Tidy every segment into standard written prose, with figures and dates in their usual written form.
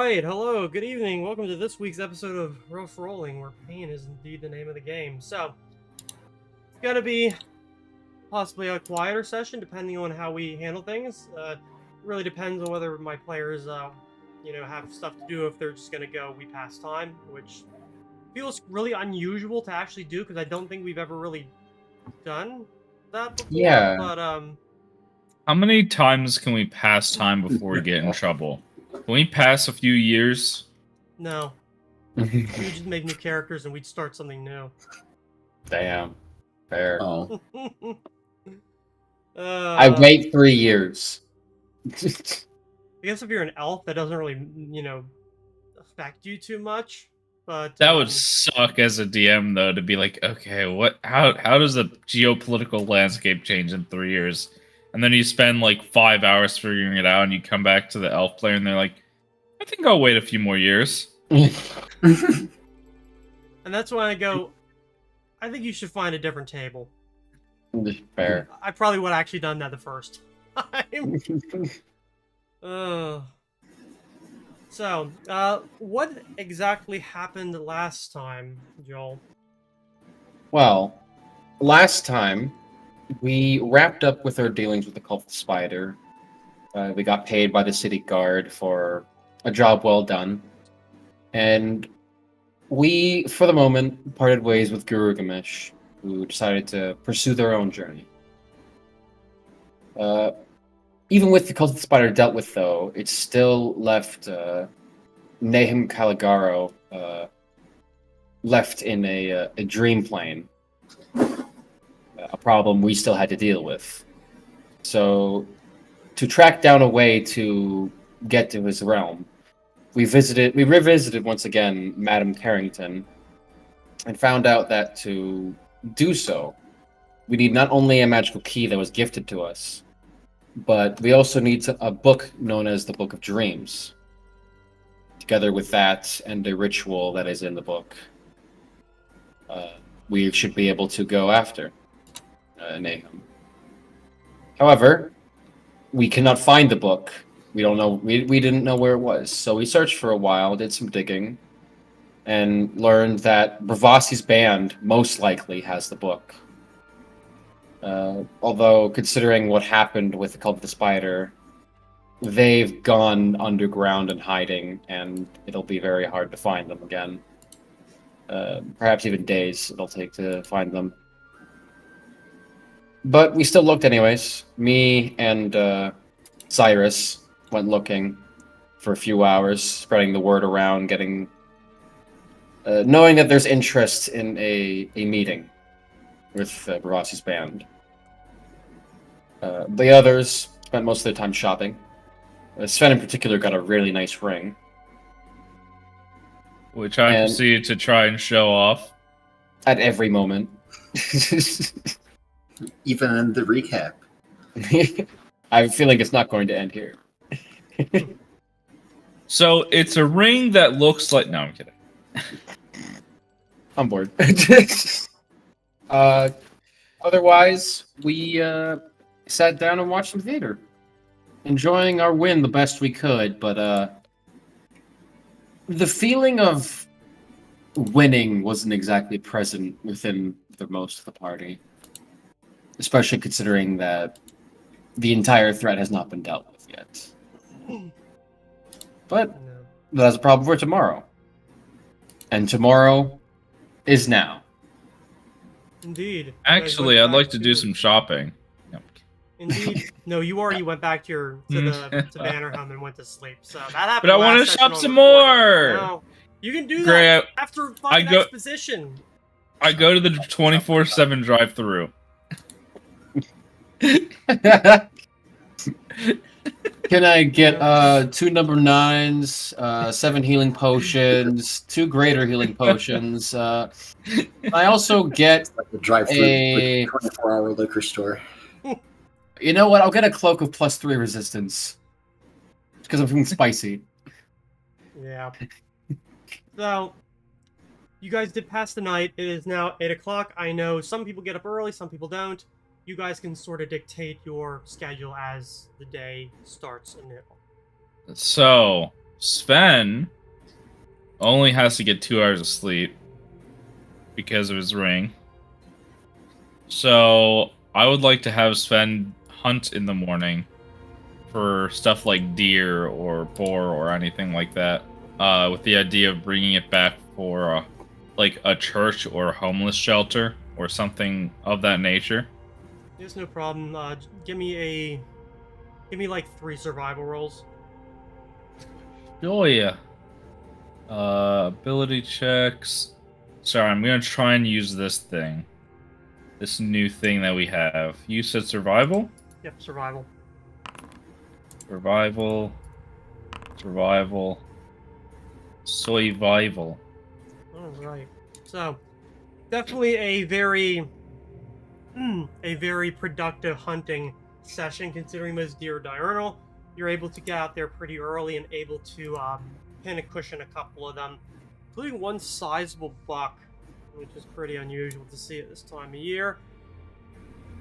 Alright, hello, good evening, welcome to this week's episode of Rough Rolling, where pain is indeed the name of the game. So, it's gonna be possibly a quieter session, depending on how we handle things. It really depends on whether my players, have stuff to do, if they're just gonna go, we pass time, which feels really unusual to actually do, because I don't think we've ever really done that before, Yeah. but, How many times can we pass time before we get in trouble? Can we pass a few years? no. We would just make new characters and we'd start something new. Damn. Fair. Oh, I wait 3 years. I guess if you're an elf, that doesn't really, affect you too much. But That would suck as a DM, though, to be like, okay, how does the geopolitical landscape change in 3 years? And then you spend like 5 hours figuring it out, and you come back to the elf player, and they're like, I think I'll wait a few more years. And that's when I go, I think you should find a different table. Fair. I probably would have actually done that the first time. So, what exactly happened last time, Joel? Well, last time, we wrapped up with our dealings with the Cult of the Spider. We got paid by the city guard for a job well done. And we, for the moment, parted ways with Guru Gamesh, who decided to pursue their own journey. Even with the Cult of the Spider dealt with, though, it still left Nahum Caligaro left in a dream plane. A problem we still had to deal with. So, to track down a way to get to his realm, we revisited once again Madame Carrington, and found out that to do so, we need not only a magical key that was gifted to us, but we also need a book known as the Book of Dreams. Together with that and a ritual that is in the book, we should be able to go after Nahum. However, we cannot find the book. We don't know. We didn't know where it was, so we searched for a while, did some digging, and learned that Bravasi's band most likely has the book. Although, considering what happened with the Cult of the Spider, they've gone underground and hiding, and it'll be very hard to find them again. Perhaps even days it'll take to find them. But we still looked anyways. Me and Cyrus went looking for a few hours, spreading the word around, getting... knowing that there's interest in a meeting with Bravasi's band. The others spent most of their time shopping. Sven in particular got a really nice ring. Which I proceeded to try and show off. At every moment. even in the recap. I feel like it's not going to end here. So it's a ring that looks like... No, I'm kidding. I'm bored. Otherwise, we sat down and watched some theater. Enjoying our win the best we could, but the feeling of winning wasn't exactly present within the most of the party. Especially considering that the entire threat has not been dealt with yet. But that's a problem for tomorrow. And tomorrow is now. Indeed. Actually, I'd like to do some shopping. Indeed. No, you already went back to Bannerham and went to sleep. So that happened. But I want to shop some more. No, you can do Great. that after fucking exposition. I go to the 24/7 drive-through. Can I get 2 number 9s, 7 healing potions, 2 greater healing potions? I also get Like the drive-through a 24-hour liquor store. You know what? I'll get a cloak of +3 resistance. Because I'm feeling spicy. Yeah. So, you guys did pass the night. It is now 8 o'clock. I know some people get up early, some people don't. You guys can sort of dictate your schedule as the day starts anew. So, Sven only has to get 2 hours of sleep because of his ring. So I would like to have Sven hunt in the morning for stuff like deer or boar or anything like that, with the idea of bringing it back for like a church or a homeless shelter or something of that nature. There's no problem. Give me like 3 survival rolls. Oh yeah. Ability checks. Sorry, I'm gonna try and use this thing. This new thing that we have. You said survival? Yep, survival. Survival. Survival. Survival. Alright. So, definitely a very productive hunting session, considering those deer are diurnal. You're able to get out there pretty early and able to pin a cushion a couple of them, including one sizable buck, which is pretty unusual to see at this time of year.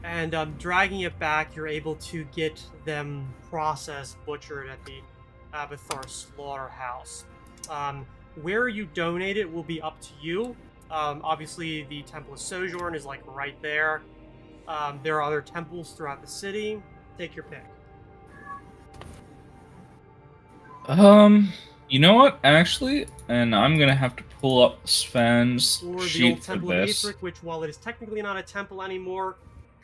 And dragging it back, you're able to get them processed, butchered at the Abathar slaughterhouse. Where you donate it will be up to you. Obviously, the Temple of Sojourn is like right there. There are other temples throughout the city. Take your pick. You know what? Actually, and I'm gonna have to pull up Sven's Or the sheet old for Temple of this. Aethric, which, while it is technically not a temple anymore,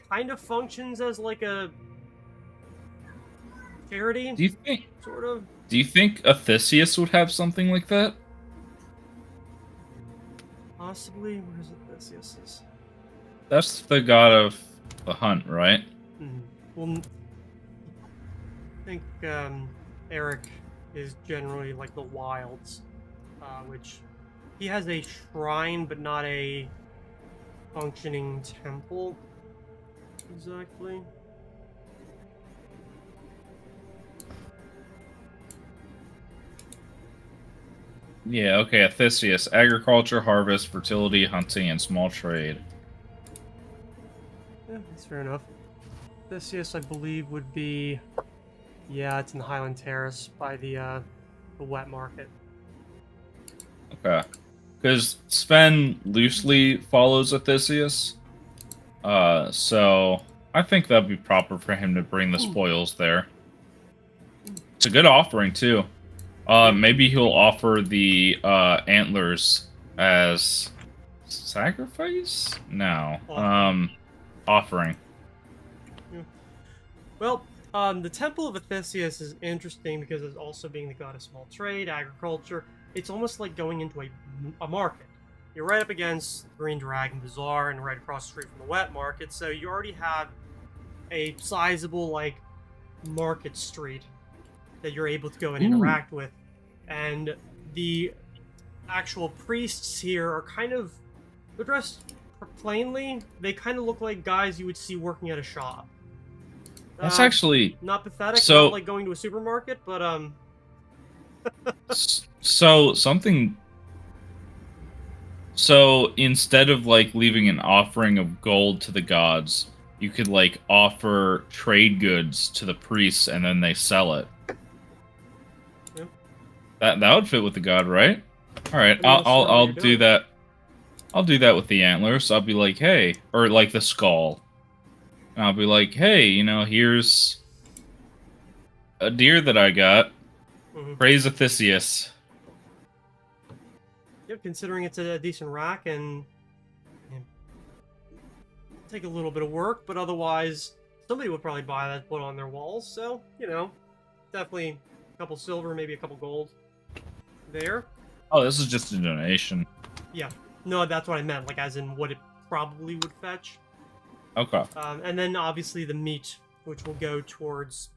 kind of functions as like a charity, Do you think? sort of. Do you think Athisius would have something like that? Possibly. Where is it? This is. That's the god of the hunt, right? Well, I think Eric is generally like the wilds, which he has a shrine, but not a functioning temple. Exactly. Yeah, okay, Athisius. Agriculture, harvest, fertility, hunting, and small trade. Yeah, that's fair enough. This, I believe, would be... Yeah, it's in Highland Terrace by the wet market. Okay. Because Sven loosely follows Athisius. So I think that'd be proper for him to bring the spoils there. It's a good offering, too. Maybe he'll offer the antlers as sacrifice? No. Offering. Yeah. Well, the Temple of Athisius is interesting because it's also being the god of small trade, agriculture. It's almost like going into a market. You're right up against Green Dragon Bazaar and right across the street from the wet market, so you already have a sizable, like, market street that you're able to go and interact with. And the actual priests here are kind of, they're dressed plainly. They kind of look like guys you would see working at a shop. That's actually not pathetic, so, not like going to a supermarket, but so instead of like leaving an offering of gold to the gods, you could like offer trade goods to the priests and then they sell it. That would fit with the god, right? All right, I'll do that. I'll do that with the antlers. I'll be like, hey, or like the skull. And I'll be like, hey, you know, here's a deer that I got. Praise Athisius. Yep, considering it's a decent rack and take a little bit of work, but otherwise somebody would probably buy that, put it on their walls. So, you know, definitely a couple silver, maybe a couple gold there. Oh, this is just a donation. Yeah. No, that's what I meant, like as in what it probably would fetch. Okay. And then obviously the meat, which will go towards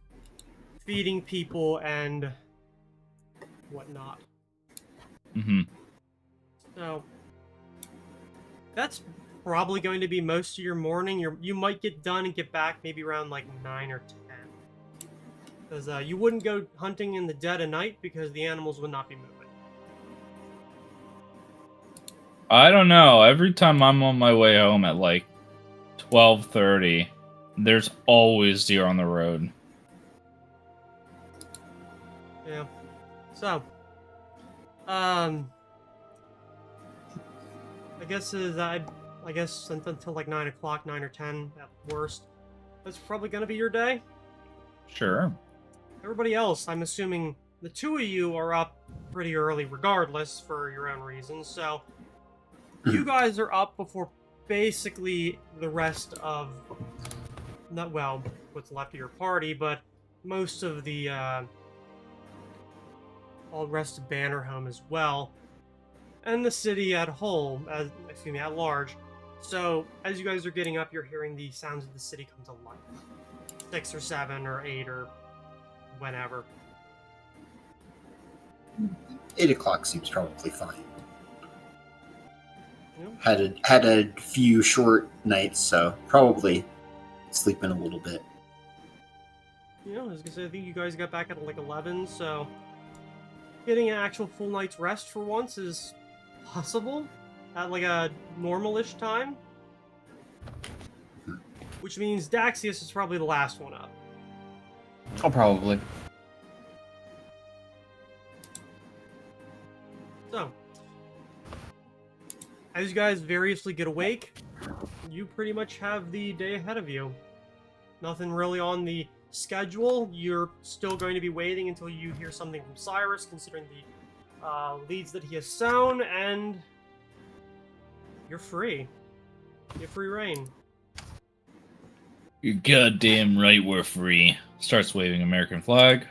feeding people and whatnot. So that's probably going to be most of your morning. You might get done and get back maybe around like 9 or 10. Because you wouldn't go hunting in the dead of night because the animals would not be moving. I don't know. Every time I'm on my way home at like 12:30, there's always deer on the road. Yeah. So, I guess until like 9 o'clock, 9 or 10 at worst. That's probably gonna be your day. Sure. Everybody else, I'm assuming the two of you are up pretty early, regardless, for your own reasons. So, you guys are up before basically the rest of, not well, what's left of your party, but most of the all the rest of Bannerhome as well, and the city at whole, at large. So, as you guys are getting up, you're hearing the sounds of the city come to life. 6 or 7 or 8 or whenever. 8 o'clock seems probably fine. Yeah. Had a few short nights, so probably sleeping a little bit. I was gonna say, I think you guys got back at like 11, so getting an actual full night's rest for once is possible at like a normal-ish time. Which means Daxius is probably the last one up. Oh, probably. So, as you guys variously get awake, you pretty much have the day ahead of you. Nothing really on the schedule. You're still going to be waiting until you hear something from Cyrus, considering the leads that he has sown, and you're free. You have free reign. You're goddamn right we're free. Starts waving American flag.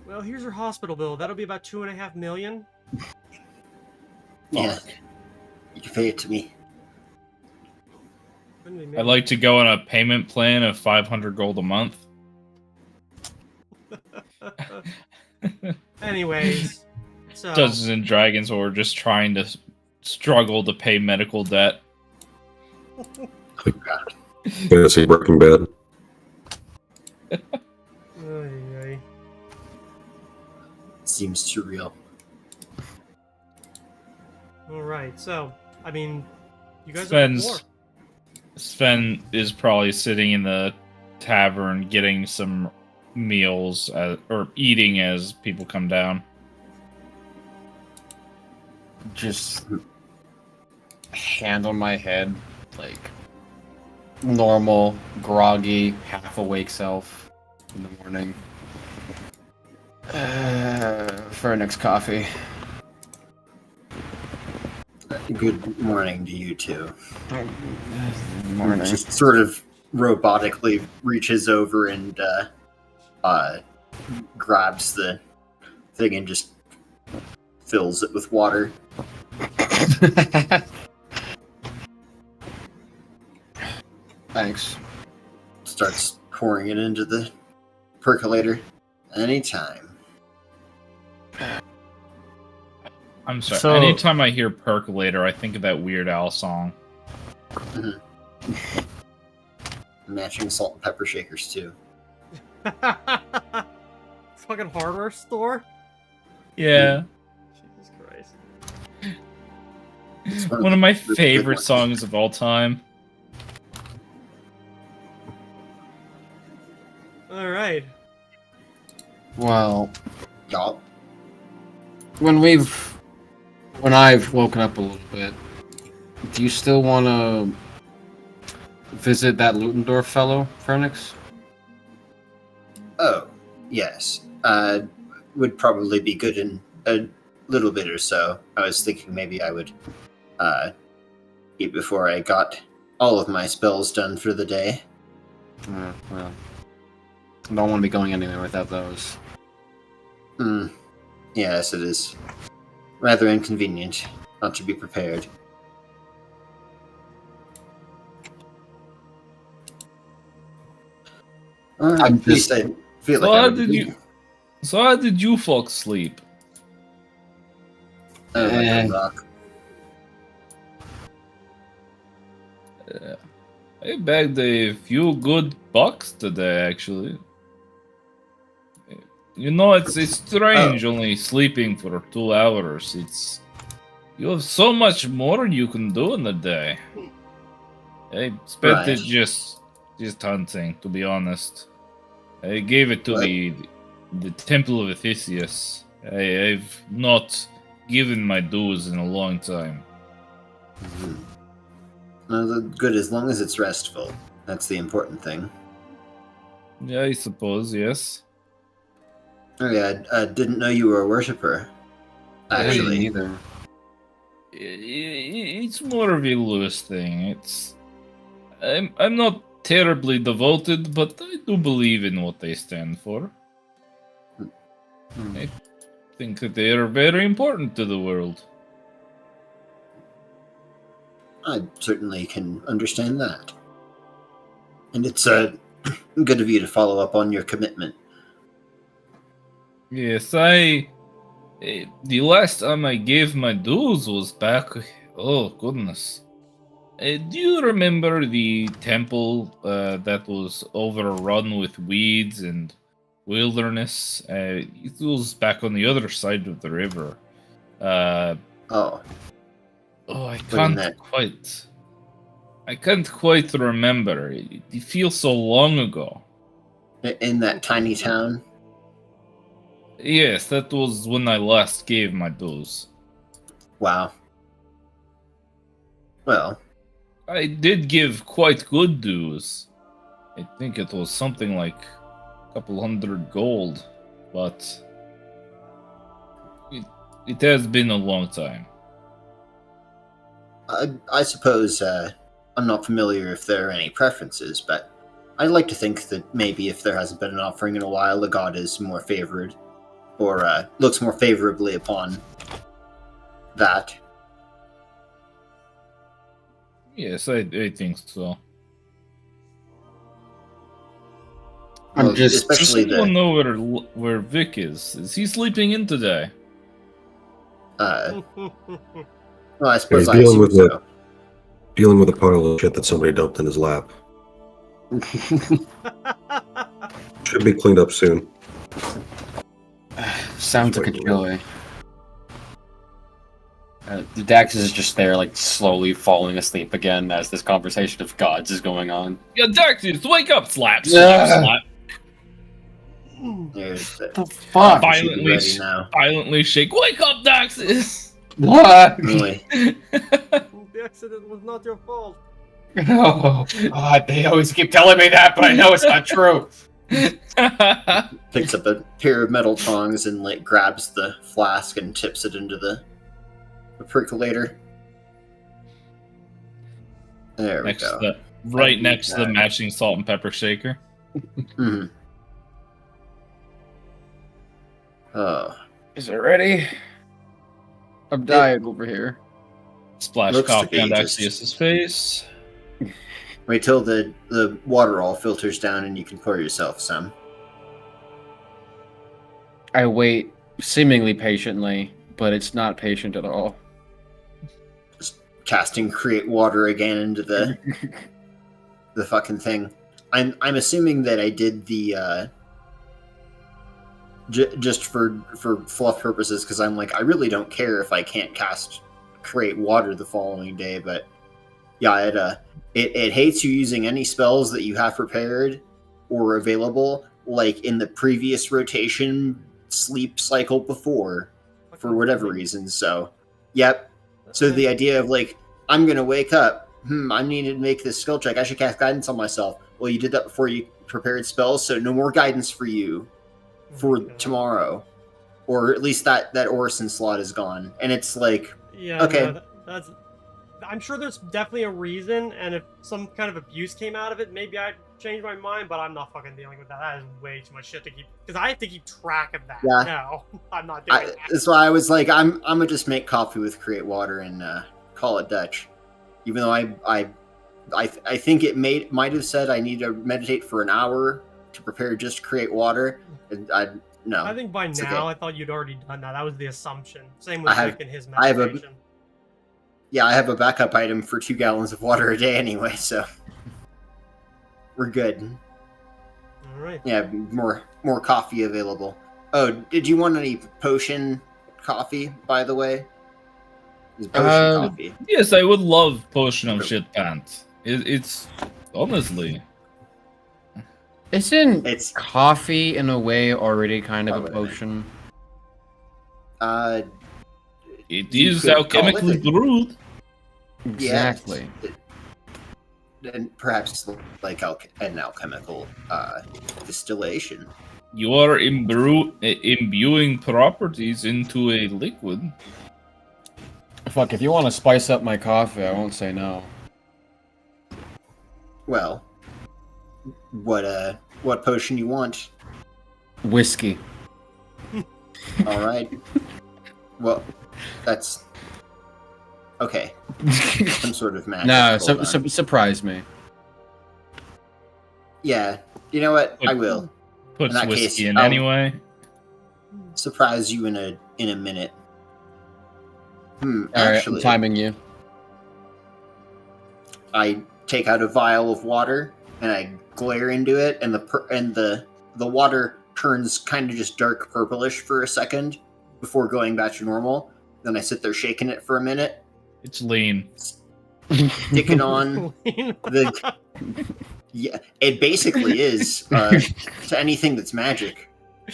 Well, here's your hospital bill. That'll be about $2.5 million. Yeah, you can pay it to me. I'd like to go on a payment plan of 500 gold a month. Anyways, so Dungeons and Dragons, or just trying to struggle to pay medical debt. Oh, God. Fantasy Breaking Bad. Ay, ay. Seems surreal. All right. So, I mean, you guys are before. Sven is probably sitting in the tavern getting some meals or eating as people come down. Just hand on my head, like normal, groggy, half awake self in the morning. For our next coffee. Good morning to you too. Morning. Just sort of robotically reaches over and grabs the thing and just fills it with water. Thanks. Starts pouring it into the percolator. Anytime. I'm sorry. So- Anytime I hear percolator, I think of that Weird Al song. Matching salt and pepper shakers too. Fucking hardware store. Yeah. Jesus Christ. It's One of my the good favorite ones. songs of all time. All right. Well, Y'all. when I've woken up a little bit, do you still want to visit that Ludendorff fellow, Phoenix? Oh, yes. Would probably be good in a little bit or so. I was thinking maybe I would eat before I got all of my spells done for the day. Well, I don't want to be going anywhere without those. Yes, it is rather inconvenient not to be prepared. I'm At least I feel like So I how would did be. you folks sleep? Like Eh. a rock. I bagged a few good bucks today, actually. You know, it's strange only sleeping for 2 hours. You have so much more you can do in the day. I spent Right. it just hunting, to be honest. I gave it to What? the Temple of Theseus. I've not given my dues in a long time. Well, good as long as it's restful. That's the important thing. Yeah, I suppose, yes. Oh yeah, I didn't know you were a worshipper. I didn't Actually, either. It's more of a loose thing. I'm not terribly devoted, but I do believe in what they stand for. Hmm. I think that they are very important to the world. I certainly can understand that. And it's good of you to follow up on your commitment. Yes, the last time I gave my dues was back. Oh goodness. Do you remember the temple that was overrun with weeds and wilderness? It was back on the other side of the river. Oh, Oh, in that? I can't quite remember. It feels so long ago. In that tiny town? Yes, that was when I last gave my dues. Wow. Well, I did give quite good dues. I think it was something like a couple hundred gold, but it has been a long time. I suppose I'm not familiar if there are any preferences, but I'd like to think that maybe if there hasn't been an offering in a while, the god is more favored, or looks more favorably upon that. Yes, I think so. I'm Well, just. Does especially anyone know where Vic is? Is he sleeping in today? Well, I suppose he's I dealing assume with so. Dealing with a pile of shit that somebody dumped in his lap. Should be cleaned up soon. Sounds like a joy. Dax is just there, like, slowly falling asleep again as this conversation of gods is going on. Yeah, Darkness, wake up! Slap, Yeah. slap, slap. There's the The fuck? I should be ready now. Violently shake. Wake up, Daxis! What? Really? The accident was not your fault. Oh, God, they always keep telling me that, but I know it's not true. Picks up a pair of metal tongs and like grabs the flask and tips it into the percolator. There we go. Right next to the matching salt and pepper shaker. Mhm. Oh, Is it ready? I'm dying over here. Splash Looks to coffee on be just- Daxius' face. wait till the water all filters down and you can pour yourself some. I wait seemingly patiently, but it's not patient at all. Casting create water again into the the fucking thing. I'm assuming that I did the just for fluff purposes, because I'm like, I really don't care if I can't create water the following day, but yeah, it hates you using any spells that you have prepared or available, like in the previous rotation sleep cycle before, for whatever reason. So, yep. So the idea of like, I'm gonna wake up, I need to make this skill check, I should cast guidance on myself. Well, you did that before you prepared spells, so no more guidance for you for tomorrow, or at least that Orison slot is gone. And it's like, Yeah, okay. no, that's. I'm sure there's definitely a reason, and if some kind of abuse came out of it, maybe I'd change my mind. But I'm not fucking dealing with that. That is way too much shit to keep, because I have to keep track of that. Yeah. No, I'm not doing that. that's why I was like, I'm gonna just make coffee with create water and call it Dutch. Even though I think it might have said I need to meditate for an hour to prepare just create water. And no. I think by now, okay. I thought you'd already done that. That was the assumption. Same with I have- Vic and his I have a- meditation. Yeah, I have a backup item for 2 gallons of water a day anyway, so we're good. All right. Yeah, more coffee available. Oh, did you want any potion coffee, by the way? Is potion coffee? Yes, I would love Potion of Okay. Shit Pants. It's honestly. Isn't It's coffee in a way already kind of a Probably. potion? It You is could call alchemically it- brewed. Exactly. And perhaps like an alchemical distillation. You are imbuing properties into a liquid. Fuck, if you want to spice up my coffee, I won't say no. Well, what potion you want? Whiskey. All right. Well, that's okay. Some sort of magic. No, hold on. surprise me. Yeah, you know what? I will Puts In that whiskey case, in I'll- anyway. surprise you in a minute. Alright, Actually, I'm timing you. I take out a vial of water and I glare into it, and the water turns kind of just dark purplish for a second before going back to normal. Then I sit there shaking it for a minute, It's lean. sticking on the. Yeah, it basically is to anything that's magic.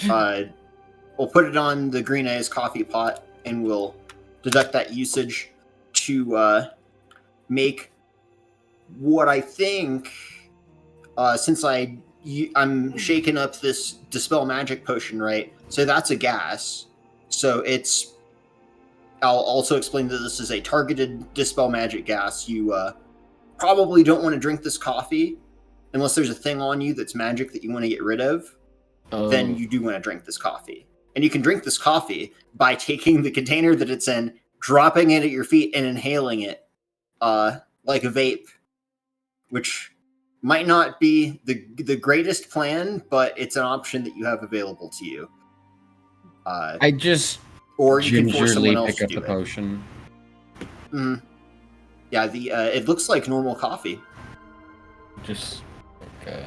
We'll put it on the green eyes coffee pot, and we'll deduct that usage to make what I think. Since I'm shaking up this dispel magic potion, right? So that's a gas. So it's. I'll also explain that this is a targeted dispel magic gas. You probably don't want to drink this coffee unless there's a thing on you that's magic that you want to get rid of. Oh. Then you do want to drink this coffee. And you can drink this coffee by taking the container that it's in, dropping it at your feet, and inhaling it like a vape, which might not be the greatest plan, but it's an option that you have available to you. I just Or you can force gingerly someone else pick to up do the it. potion. Yeah, it looks like normal coffee. Just okay.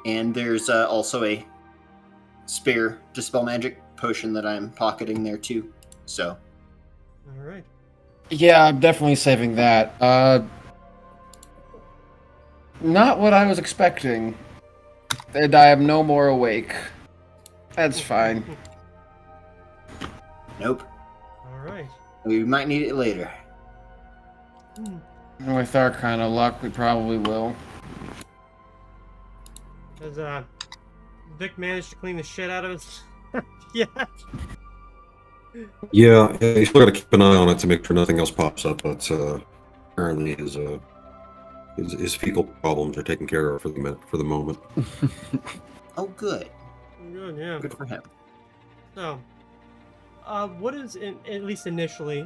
And there's also a spare dispel magic potion that I'm pocketing there too. So All right. Yeah, I'm definitely saving that. Not what I was expecting. And I am no more awake. That's fine. nope, All right. we might need it later. With our kind of luck, we probably will. Has Vic managed to clean the shit out of his? Yeah. Yeah, you still got to keep an eye on it to make sure nothing else pops up. But apparently, his fecal problems are taken care of for the moment. Oh, good, Good. Yeah. good for him. So, what is at least initially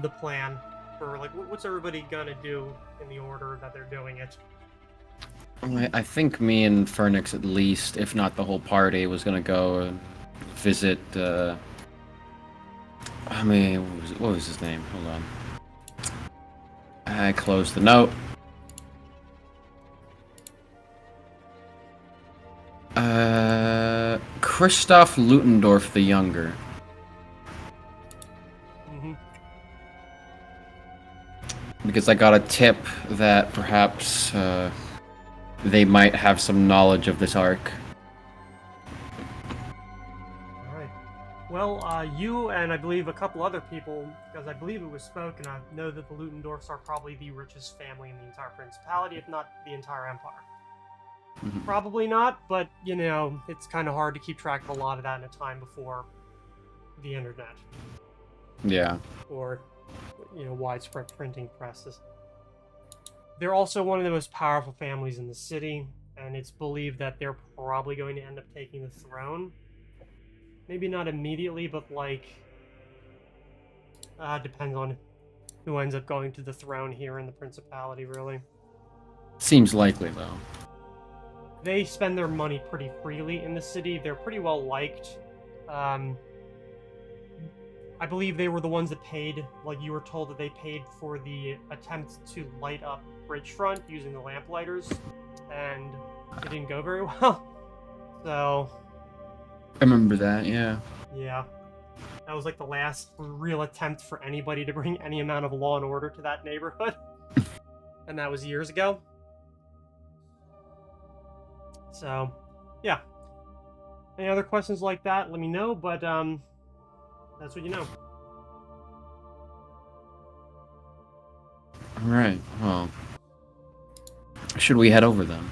the plan for like what's everybody gonna do in the order that they're doing it? I think me and Fernix, at least, if not the whole party, was gonna go and visit. What was his name? Hold on. I closed the note. Christoph Ludendorff the Younger. Mm-hmm. Because I got a tip that perhaps they might have some knowledge of this arc. All right. Well, you and I believe a couple other people, because I believe it was spoken, I know that the Ludendorffs are probably the richest family in the entire principality, if not the entire empire. Mhm. Probably not, but you know, it's kind of hard to keep track of a lot of that in a time before the internet Yeah. or widespread printing presses. They're also one of the most powerful families in the city, and it's believed that they're probably going to end up taking the throne. Maybe not immediately, but like depends on who ends up going to the throne here in the principality, really. Seems likely, though. They spend their money pretty freely in the city. They're pretty well liked. I believe they were the ones that paid, like you were told that they paid for the attempt to light up Bridgefront using the lamplighters, and it didn't go very well. So, I remember that, yeah. yeah. That was like the last real attempt for anybody to bring any amount of law and order to that neighborhood. and that was years ago. So, yeah. Any other questions like that, let me know, but that's what you know. Alright, well. Should we head over then?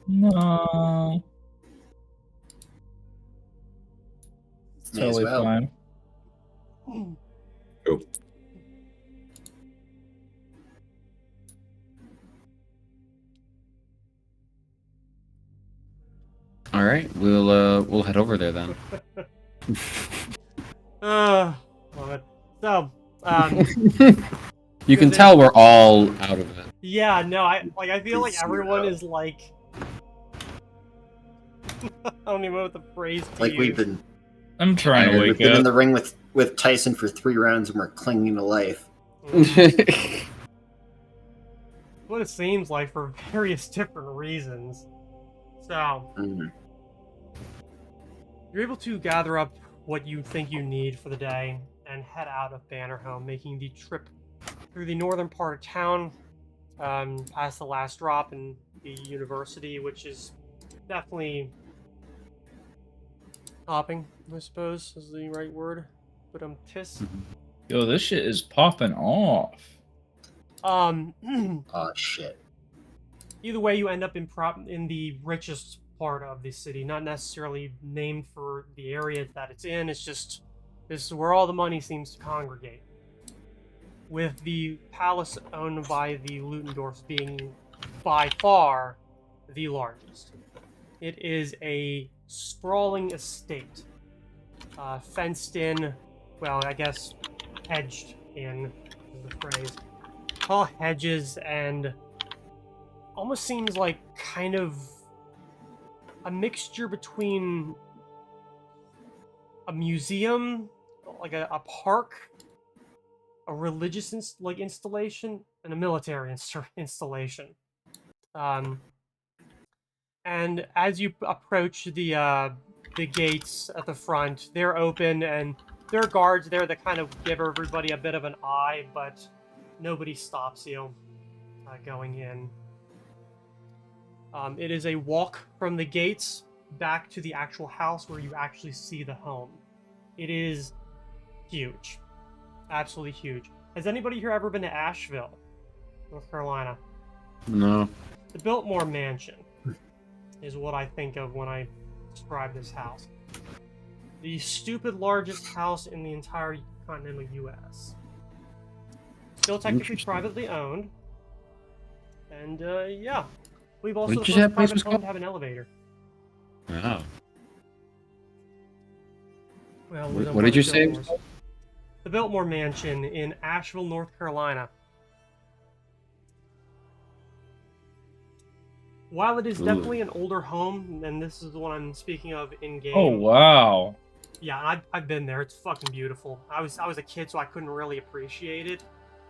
No. It's May as totally well. fine. Go. Alright, we'll head over there then. Love it. So, You can tell we're all out of it. yeah, no, I feel like It's everyone zero. is like, I don't even know what the phrase to Like use. we've been I'm trying to we've wake been in up. the ring with Tyson for 3 rounds and we're clinging to life. What it seems like for various different reasons. So, Mm. you're able to gather up what you think you need for the day and head out of Bannerhome, making the trip through the northern part of town, past the last drop in the university, which is definitely hopping, I suppose, is the right word. But tis. Yo, this shit is popping off. Oh shit. Either way, you end up in the richest part of the city, not necessarily named for the area that it's in. It's just this is where all the money seems to congregate. With the palace owned by the Ludendorffs being by far the largest. It is a sprawling estate, fenced in. Well, I guess hedged in is the phrase. Tall hedges and almost seems like kind of a mixture between a museum, like a park, a religious installation, and a military installation. And as you approach the gates at the front, they're open and there are guards there that kind of give everybody a bit of an eye, but nobody stops you going in. It is a walk from the gates back to the actual house where you actually see the home. It is huge. Absolutely huge. Has anybody here ever been to Asheville, North Carolina? No. The Biltmore Mansion is what I think of when I describe this house. The stupid largest house in the entire continental U.S. Still technically Interesting. privately owned. And, yeah. We've also What the did you say first that place private was home called? to have an elevator. Wow. Well, What did you say it was called? The Biltmore Mansion in Asheville, North Carolina. While it is Ooh. definitely an older home, and this is the one I'm speaking of in game. Oh wow. Yeah, I've been there. It's fucking beautiful. I was a kid, so I couldn't really appreciate it,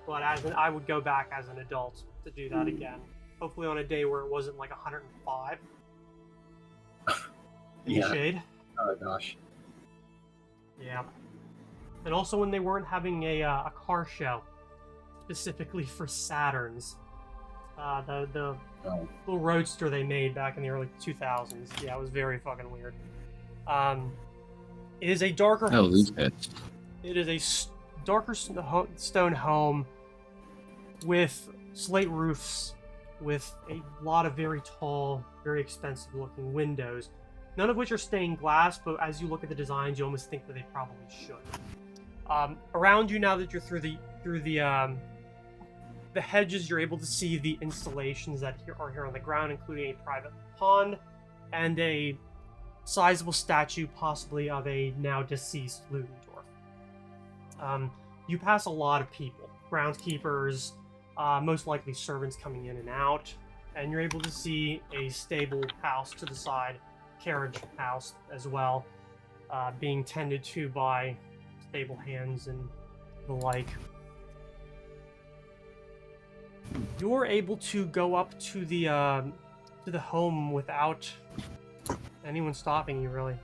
but I would go back as an adult to do that again. Hopefully on a day where it wasn't like 105. Yeah. Shade. Oh gosh. Yeah. And also when they weren't having a car show specifically for Saturns. The Oh. little roadster they made back in the early 2000s. Yeah, it was very fucking weird. It is a darker Oh, these bits. It is a darker stone home with slate roofs, with a lot of very tall, very expensive looking windows. None of which are stained glass, but as you look at the designs, you almost think that they probably should. Around you, now that you're through the hedges, you're able to see the installations that are here on the ground, including a private pond and a sizable statue, possibly of a now deceased Ludendorff. You pass a lot of people, groundskeepers, most likely servants coming in and out, and you're able to see a stable house to the side, carriage house as well, being tended to by stable hands and the like. You're able to go up to the home without anyone stopping you, really.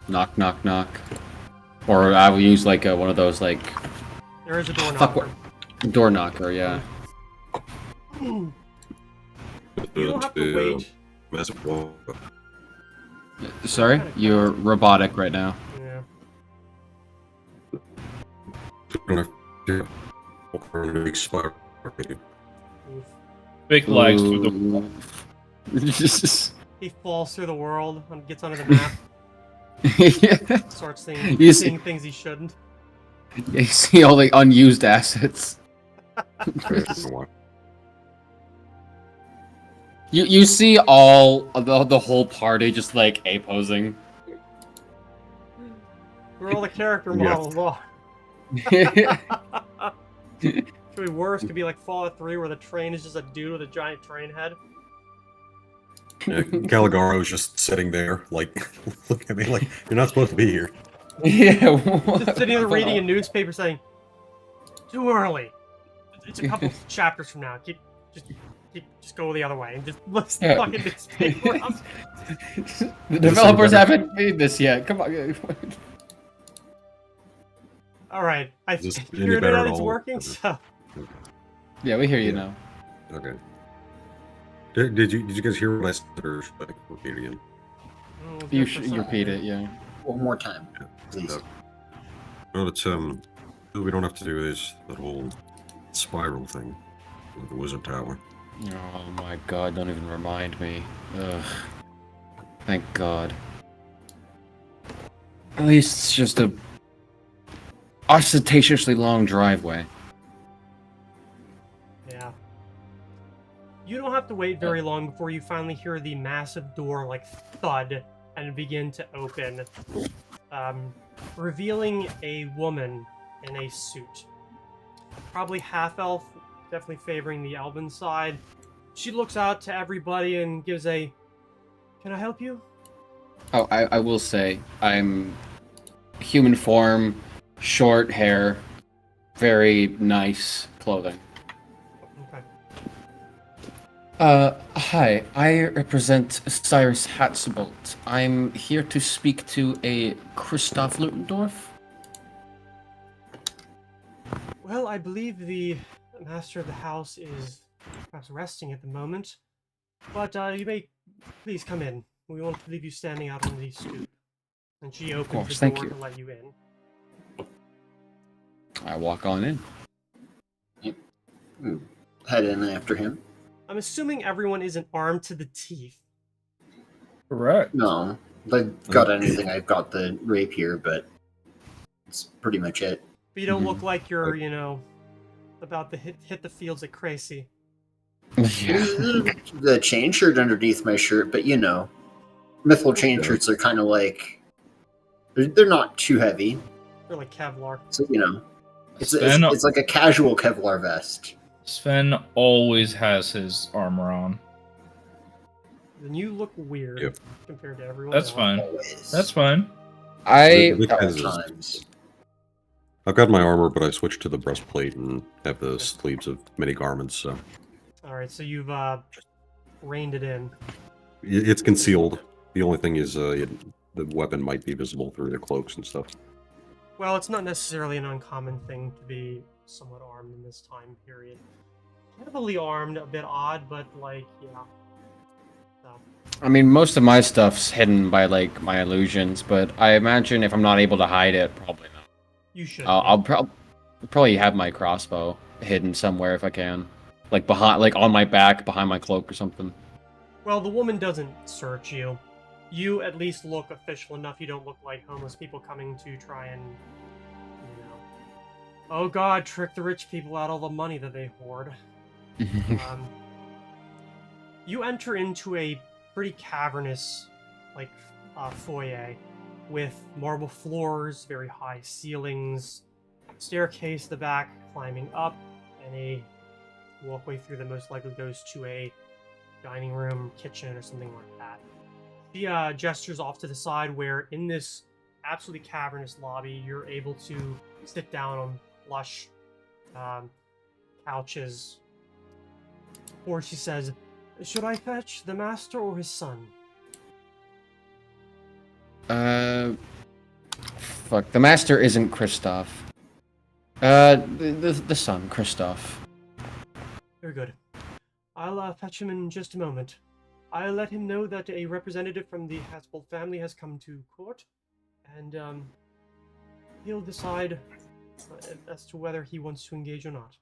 Knock, knock, knock. Or I will use like one of those like There is a door Fuck knocker. Door knocker, yeah. You don't have to wait. Massive wall. Sorry? You're robotic right now. Yeah. Oof. Big legs through the wall. He falls through the world and gets onto the map. Starts seeing, You seeing things he shouldn't. You see all the unused assets. You see all the whole party just like A-posing. Where all the character Yeah. models are. Could be worse. Could be like Fallout 3, where the train is just a dude with a giant train head. Caligara's just sitting there, like, look at me, like, you're not supposed to be here. Yeah. Just sitting there reading a newspaper saying, "Too early. It's a couple chapters from now. Just go the other way and just list the Yeah. fucking newspaper up." The developers haven't made this yet. Come on. All right, I Is this any figured it better out. at It's all? working. So Yeah, we hear you Yeah. now. Okay. Did you guys hear what I said, or should I repeat it again? You repeat it, yeah. One more time, Yeah. please. Well, it's we don't have to do this that whole spiral thing with the wizard tower. Oh my god, don't even remind me. Ugh. Thank god. At least it's just a ostentatiously long driveway. yeah, you don't have to wait very long before you finally hear the massive door like thud and begin to open, revealing a woman in a suit. Probably half elf, definitely favoring the elven side. She looks out to everybody and gives a, "Can I help you?" Oh, I will say, I'm human form, short hair, very nice clothing. Okay. Hi, I represent Cyrus Hatzebolt. I'm here to speak to a Christoph Ludendorff. Well, I believe the master of the house is perhaps resting at the moment, but you may please come in. We won't leave you standing out on the stoop. And she opens course, the thank door you. to let you in. I walk on in. Head in after him. I'm assuming everyone isn't armed to the teeth. Correct. No, if I've got anything, I've got the rapier, but it's pretty much it. But you don't Mhm. look like you're, about to hit the fields at Crazy. Yeah. The chain shirt underneath my shirt, but mythal chain Okay. shirts are kind of like they're not too heavy, You're like Kevlar. so it's Sven, it's like a casual Kevlar vest. Sven always has his armor on. Then you look weird Yep. compared to everyone That's else. fine. Always. That's fine. I The Couple thing is, times. I've got my armor, but I switched to the breastplate and have the sleeves of many garments, so Alright, so you've reined it in. it's concealed. The only thing is, the weapon might be visible through the cloaks and stuff. Well, it's not necessarily an uncommon thing to be somewhat armed in this time period. Heavily armed, a bit odd, but yeah. So, I mean, most of my stuff's hidden by like my illusions, but I imagine if I'm not able to hide it, probably not. you should. I'll probably have my crossbow hidden somewhere if I can, like behind, like on my back, behind my cloak or something. Well, the woman doesn't search you. You at least look official enough. You don't look like homeless people coming to try and, oh god, trick the rich people out all the money that they hoard. You enter into a pretty cavernous, foyer with marble floors, very high ceilings, staircase at the back climbing up, and a walkway through that most likely goes to a dining room, kitchen, or something like that. She gestures off to the side where in this absolutely cavernous lobby, you're able to sit down on lush couches. Or she says, "Should I fetch the master or his son?" Fuck. The master isn't Kristoff. The son, Christoph. Very good. I'll fetch him in just a moment. I'll let him know that a representative from the Hatzbold family has come to court, and he'll decide as to whether he wants to engage or not.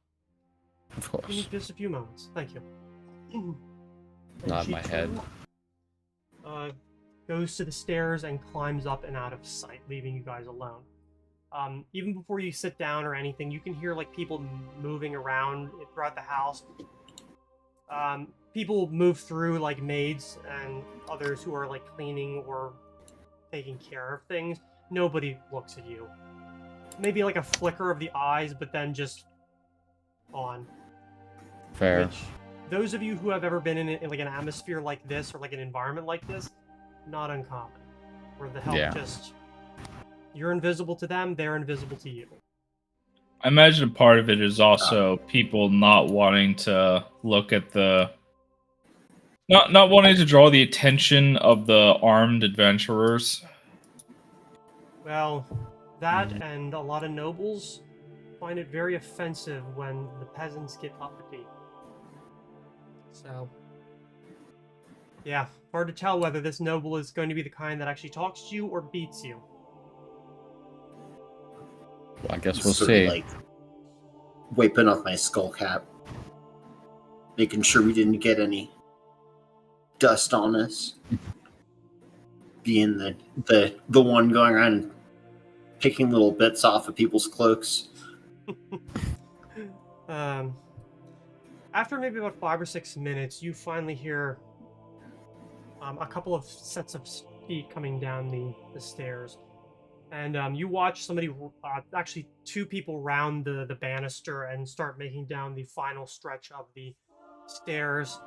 Of Give me course. just a few moments. Thank you. And Nod she my head. Goes to the stairs and climbs up and out of sight, leaving you guys alone. Even before you sit down or anything, you can hear like people moving around throughout the house. People move through, like maids and others who are like cleaning or taking care of things. Nobody looks at you. Maybe like a flicker of the eyes, but then just on. Fair. Which, those of you who have ever been in like an atmosphere like this or like an environment like this, not uncommon. Where the help just, you're invisible to them, they're invisible to you. I imagine part of it is also people not wanting to look at the not wanting to draw the attention of the armed adventurers. Well, that and a lot of nobles find it very offensive when the peasants get uppity. So, yeah, hard to tell whether this noble is going to be the kind that actually talks to you or beats you. Well, I guess we'll Sort of see. like wiping off my skull cap, making sure we didn't get any dust on us. Being the one going around and picking little bits off of people's cloaks. After maybe about 5 or 6 minutes, you finally hear a couple of sets of feet coming down the stairs. And you watch somebody, actually 2 people round the banister and start making down the final stretch of the stairs.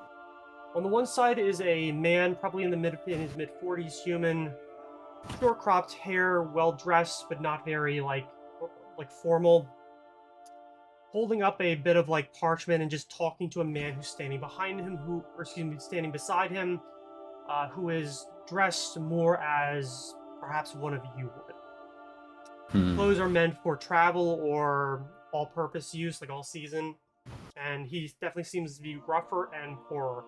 On the one side is a man, probably in his mid-40s, human, short-cropped hair, well-dressed, but not very, like formal, holding up a bit of, like, parchment and just talking to a man who's standing behind him, standing beside him, who is dressed more as perhaps one of you would. Clothes are meant for travel or all-purpose use, like all-season, and he definitely seems to be rougher and poorer,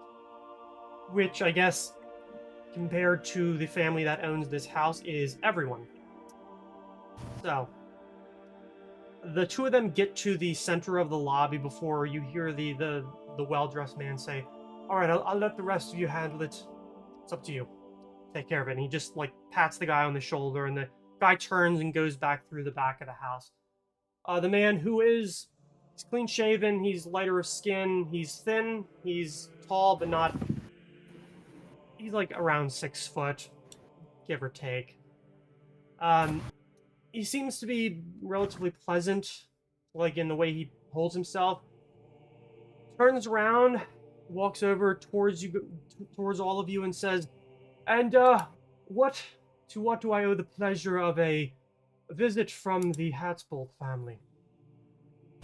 which I guess, compared to the family that owns this house, is everyone. So, the 2 of them get to the center of the lobby before you hear the well-dressed man say, "All right, I'll let the rest of you handle it. It's up to you. Take care of it." And he just like pats the guy on the shoulder, and the guy turns and goes back through the back of the house. The man he's clean shaven, he's lighter of skin, he's thin, he's tall, but not. He's like around 6 foot, give or take. He seems to be relatively pleasant, like in the way he holds himself. Turns around, walks over towards all of you, and says, "And what do I owe the pleasure of a visit from the Hatzbold family?"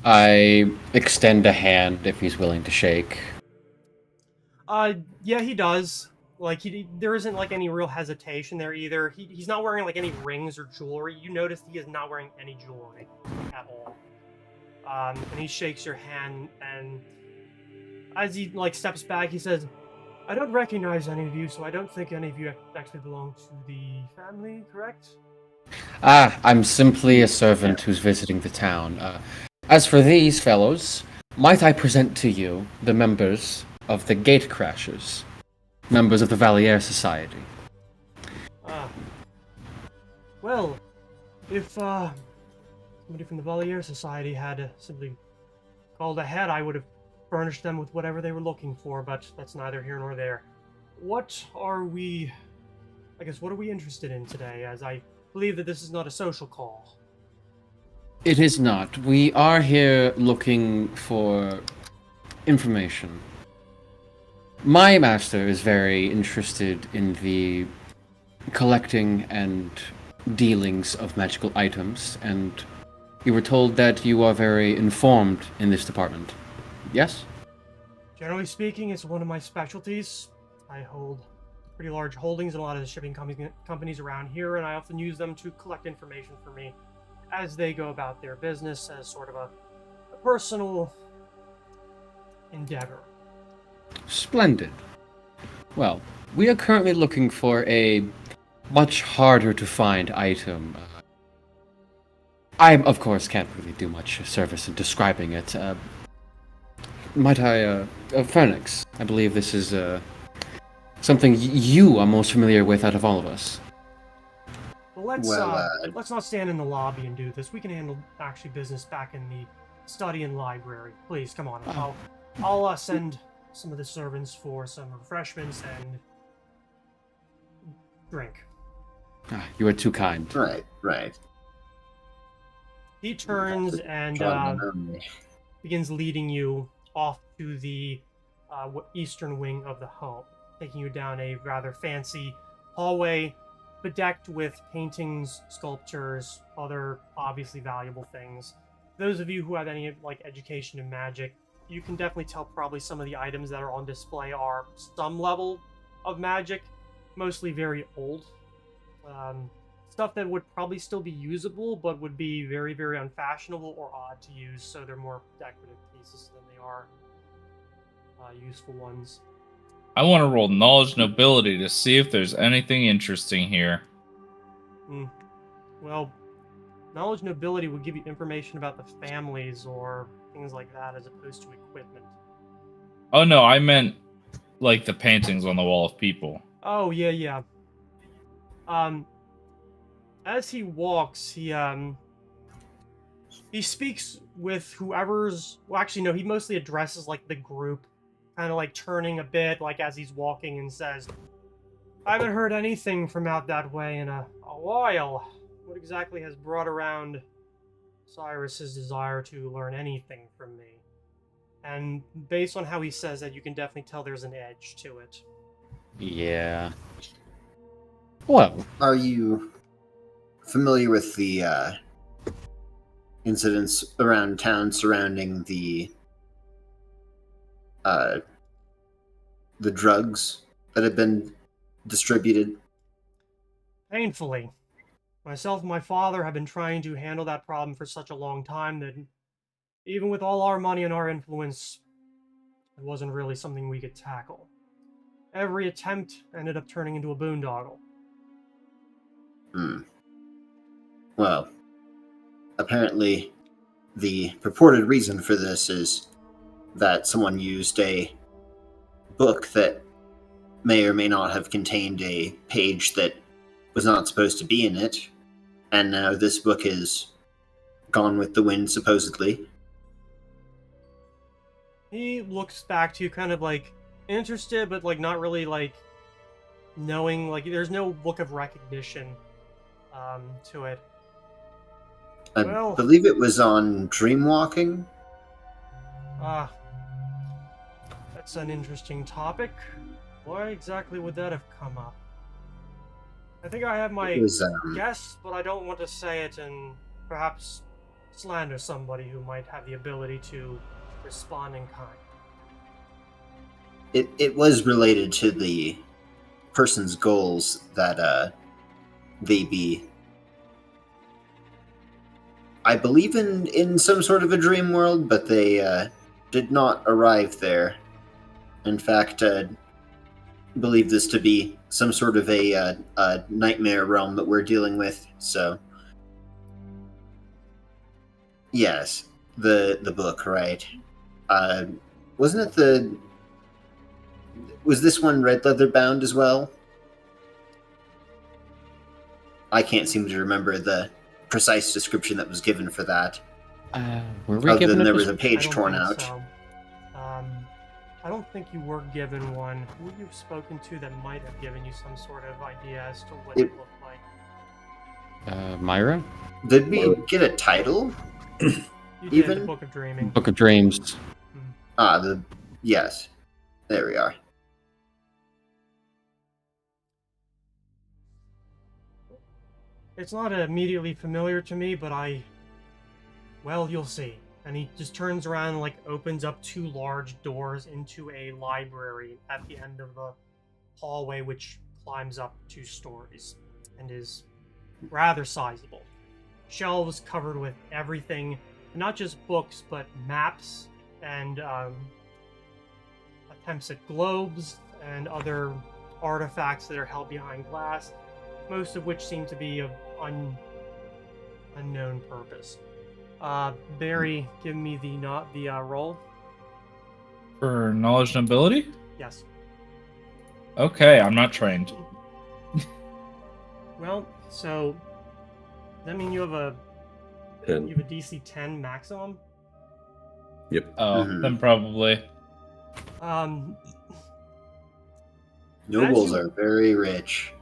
I extend a hand if he's willing to shake. Yeah, he does. Like, there isn't like any real hesitation there either. He's not wearing like any rings or jewelry. You notice he is not wearing any jewelry at all. And he shakes your hand, and as he like steps back, he says, "I don't recognize any of you, so I don't think any of you actually belong to the family, correct?" I'm simply a servant who's visiting the town. As for these fellows, might I present to you the members of the Gate Crashers, members of the Valier Society? Well, if somebody from the Valier Society had simply called ahead, I would have furnished them with whatever they were looking for, but that's neither here nor there. What are we interested in today, as I believe that this is not a social call? It is not. We are here looking for information. My master is very interested in the collecting and dealings of magical items, and we were told that you are very informed in this department. Yes? Generally speaking, it's one of my specialties. I hold pretty large holdings in a lot of the shipping companies around here, and I often use them to collect information for me. as they go about their business as sort of a personal endeavor. Splendid. Well, we are currently looking for a much harder to find item. I, of course, can't really do much service in describing it. Might I, Phoenix, I believe this is, something you are most familiar with out of all of us. Well, let's not stand in the lobby and do this. We can handle actually business back in the study and library. Please, come on. I'll send some of the servants for some refreshments and drink. You are too kind. Right. He turns and begins leading you off to the eastern wing of the home, taking you down a rather fancy hallway bedecked with paintings, sculptures, other obviously valuable things. Those of you who have any education in magic, you can definitely tell probably some of the items that are on display are some level of magic, mostly very old. Stuff that would probably still be usable, but would be very, very unfashionable or odd to use, so they're more decorative pieces than they are useful ones. I want to roll knowledge nobility to see if there's anything interesting here. Well, knowledge nobility would give you information about the families or things like that, as opposed to equipment. Oh no, I meant like the paintings on the wall of people. Oh, yeah. As he walks, he speaks with whoever's... Well, actually, no, he mostly addresses, the group, kind of, turning a bit, as he's walking, and says, I haven't heard anything from out that way in a while. What exactly has brought around Cyrus's desire to learn anything from me? And based on how he says that, you can definitely tell there's an edge to it. Yeah. Well, are you familiar with the incidents around town surrounding the drugs that have been distributed? Painfully. Myself and my father have been trying to handle that problem for such a long time that even with all our money and our influence, it wasn't really something we could tackle. Every attempt ended up turning into a boondoggle. Well, apparently the purported reason for this is that someone used a book that may or may not have contained a page that was not supposed to be in it, and now this book is gone with the wind, supposedly. He looks back to you kind of interested, but not really knowing, there's no look of recognition to it. I believe it was on Dreamwalking. That's an interesting topic. Why exactly would that have come up? I think I have my guess, but I don't want to say it and perhaps slander somebody who might have the ability to respond in kind. It was related to the person's goals that they be, I believe, in some sort of a dream world, but they did not arrive there. In fact, believe this to be some sort of a nightmare realm that we're dealing with. So, yes, the book, right? Wasn't it was this one red leather bound as well? I can't seem to remember the precise description that was given for that. Were we Other given than a there was a page torn think out. so. I don't think you were given one. Who you've spoken to that might have given you some sort of idea as to what it looked like? Myra? Did we get a title? You did, Even? the Book of Dreaming. Book of Dreams. Yes. There we are. It's not immediately familiar to me, but well, you'll see. And he just turns around and opens up two large doors into a library at the end of the hallway, which climbs up 2 stories and is rather sizable. shelves covered with everything, not just books, but maps and attempts at globes and other artifacts that are held behind glass, most of which seem to be of unknown purpose. Barry, give me the roll. For knowledge and ability? Yes. Okay, I'm not trained. Well, so does that mean you have a 10. DC 10 maximum? Yep. Oh, Mhm. then probably. Um, Nobles you- are very rich.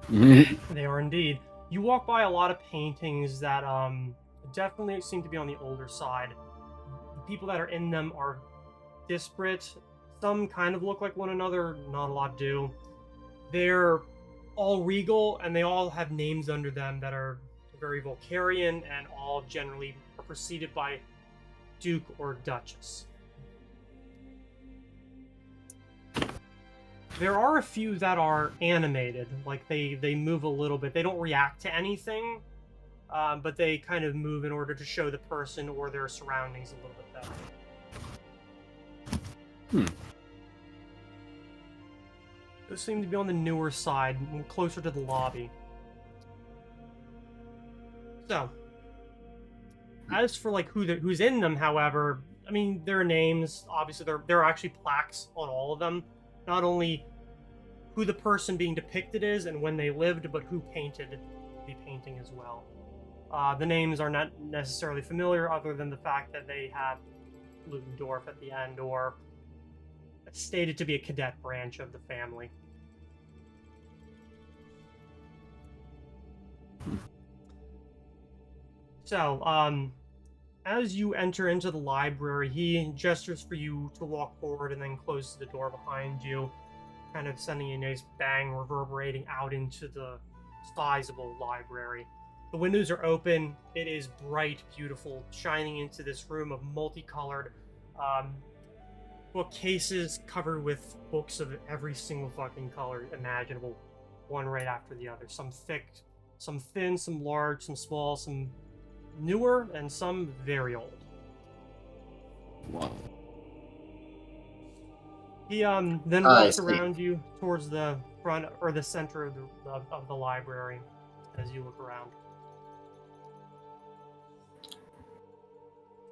They are indeed. You walk by a lot of paintings that definitely seem to be on the older side. The people that are in them are disparate. Some kind of look like one another, not a lot do. They're all regal, and they all have names under them that are very Vulcarian, and all generally are preceded by Duke or Duchess. There are a few that are animated, like they move a little bit. They don't react to anything, but they kind of move in order to show the person or their surroundings a little bit better. Those seem to be on the newer side, closer to the lobby. So, as for like who's in them, however, I mean, their names, obviously there are actually plaques on all of them. Not only who the person being depicted is and when they lived, but who painted the painting as well. The names are not necessarily familiar, other than the fact that they have Ludendorff at the end, or stated to be a cadet branch of the family. So, as you enter into the library, he gestures for you to walk forward and then closes the door behind you, kind of sending a nice bang reverberating out into the sizable library. The windows are open. It is bright, beautiful, shining into this room of multicolored bookcases covered with books of every single fucking color imaginable, one right after the other. Some thick, some thin, some large, some small, some newer, and some very old. Wow. He then I walks see. around you towards the front or the center of the library as you look around.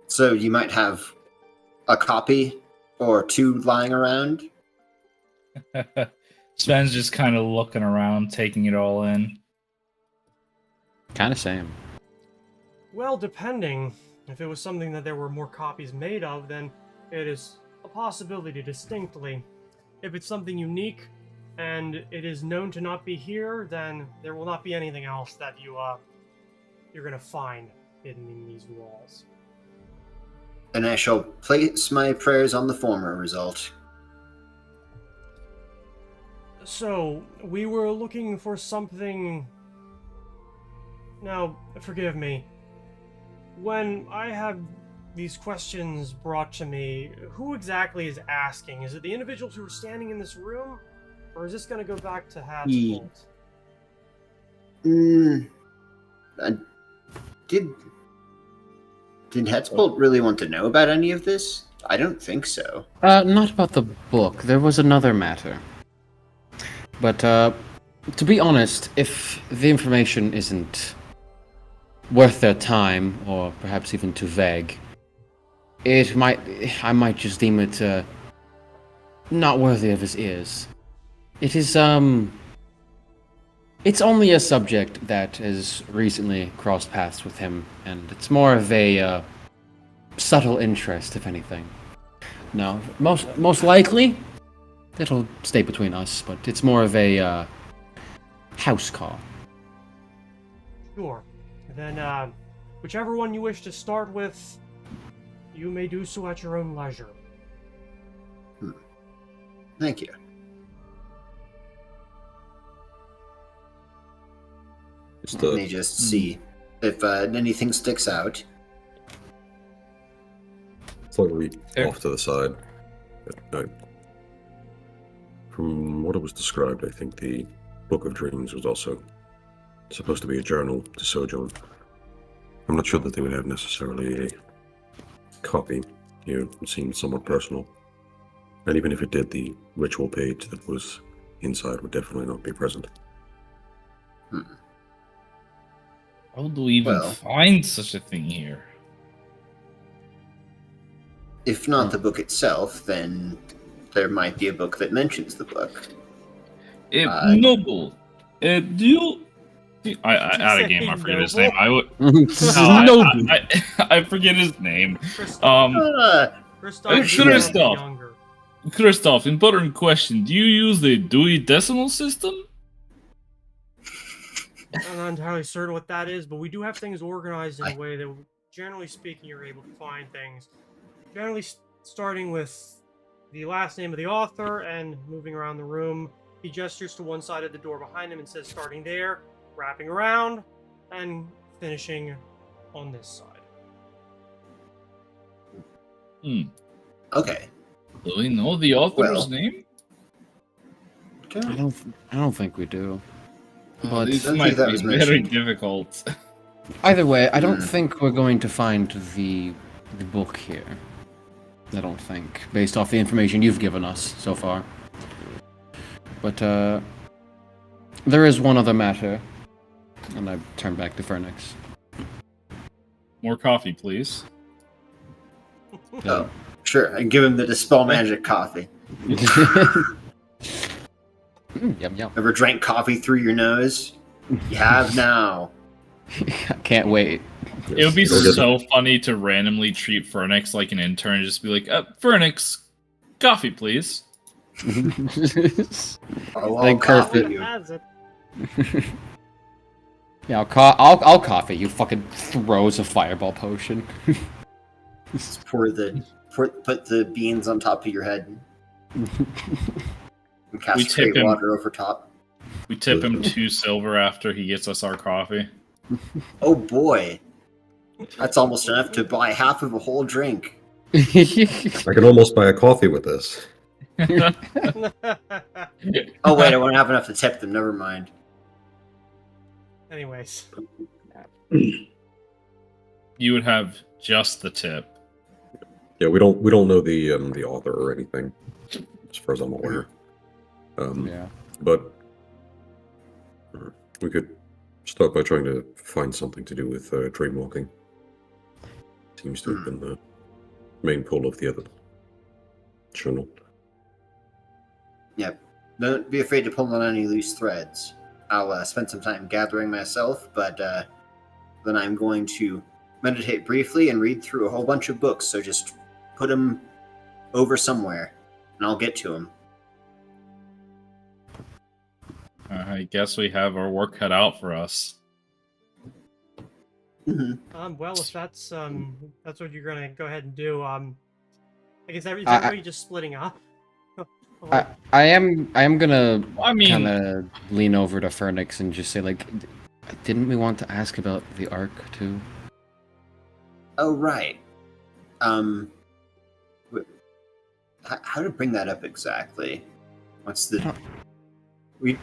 So you might have a copy or two lying around. Sven's just kind of looking around, taking it all in. Kind of same. Well, depending. If it was something that there were more copies made of, then it is a possibility distinctly. If it's something unique and it is known to not be here, then there will not be anything else that you're gonna find hidden in these walls. And I shall place my prayers on the former result. So, we were looking for something... Now, forgive me. When I have these questions brought to me, who exactly is asking? Is it the individuals who are standing in this room? Or is this going to go back to Hat's Ye- vault? Did Hetzbolt really want to know about any of this? I don't think so. Not about the book. There was another matter. But, to be honest, if the information isn't worth their time, or perhaps even too vague, I might just deem it, not worthy of his ears. It is, it's only a subject that has recently crossed paths with him, and it's more of a, subtle interest, if anything. No, most likely, it'll stay between us, but it's more of a, house call. Sure. Then, whichever one you wish to start with, you may do so at your own leisure. Thank you. It's Let me the just see if anything sticks out. slightly Sure. off to the side. From what it was described, I think the Book of Dreams was also supposed to be a journal to Sojourn. I'm not sure that they would have necessarily a copy here. It seems somewhat personal. And even if it did, the ritual page that was inside would definitely not be present. How do we even Well- find such a thing here? If not the book itself, then there might be a book that mentions the book. Noble, do you? I out say of game. I forget his Noble? name. I would. Noble. I forget his name. Christoph, I should have is stopped. younger. Christoph, important question. Do you use the Dewey Decimal System? I'm not entirely certain what that is, but we do have things organized in a way that, generally speaking, you're able to find things. Generally, starting with the last name of the author and moving around the room. He gestures to one side of the door behind him and says, starting there, wrapping around, and finishing on this side. Okay. Do we know the author's Well- name? I don't think we do. But This don't might think that be was very mentioned. difficult. either way, I don't Hmm. think we're going to find the book here. I don't think, based off the information you've given us so far. But there is one other matter, and I turn back to Phoenix. More coffee, please. Oh, sure. I give him the Dispel Magic coffee. Yum yum. Ever drank coffee through your nose? You have now. I can't wait. It would be Go get so funny to randomly treat Phoenix like an intern and just be like, Phoenix, coffee, please. Oh, Then I'll coffee Kerfit- you. Has it. Yeah, I'll coffee. You fucking throws a fireball potion. Just put the beans on top of your head and We cast tip straight him. water over top. We tip him 2 silver after he gets us our coffee. Oh boy. That's almost enough to buy half of a whole drink. I can almost buy a coffee with this. Oh wait, I won't have enough to tip them, never mind. Anyways. You would have just the tip. Yeah, we don't know the author or anything, as far as I'm aware. Yeah. But we could start by trying to find something to do with dreamwalking. Seems to have been the main pull of the other journal. Yep. Don't be afraid to pull on any loose threads. I'll spend some time gathering myself, but then I'm going to meditate briefly and read through a whole bunch of books, so just put them over somewhere, and I'll get to them. I guess we have our work cut out for us. Well, if that's what you're gonna go ahead and do, I guess everybody just splitting up. I am gonna I mean, kind of lean over to Phoenix and just say, like, didn't we want to ask about the Ark too? Oh, right. How to bring that up exactly? What's the... We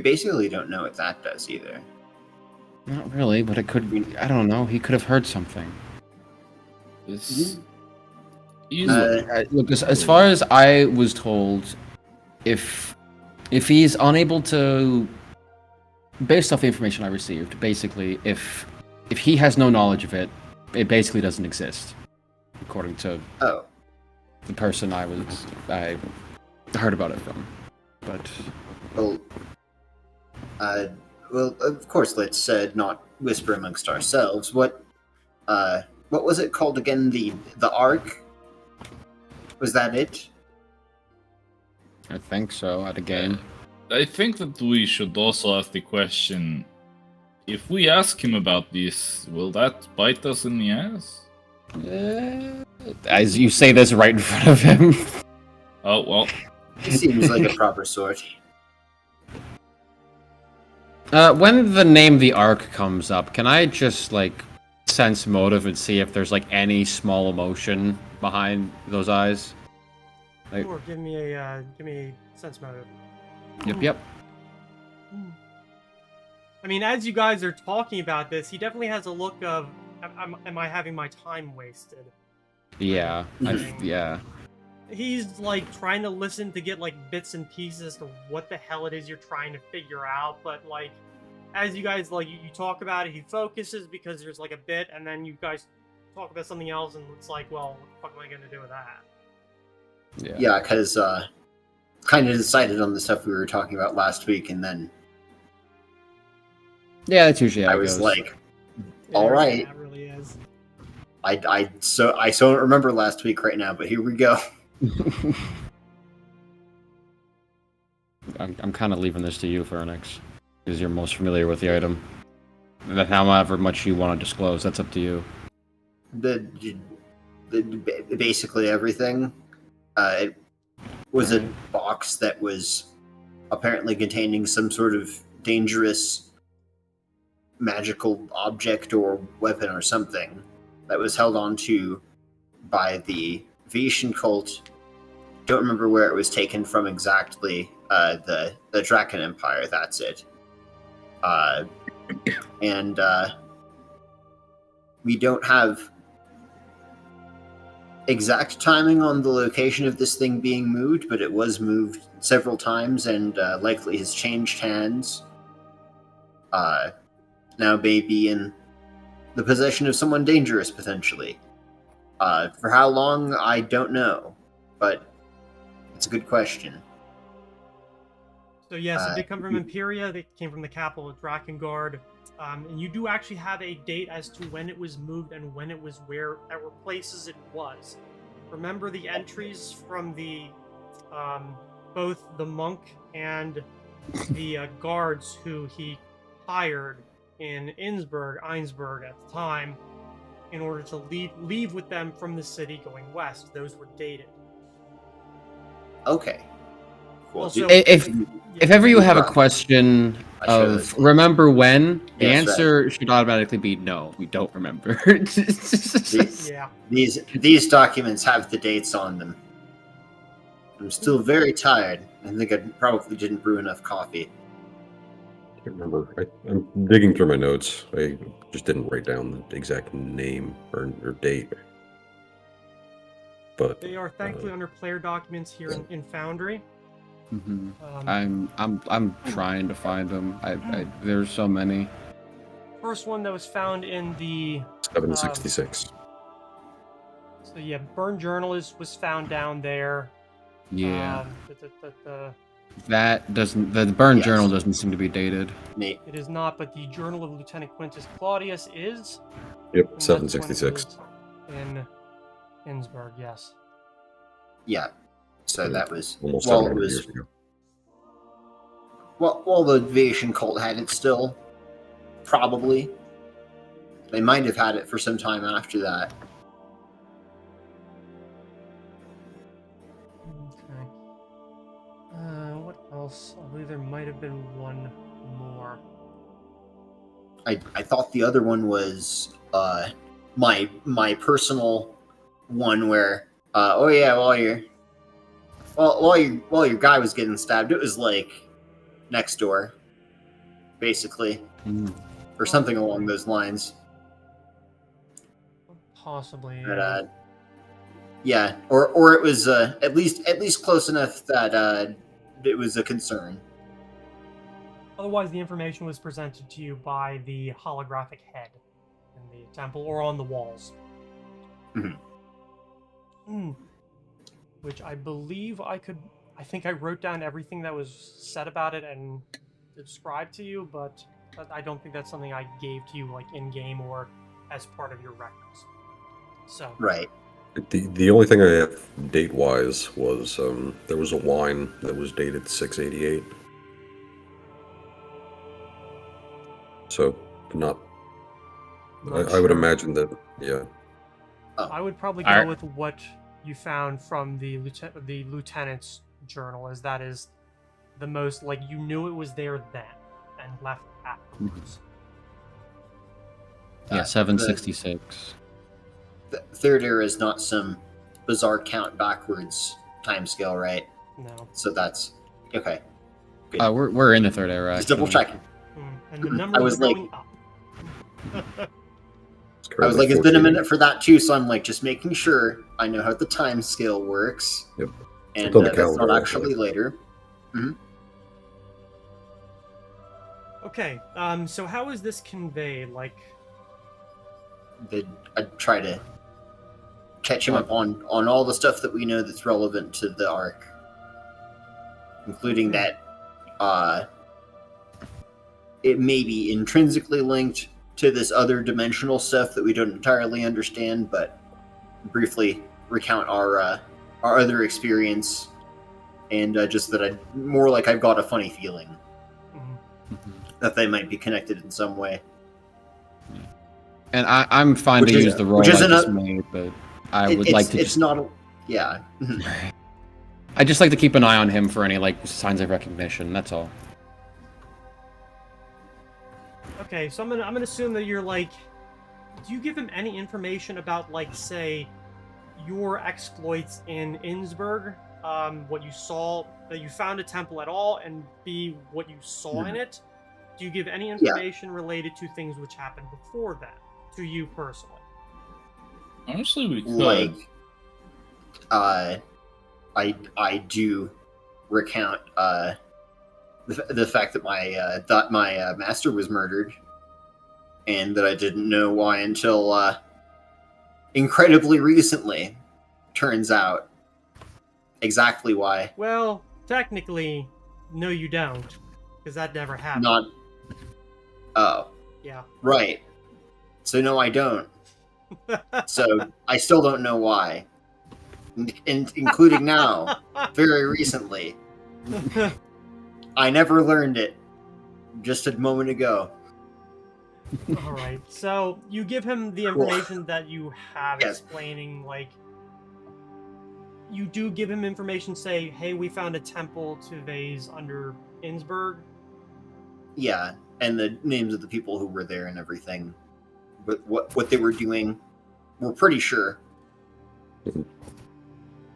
basically don't know what that does either. Not really, but it could. I don't know. He could have heard something. this easily. Look, as far as I was told, if he's unable to, based off the information I received, basically, if he has no knowledge of it, it basically doesn't exist, according to Oh, the person I heard about it from. But well, well, of course, let's not whisper amongst ourselves. What was it called again? The Ark? Was that it? I think so. At a game. I think that we should also ask the question, if we ask him about this, will that bite us in the ass? As you say this right in front of him. Oh, well. He seems like a proper sort. When the name the Ark comes up, can I just like sense motive and see if there's like any small emotion behind those eyes? Like, Sure, give me a sense motive. yep. I mean, as you guys are talking about this, he definitely has a look of, am I having my time wasted? Yeah. Mhm. Yeah. He's like trying to listen to get like bits and pieces as to what the hell it is you're trying to figure out, but like as you guys like you talk about it, he focuses because there's like a bit, and then you guys talk about something else, and it's like, well, what the fuck am I gonna do with that? Yeah, because kind of decided on the stuff we were talking about last week, and then Yeah, that's usually how I it was goes. like, all right. Yeah, it really is. I so don't remember last week right now, but here we go. I'm kind of leaving this to you, Phoenix, because you're most familiar with the item. That however much you want to disclose, that's up to you. Basically everything. It was a box that was apparently containing some sort of dangerous magical object or weapon or something that was held onto by the Venetian cult. Don't remember where it was taken from exactly. The Draken Empire. That's it. And we don't have exact timing on the location of this thing being moved, but it was moved several times and likely has changed hands. Now may be in the possession of someone dangerous, potentially. For how long, I don't know, but it's a good question. So yes, it did come from Imperia. They came from the capital of Drakengard. And you do actually have a date as to when it was moved and when it was where, at what places it was. Remember the entries from the both the monk and the guards who he hired in Einsberg at the time, in order to leave with them from the city going west. Those were dated. Okay. Cool. Also, If ever you have a question of remember when, the Yes, answer should automatically be no, we don't remember. yeah. These documents have the dates on them. I'm still very tired. I think I probably didn't brew enough coffee. I can't remember. I'm digging through my notes. I just didn't write down the exact name or date. But They are thankfully under player documents here in Foundry. Mhm. Um, I'm trying to find them. There's so many. First one that was found in the 766. so yeah, Burn Journal was found down there. Yeah, The that doesn't. The Burn Yes. Journal doesn't seem to be dated. Nate, it is not, but the Journal of Lieutenant Quintus Claudius is. Yep, and that's when it 766. was in Innsbruck, yes. yeah. So that was Almost while it 700 was years ago. while the Venetian cult had it still. Probably. They might have had it for some time after that. Okay. What else? I believe there might have been one more. I thought the other one was my personal one where oh yeah, while your guy was getting stabbed, it was like next door, basically, or something along those lines. Possibly. But yeah, or it was at least close enough that it was a concern. Otherwise, the information was presented to you by the holographic head in the temple or on the walls. Which I believe I think I wrote down everything that was said about it and described to you, but I don't think that's something I gave to you like in game or as part of your records. So Right. The only thing I have date wise was there was a wine that was dated 688. So not. I would imagine that. Yeah. I would probably Alright. go with what you found from the lieutenant's journal, as that is the most like you knew it was there then and left afterwards. Yeah, 766. The third era is not some bizarre count backwards timescale, right? No. So that's okay. We're in the third era. Just double actually. checking. And the I numbers was are like- going up. I was like, it's been a minute for that too, so I'm like just making sure I know how the time scale works. Yep. And on the that's not calendar, actually later. Okay, so how is this conveyed? Like, I'd try to catch him up on all the stuff that we know that's relevant to the arc, including that it may be intrinsically linked to this other dimensional stuff that we don't entirely understand, but briefly recount our other experience, and just that I've got a funny feeling that they might be connected in some way. And I'm fine Which to is- use the role I which isn't just a- made, but I would It's like to it's just... not a, yeah. I just like to keep an eye on him for any like signs of recognition. That's all. okay, so I'm gonna assume that you're like, do you give him any information about, like, say, your exploits in Innsbruck? What you saw, that you found a temple at all, and B, what you saw in it? Do you give any information related to things which happened before that, to you personally? Honestly, we could. Like, I do recount the fact that my master was murdered, and that I didn't know why until incredibly recently. Turns out exactly why. Well, technically, no, you don't, because that never happened. Not. Oh, Yeah. right. So no, I don't. So I still don't know why, including now, very recently. I never learned it. Just a moment ago. All right. So you give him the Cool. information that you have, Yes. explaining, like, you do give him information, say, hey, we found a temple to vase under Innsbruck. Yeah, and the names of the people who were there and everything. But what they were doing, we're pretty sure.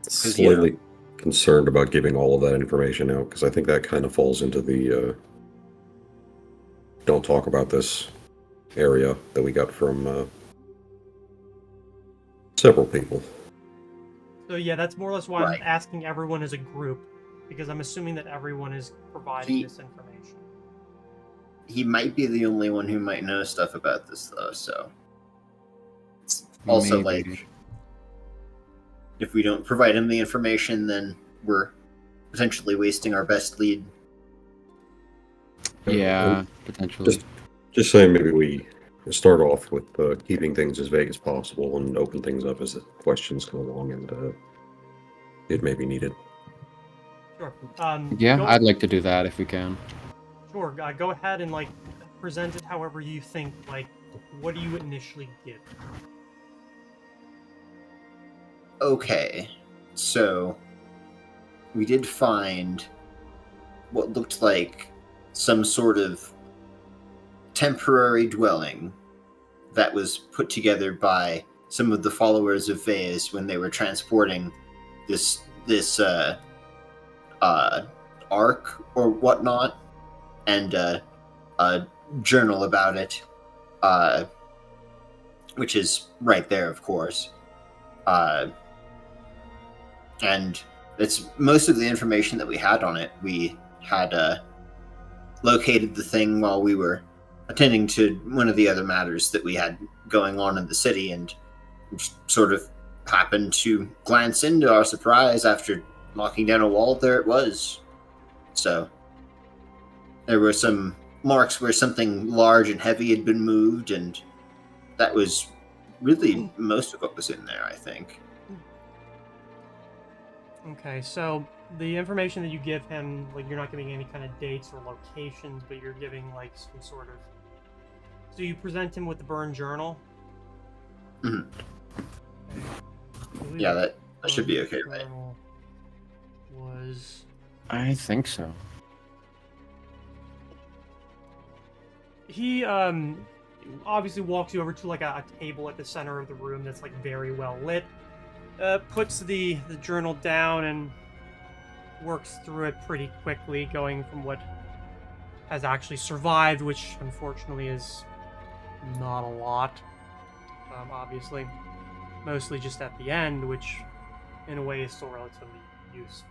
Slightly concerned about giving all of that information out, because I think that kind of falls into the don't talk about this area that we got from several people. So yeah, that's more or less why Right. I'm asking everyone as a group, because I'm assuming that everyone is providing He- this information. He might be the only one who might know stuff about this, though, so. It's also Maybe. like, if we don't provide him the information, then we're potentially wasting our best lead. Yeah, potentially. Just saying, maybe we start off with keeping things as vague as possible and open things up as the questions come along, and it may be needed. Sure. Yeah, go, I'd like to do that if we can. Sure. Go ahead and, like, present it however you think. Like, what do you initially give? Okay, so we did find what looked like some sort of temporary dwelling that was put together by some of the followers of Vase when they were transporting this ark or whatnot, and a journal about it, which is right there, of course. And it's most of the information that we had on it. We had located the thing while we were attending to one of the other matters that we had going on in the city, and just sort of happened to glance into our surprise after knocking down a wall. There it was. So there were some marks where something large and heavy had been moved, and that was really most of what was in there, I think. Okay, so the information that you give him, like, you're not giving any kind of dates or locations, but you're giving, like, some sort of... So you present him with the burned journal? Mhm. Okay. I believe Yeah, the that should be burned okay, right? journal was... I think so. He, obviously walks you over to, like, a table at the center of the room that's, like, very well lit. Puts the journal down and works through it pretty quickly, going from what has actually survived, which unfortunately is not a lot. Obviously, mostly just at the end, which in a way is still relatively useful.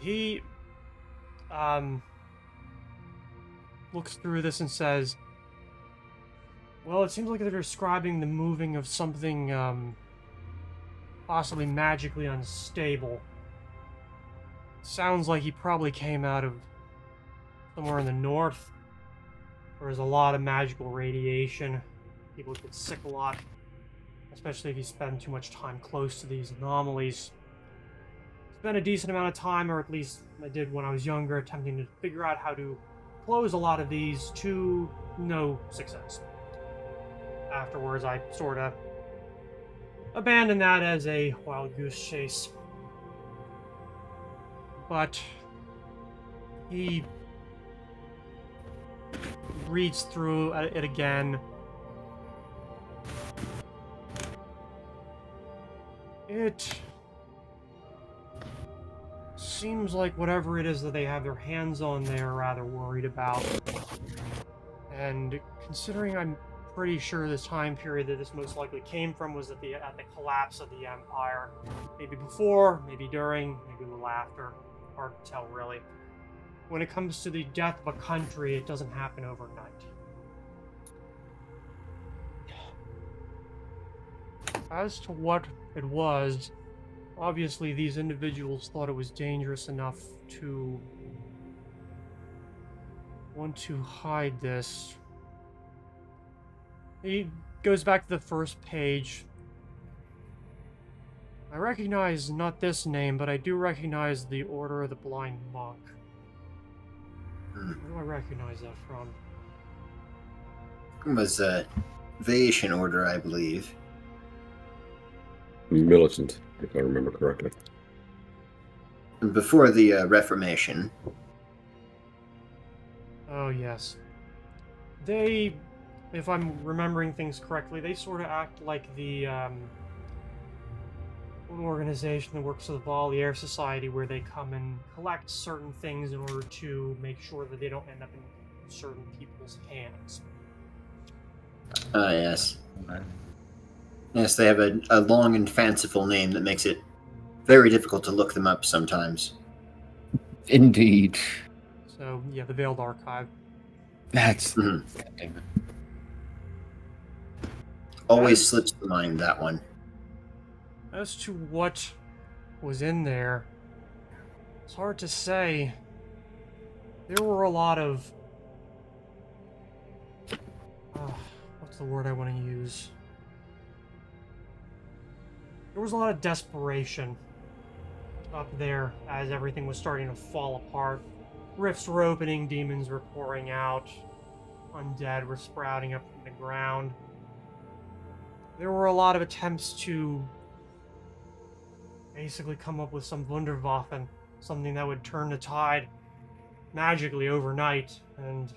He looks through this and says, well, it seems like they're describing the moving of something possibly magically unstable. Sounds like he probably came out of somewhere in the north, where there's a lot of magical radiation. People get sick a lot, especially if you spend too much time close to these anomalies. Spent a decent amount of time, or at least I did when I was younger, attempting to figure out how to close a lot of these to no success. Afterwards, I sort of abandoned that as a wild goose chase. But he reads through it again. It seems like whatever it is that they have their hands on, they're rather worried about. And considering I'm pretty sure this time period that this most likely came from was at the collapse of the Empire. Maybe before, maybe during, maybe a little after. Hard to tell, really. When it comes to the death of a country, it doesn't happen overnight. As to what it was, obviously these individuals thought it was dangerous enough to want to hide this. He goes back to the first page. I recognize not this name, but I do recognize the Order of the Blind Monk. Where do I recognize that from? It was a Vaitian order, I believe. Militant, if I remember correctly. Before the Reformation. Oh, yes. They, if I'm remembering things correctly, they sort of act like the an organization that works with the Valier Society, where they come and collect certain things in order to make sure that they don't end up in certain people's hands. Ah, yes. Yes, they have a long and fanciful name that makes it very difficult to look them up sometimes. Indeed. So, yeah, the Veiled Archive. That's... Mhm. God damn it. Always slips to mind, that one. As to what was in there, it's hard to say. There were a lot of... what's the word I want to use? There was a lot of desperation up there as everything was starting to fall apart. Rifts were opening, demons were pouring out, undead were sprouting up from the ground. There were a lot of attempts to basically come up with some Wunderwaffen, something that would turn the tide magically overnight, and,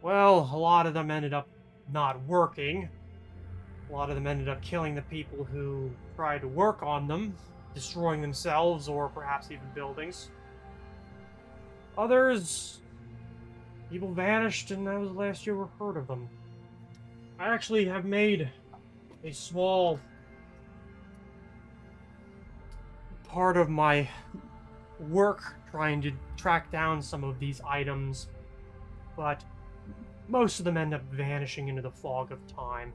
well, a lot of them ended up not working. A lot of them ended up killing the people who tried to work on them, destroying themselves or perhaps even buildings. Others, people vanished, and that was the last you ever heard of them. I actually have made a small part of my work trying to track down some of these items, but most of them end up vanishing into the fog of time.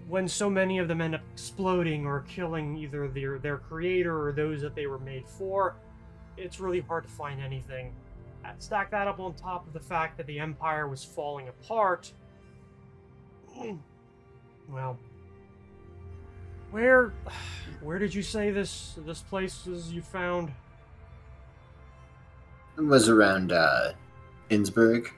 When so many of them end up exploding or killing either their creator or those that they were made for, it's really hard to find anything. Stack that up on top of the fact that the Empire was falling apart. Well, where did you say this place is you found? It was around Innsbruck.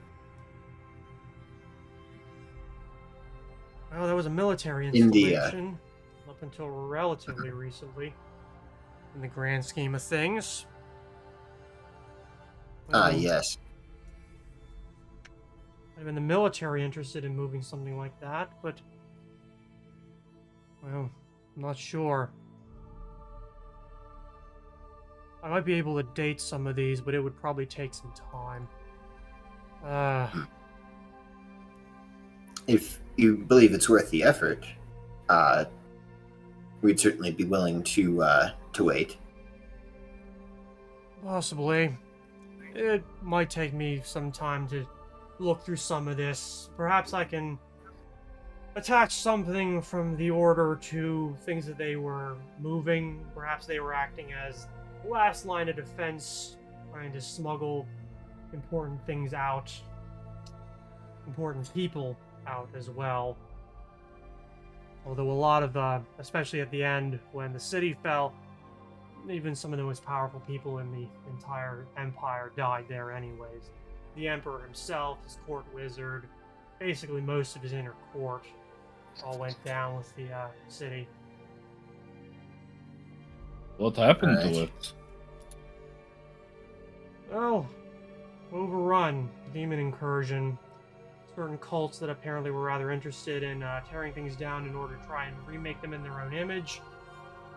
Well, that was a military India. installation up until relatively recently, in the grand scheme of things. Ah, Well, yes. I've been the military interested in moving something like that, but, well, I'm not sure. I might be able to date some of these, but it would probably take some time. If you believe it's worth the effort, we'd certainly be willing to wait. Possibly. It might take me some time to look through some of this. Perhaps I can attach something from the Order to things that they were moving. Perhaps they were acting as last line of defense, trying to smuggle important things out. Important people out as well. Although a lot of, especially at the end, when the city fell, even some of the most powerful people in the entire empire died there anyways. The Emperor himself, his court wizard, basically most of his inner court, all went down with the city. What happened Alright. to it? Well, overrun, demon incursion. Certain cults that apparently were rather interested in tearing things down in order to try and remake them in their own image.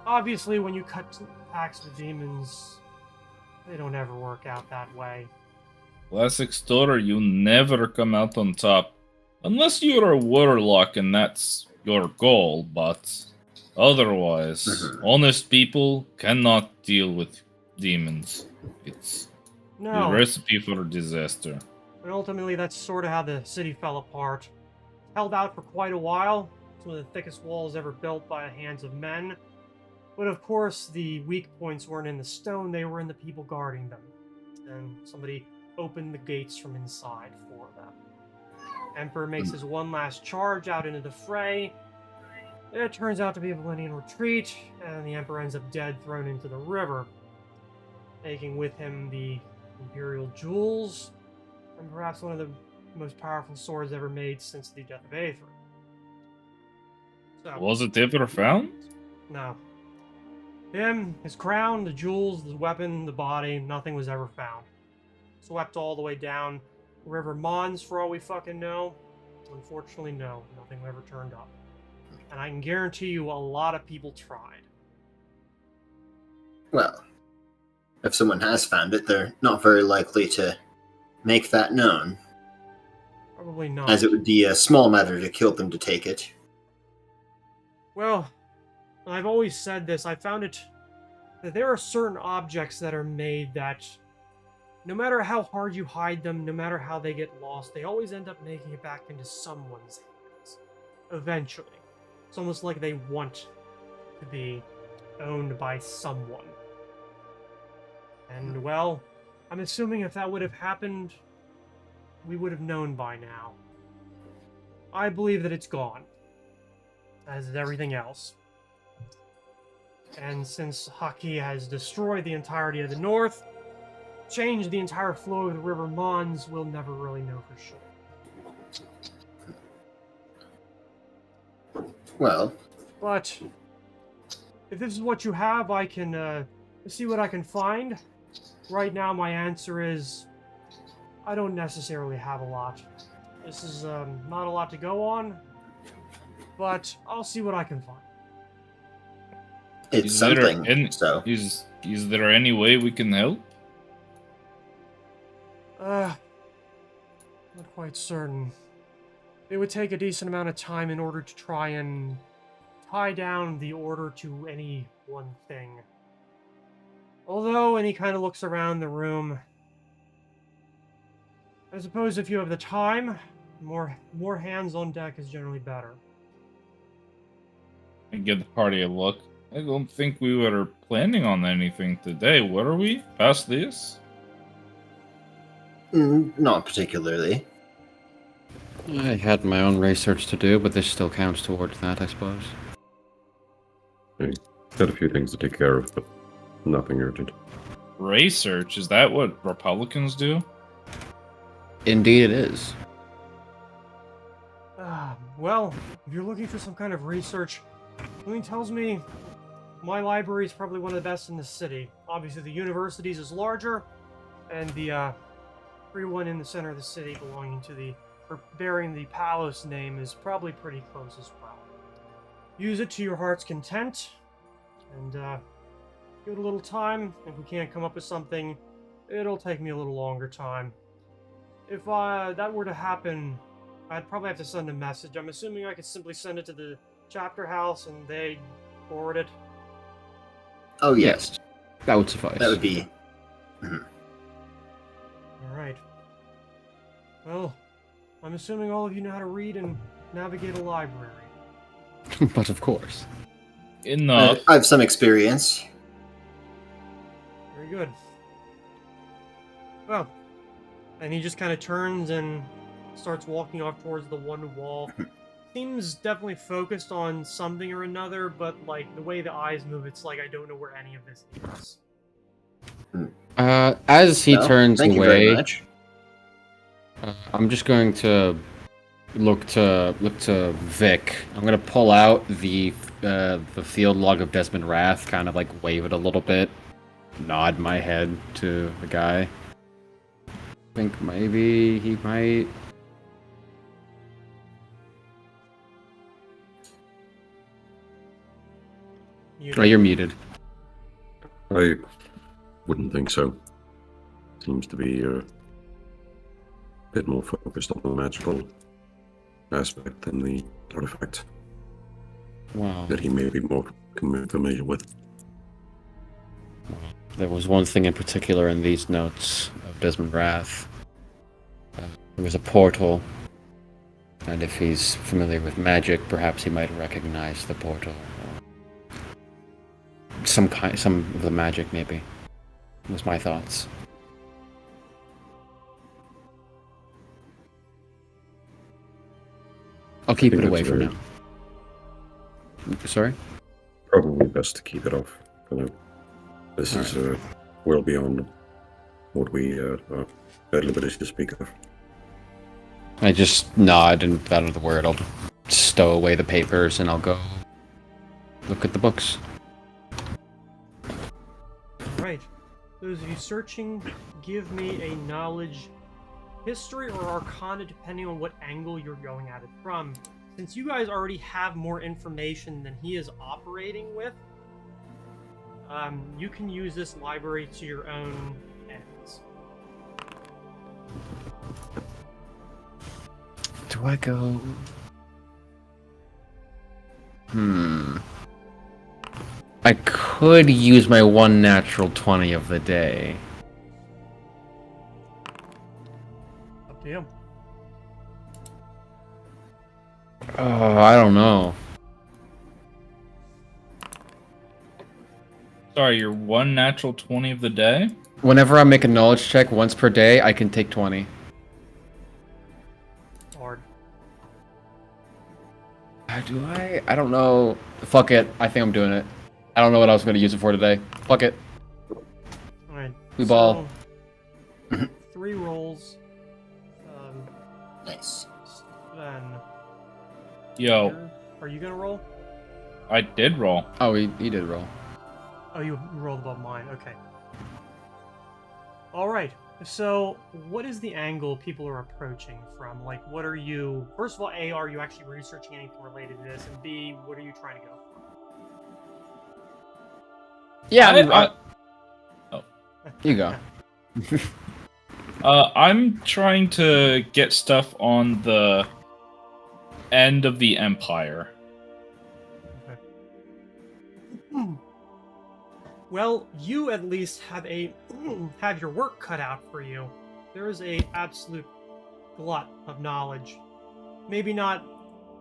Obviously, when you cut pacts with demons, they don't ever work out that way. Classic story, you never come out on top. Unless you're a warlock and that's your goal, but otherwise, honest people cannot deal with demons. It's the No, recipe for disaster. and ultimately that's sort of how the city fell apart. Held out for quite a while, some of the thickest walls ever built by the hands of men. But of course, the weak points weren't in the stone, they were in the people guarding them. And somebody opened the gates from inside for them. Emperor makes his one last charge out into the fray. It turns out to be a Valenian retreat, and the Emperor ends up dead, thrown into the river, taking with him the Imperial jewels, and perhaps one of the most powerful swords ever made since the death of Aether. So, Was it ever found? no. Him, his crown, the jewels, the weapon, the body, nothing was ever found. Swept all the way down River Mons for all we fucking know. Unfortunately, no. Nothing ever turned up. And I can guarantee you a lot of people tried. Well, if someone has found it, they're not very likely to make that known, Probably not. as it would be a small matter to kill them to take it. Well, I've always said this. I found it that there are certain objects that are made that no matter how hard you hide them, no matter how they get lost, they always end up making it back into someone's hands. Eventually. It's almost like they want to be owned by someone. And, well, I'm assuming if that would have happened, we would have known by now. I believe that it's gone. As is everything else. And since Haki has destroyed the entirety of the north, changed the entire flow of the River Mons, we'll never really know for sure. Well, But if this is what you have, I can see what I can find. Right now, my answer is I don't necessarily have a lot. This is not a lot to go on, but I'll see what I can find. it's Is there something, any- so... Is there any way we can help? Not quite certain. It would take a decent amount of time in order to try and tie down the Order to any one thing. Although, and he kind of looks around the room, I suppose if you have the time, more hands on deck is generally better. And give the party a look. I don't think we were planning on anything today, were we? Past this? Not particularly. I had my own research to do, but this still counts towards that, I suppose. Got a few things to take care of, but nothing urgent. Research? Is that what Republicans do? Indeed it is. Well, if you're looking for some kind of research, something tells me my library is probably one of the best in the city. Obviously, the university's is larger, and the free one in the center of the city belonging to the, or bearing the Palos name is probably pretty close as well. Use it to your heart's content, and Give it a little time. If we can't come up with something, it'll take me a little longer time. If that were to happen, I'd probably have to send a message. I'm assuming I could simply send it to the chapter house and they forward it. Oh yes, That would suffice. that would be. Alright. Well, I'm assuming all of you know how to read and navigate a library. But of course. Enough. I have some experience. Very good. Well, and he just kind of turns and starts walking off towards the one wall. Seems definitely focused on something or another, but like the way the eyes move, it's like I don't know where any of this is. As he Well, turns thank you very away, much. I'm just going to look to Vic. I'm gonna pull out the field log of Desmond Wrath, kind of like wave it a little bit, nod my head to the guy. Think maybe he might. Oh, you're muted. I wouldn't think so. Seems to be a bit more focused on the magical aspect than the artifact Wow. that he may be more familiar with. There was one thing in particular in these notes of Desmond Wrath. There was a portal, and if he's familiar with magic, perhaps he might recognize the portal. Or some of the magic, maybe. Was my thoughts. I'll keep think it away that's for very- now. Sorry? Probably best to keep it off for now. This is well beyond what we are at liberty to speak of. I just nod and out of the word. I'll stow away the papers and I'll go look at the books. Right. Those of you searching, give me a knowledge, history, or arcana, depending on what angle you're going at it from. Since you guys already have more information than he is operating with, you can use this library to your own ends. Do I go? I could use my one natural 20 of the day. Up to you. Oh, I don't know. Sorry, you're one natural 20 of the day? Whenever I make a knowledge check once per day, I can take 20. Hard. Do I? I don't know. Fuck it. I think I'm doing it. I don't know what I was going to use it for today. Fuck it. Alright. We ball. So, 3 rolls. Nice. Then. Yo, Are you gonna roll? I did roll. Oh, he did roll. Oh, you rolled above mine. Okay. Alright. So, what is the angle people are approaching from? Like, what are you... First of all, A, are you actually researching anything related to this? And B, what are you trying to go for? Yeah, you go. I'm trying to get stuff on the end of the Empire. Well, you at least have have your work cut out for you. There is a absolute glut of knowledge. Maybe not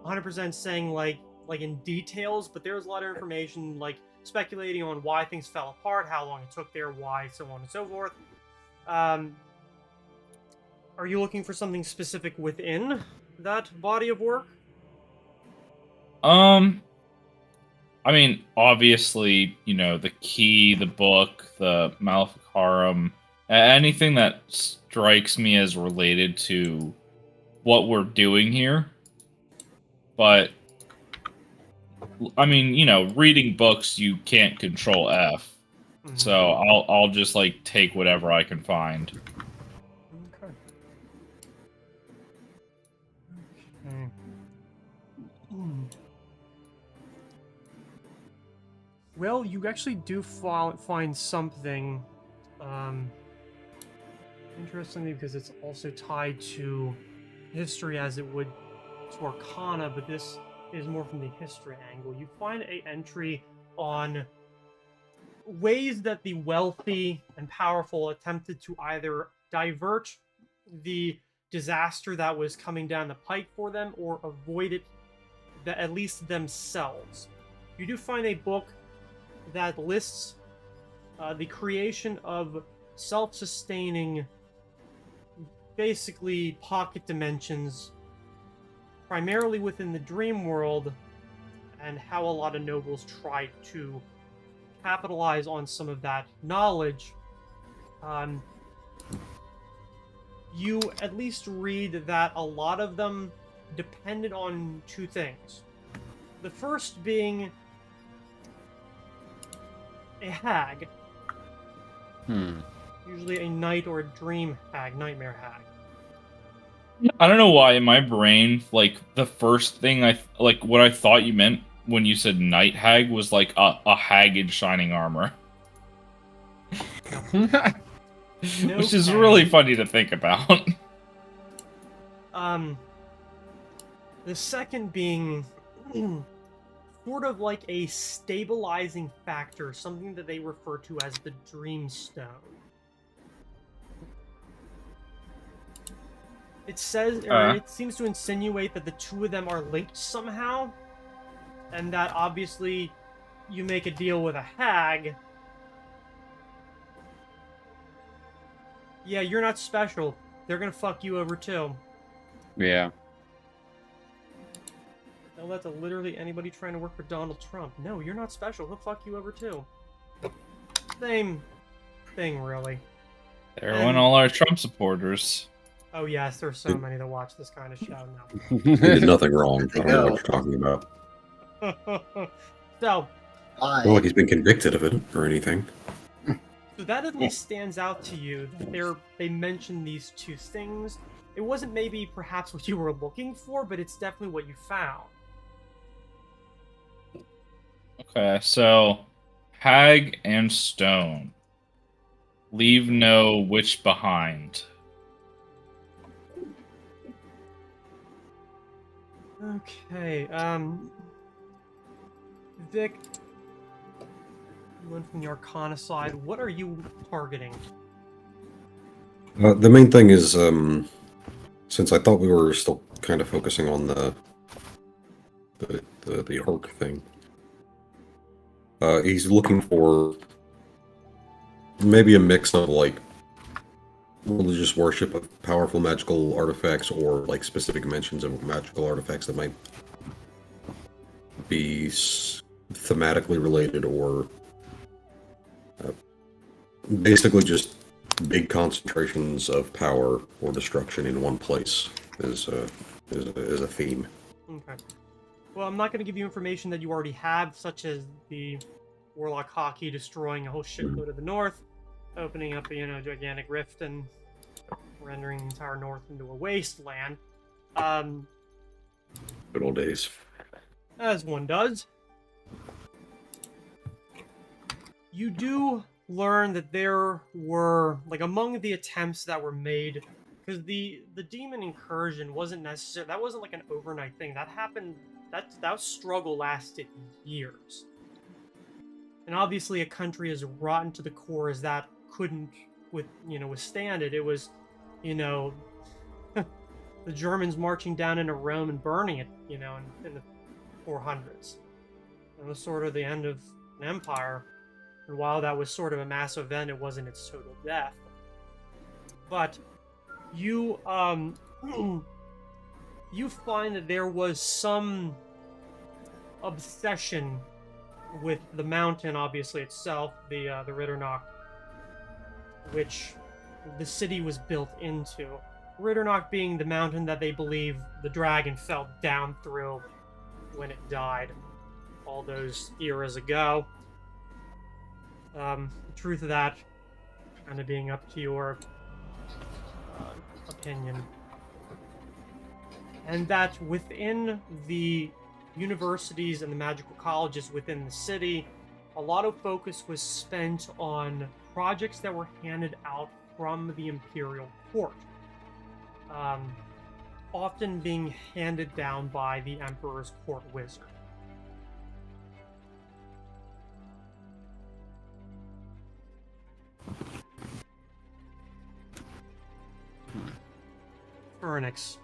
100% saying like in details, but there's a lot of information like speculating on why things fell apart, how long it took there, why, so on and so forth. Are you looking for something specific within that body of work? I mean, obviously, you know, the key, the book, the Maleficarum, anything that strikes me as related to what we're doing here. But, I mean, you know, reading books, you can't control F. Mhm. So I'll just, like, take whatever I can find. Okay. Well, you actually do find something, interestingly, because it's also tied to history as it would to Arcana, but this is more from the history angle. You find a entry on ways that the wealthy and powerful attempted to either divert the disaster that was coming down the pike for them or avoid it, at least themselves. You do find a book that lists the creation of self-sustaining, basically pocket dimensions, primarily within the dream world, and how a lot of nobles tried to capitalize on some of that knowledge. You at least read that a lot of them depended on two things. The first being a hag. Usually a night or a dream hag, nightmare hag. I don't know why in my brain, like, the first thing what I thought you meant when you said night hag was like a hag in shining armor. No Which is hag. really funny to think about. The second being sort of like a stabilizing factor, something that they refer to as the Dreamstone. It says, or it seems to insinuate that the two of them are linked somehow, and that obviously you make a deal with a hag. Yeah, you're not special. They're gonna fuck you over too. Yeah. Tell that to literally anybody trying to work for Donald Trump. No, you're not special. He'll fuck you over too. Same thing, really. There went all our Trump supporters. Oh yes, there's so many that watch this kind of show now. He did nothing wrong. I They don't know go. what you're talking about. So, Why? Not like he's been convicted of it or anything. so that at least stands out to you that they mentioned these two things. It wasn't maybe perhaps what you were looking for, but it's definitely what you found. Okay, so hag and stone. Leave no witch behind. Okay, Vic, you went from the Arcana side. What are you targeting? The main thing is, since I thought we were still kind of focusing on the orc thing, he's looking for maybe a mix of like religious worship of powerful magical artifacts or like specific mentions of magical artifacts that might be thematically related or basically just big concentrations of power or destruction in one place is a theme. Okay. Well, I'm not going to give you information that you already have, such as the Warlock Hockey destroying a whole shitload of the north, opening up a gigantic rift and rendering the entire north into a wasteland. Good old days. As one does. You do learn that there were, like, among the attempts that were made, because the demon incursion wasn't necessary. That wasn't like an overnight thing. That happened. That struggle lasted years. And obviously, a country as rotten to the core as that couldn't, withstand it. It was, the Germans marching down into Rome and burning it, in the 400s. It was sort of the end of an empire. And while that was sort of a massive event, it wasn't its total death. But you you find that there was some obsession with the mountain, obviously itself, the Ritternock, which the city was built into. Ritternock being the mountain that they believe the dragon fell down through when it died all those eras ago. The truth of that kind of being up to your opinion. And that within the universities and the magical colleges within the city a lot of focus was spent on projects that were handed out from the Imperial Court, often being handed down by the Emperor's court wizard. Phoenix,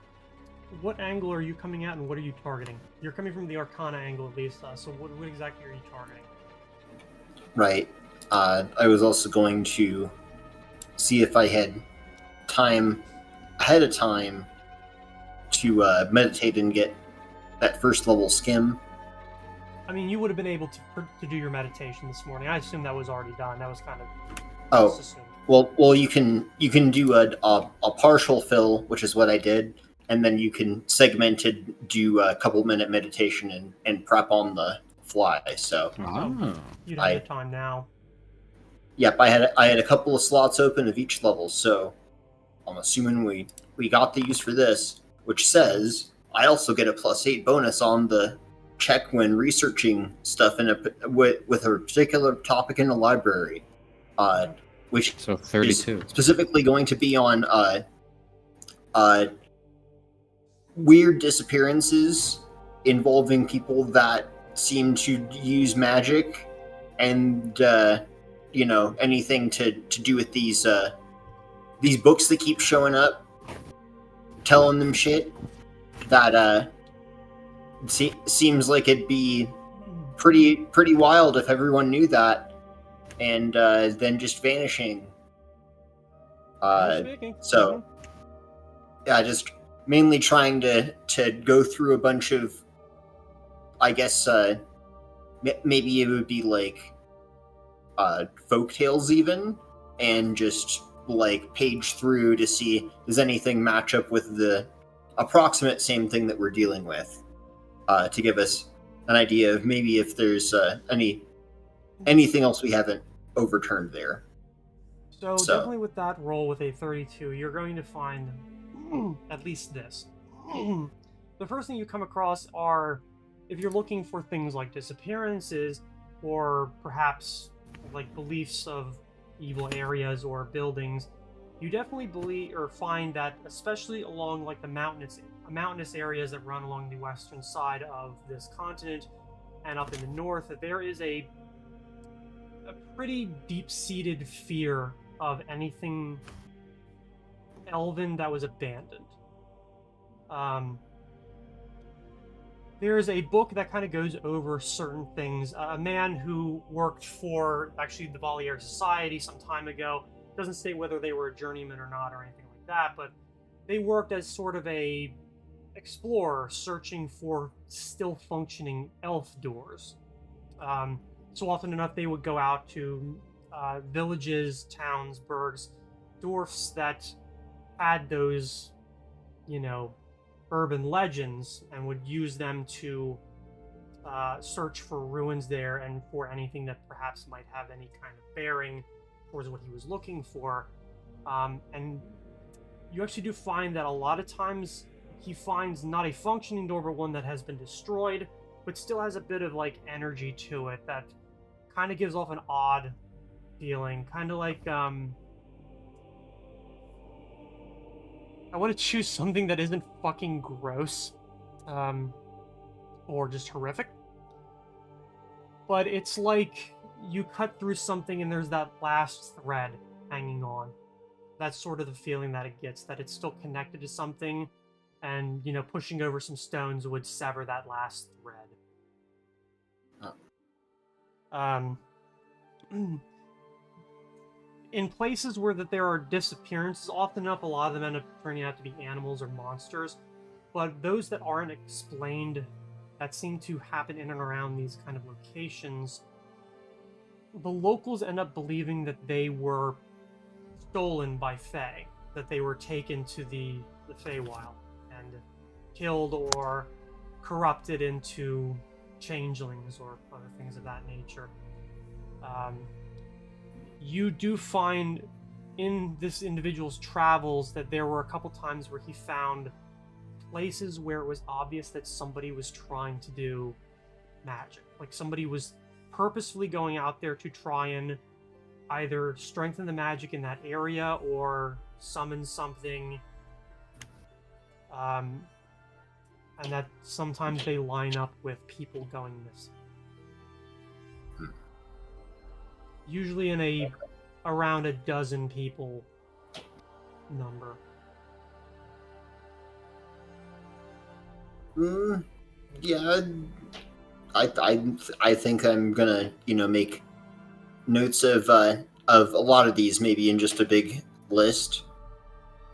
what angle are you coming at and what are you targeting? You're coming from the Arcana angle at least, so what exactly are you targeting? Right. I was also going to see if I had time ahead of time to meditate and get that first level skim. I mean, you would have been able to do your meditation this morning. I assume that was already done. That was kind of Oh, assumed. well, you can do a partial fill, which is what I did, and then you can segmented do a couple minute meditation and prep on the fly. So You don't have the time now. Yep, I had a couple of slots open of each level, so I'm assuming we got the use for this, which says I also get a +8 bonus on the check when researching stuff with a particular topic in the library, which So 32. is specifically going to be on weird disappearances involving people that seem to use magic, and anything to do with these books that keep showing up, telling them shit that seems like it'd be pretty wild if everyone knew that, and then just vanishing. So yeah, just mainly trying to go through a bunch of, I guess maybe it would be like folk tales even, and just like page through to see does anything match up with the approximate same thing that we're dealing with, to give us an idea of maybe if there's anything else we haven't overturned there. So definitely with that roll with a 32, you're going to find at least this. The first thing you come across are, if you're looking for things like disappearances or perhaps like beliefs of evil areas or buildings, you definitely believe or find that, especially along like the mountainous areas that run along the western side of this continent and up in the north, that there is a pretty deep-seated fear of anything elven that was abandoned. There's a book that kind of goes over certain things. A man who worked for, actually, the Valier Society some time ago, doesn't state whether they were a journeyman or not or anything like that, but they worked as sort of a explorer searching for still functioning elf doors. So often enough, they would go out to villages, towns, burgs, dwarfs that had those, urban legends, and would use them to search for ruins there and for anything that perhaps might have any kind of bearing towards what he was looking for. And you actually do find that a lot of times he finds not a functioning door, but one that has been destroyed, but still has a bit of like energy to it that kind of gives off an odd feeling, kind of like I want to choose something that isn't fucking gross, or just horrific. But it's like you cut through something and there's that last thread hanging on. That's sort of the feeling that it gets, that it's still connected to something, and, pushing over some stones would sever that last thread. In places where there are disappearances, often enough, a lot of them end up turning out to be animals or monsters. But those that aren't explained, that seem to happen in and around these kind of locations, the locals end up believing that they were stolen by Fae, that they were taken to the Feywild and killed or corrupted into changelings or other things of that nature. You do find in this individual's travels that there were a couple times where he found places where it was obvious that somebody was trying to do magic. Like somebody was purposefully going out there to try and either strengthen the magic in that area or summon something. And that sometimes they line up with people going missing. Usually in around a dozen people number. Yeah, I think I'm gonna make notes of a lot of these, maybe in just a big list,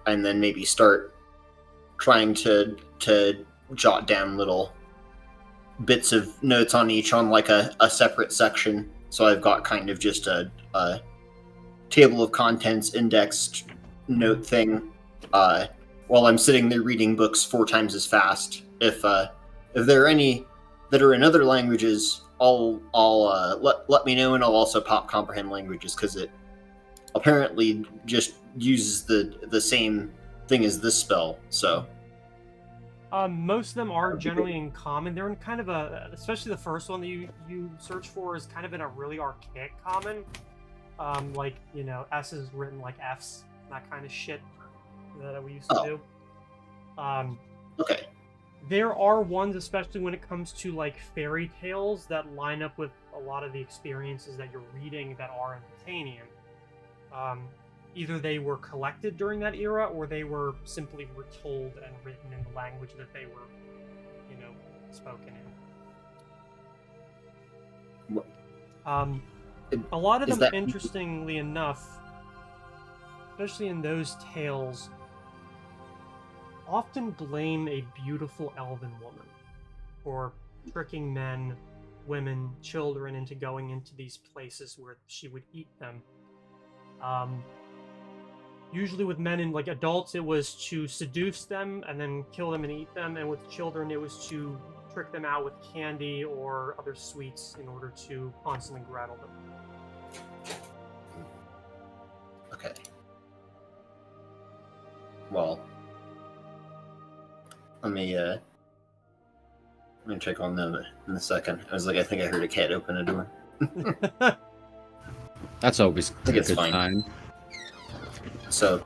and then maybe start trying to jot down little bits of notes on each on like a separate section. So I've got kind of just a table of contents indexed note thing while I'm sitting there reading books 4 times as fast. If there are any that are in other languages, I'll let me know, and I'll also pop comprehend languages, because it apparently just uses the same thing as this spell. So most of them are generally in common. They're in kind of especially the first one that you search for is kind of in a really archaic common. Like, S is written like F's, that kind of shit that we used to do. Okay. There are ones, especially when it comes to like fairy tales, that line up with a lot of the experiences that you're reading that are in Britannian. Either they were collected during that era, or they were simply retold and written in the language that they were, spoken in. A lot of them, interestingly enough, especially in those tales, often blame a beautiful elven woman for tricking men, women, children into going into these places where she would eat them. Usually with men and like adults, it was to seduce them and then kill them and eat them, and with children, it was to trick them out with candy or other sweets in order to constantly rattle them. Okay. Well, let me check on them in a second. I was like, I think I heard a cat open a door. That's always I think a it's good fine. sign. So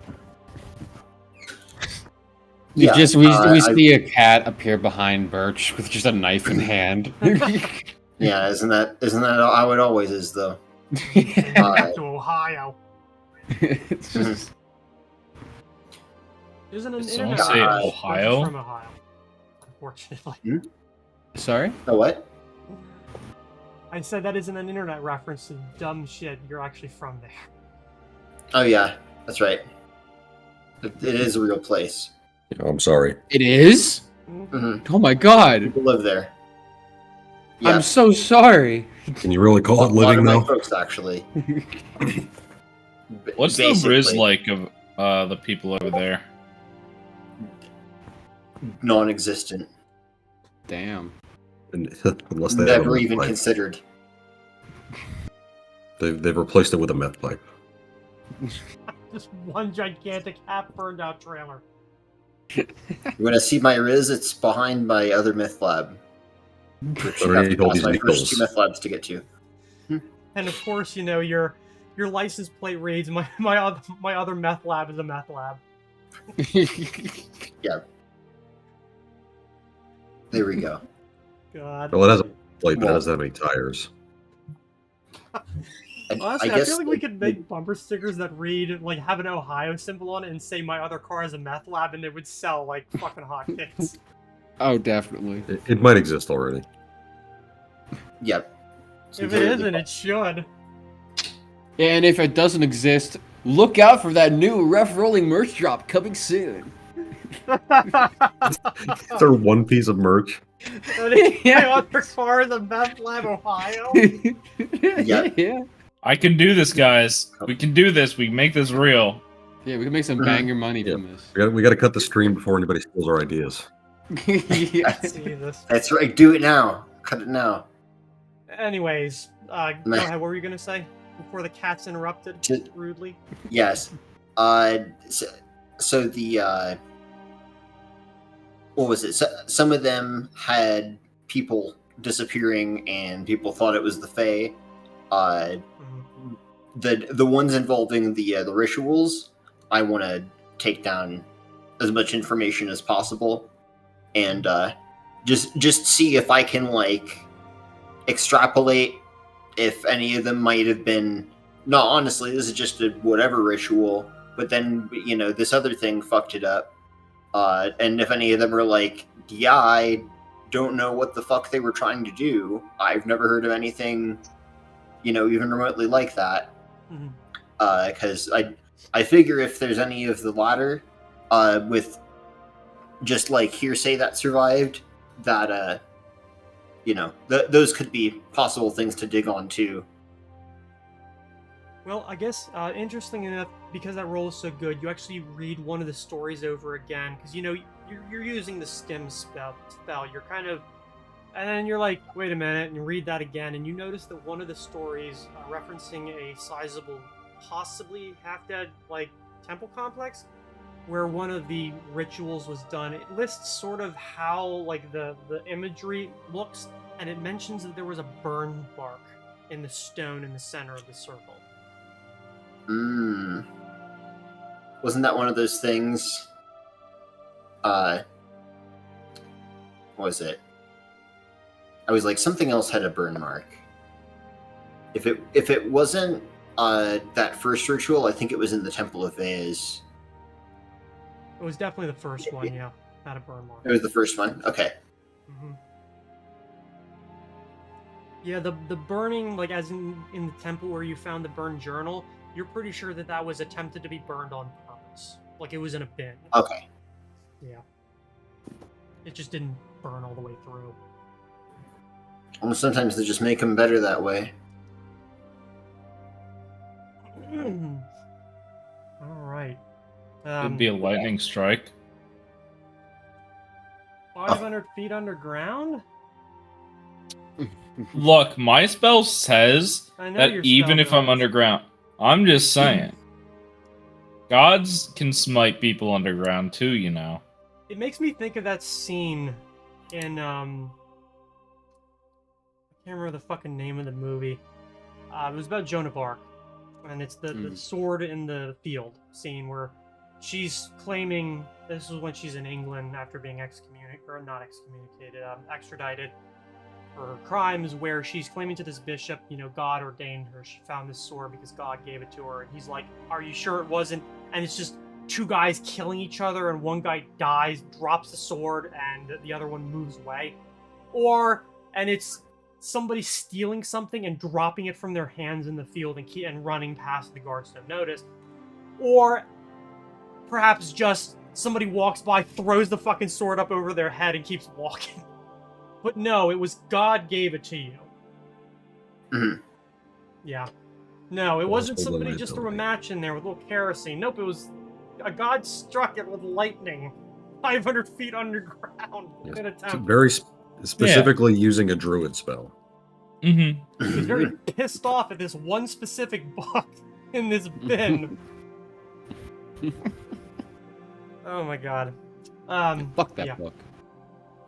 We yeah, see a cat appear behind Birch with just a knife in hand. yeah, isn't that how it always is, though? Back to Ohio. It's just- Isn't an Did internet someone say reference, Ohio? but it's from Ohio, unfortunately. Sorry? Oh, what? I said that isn't an internet reference to dumb shit. You're actually from there. Oh yeah, that's right. It is a real place. Oh, I'm sorry. It is? Hmm. Oh my god. People live there. Yeah, I'm so sorry. Can you really call it a lot living of my though? folks actually. What's the riz like of the people over there? Non-existent. Damn. Unless they have a Never meth even pipe. considered. They've replaced it with a meth pipe. Just one gigantic half-burned-out trailer. You want to see my Riz? It's behind my other myth lab. Which you have to Underneath all pass these my first needles. 2 myth labs to get to. And of course, your license plate reads my other meth lab is a meth lab. There we go. God. Well, it has a plate, but it Well- doesn't have any tires. Honestly, I feel like we could make bumper stickers that read, like, have an Ohio symbol on it and say my other car is a meth lab, and it would sell like fucking hotcakes. Oh, definitely. It might exist already. Yep. If it isn't, it should. And if it doesn't exist, look out for that new Ref Rolling merch drop coming soon. Is there one piece of merch? My other car is a meth lab, Ohio. Yeah. I can do this, guys. We can do this. We can make this real. Yeah, we can make some banger money Yeah. from this. We got to cut the stream before anybody steals our ideas. Yeah. Jesus. That's right. Do it now. Cut it now. Anyways, go ahead. What were you gonna say before the cats interrupted Just- rudely? Yes. So the what was it? So, some of them had people disappearing and people thought it was the Fae. Mhm. The ones involving the rituals, I want to take down as much information as possible, and just see if I can like extrapolate if any of them might have been. No, honestly, this is just a whatever ritual, but then this other thing fucked it up. And if any of them are like, yeah, I don't know what the fuck they were trying to do. I've never heard of anything, even remotely like that. Mhm. Because I figure if there's any of the latter, with just like hearsay that survived, that those could be possible things to dig on too. Well, I guess interesting enough, because that roll is so good, you actually read one of the stories over again because you're using the skim spell. You're kind of, and then you're like, wait a minute, and you read that again, and you notice that one of the stories referencing a sizable, possibly half-dead like temple complex, where one of the rituals was done. It lists sort of how like the imagery looks, and it mentions that there was a burn mark in the stone in the center of the circle. Wasn't that one of those things? What was it? I was like, something else had a burn mark. If it wasn't that first ritual, I think it was in the Temple of Vez. It was definitely the first one, yeah. Had a burn mark. It was the first one? Okay. Mm-hmm. Yeah, the burning, like as in the temple where you found the burned journal, you're pretty sure that was attempted to be burned on purpose. Like it was in a bin. Okay. Yeah. It just didn't burn all the way through. Well, sometimes they just make them better that way. Alright. It'd be a lightning strike. 500 feet underground? Look, my spell says I know that your even spell if I'm does. underground, I'm just saying. Gods can smite people underground too, you know. It makes me think of that scene in I can't remember the fucking name of the movie. It was about Joan of Arc, and it's the sword in the field scene where she's claiming, this was when she's in England after being extradited for her crimes, where she's claiming to this bishop, God ordained her. She found this sword because God gave it to her, and he's like, "Are you sure it wasn't?" And it's just two guys killing each other, and one guy dies, drops the sword, and the other one moves away. And it's somebody stealing something and dropping it from their hands in the field and running past the guards don't notice. Or perhaps just somebody walks by, throws the fucking sword up over their head, and keeps walking. But no, it was God gave it to you. Mhm. Yeah. No, it wasn't Plausible somebody just threw a deniability. match in there with a little kerosene. Nope, it was a God struck it with lightning 500 feet underground Yes. in a It's temple. very specifically using a druid spell. Mm-hmm. He was very pissed off at this one specific book in this bin. Oh my god. Fuck that yeah. book.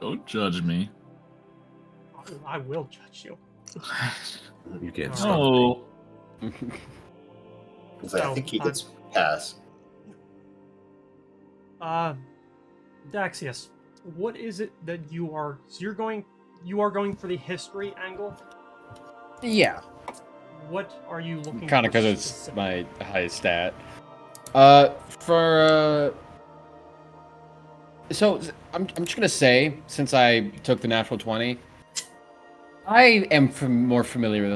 Don't judge me. I will judge you. You can't Oh. stop. No. I think he gets pass. Daxius, what is it that you are? So you are going for the history angle. Yeah. What are you looking? Kind of for because it's specifically? my highest stat. So I'm just gonna say, since I took the natural 20, I am more familiar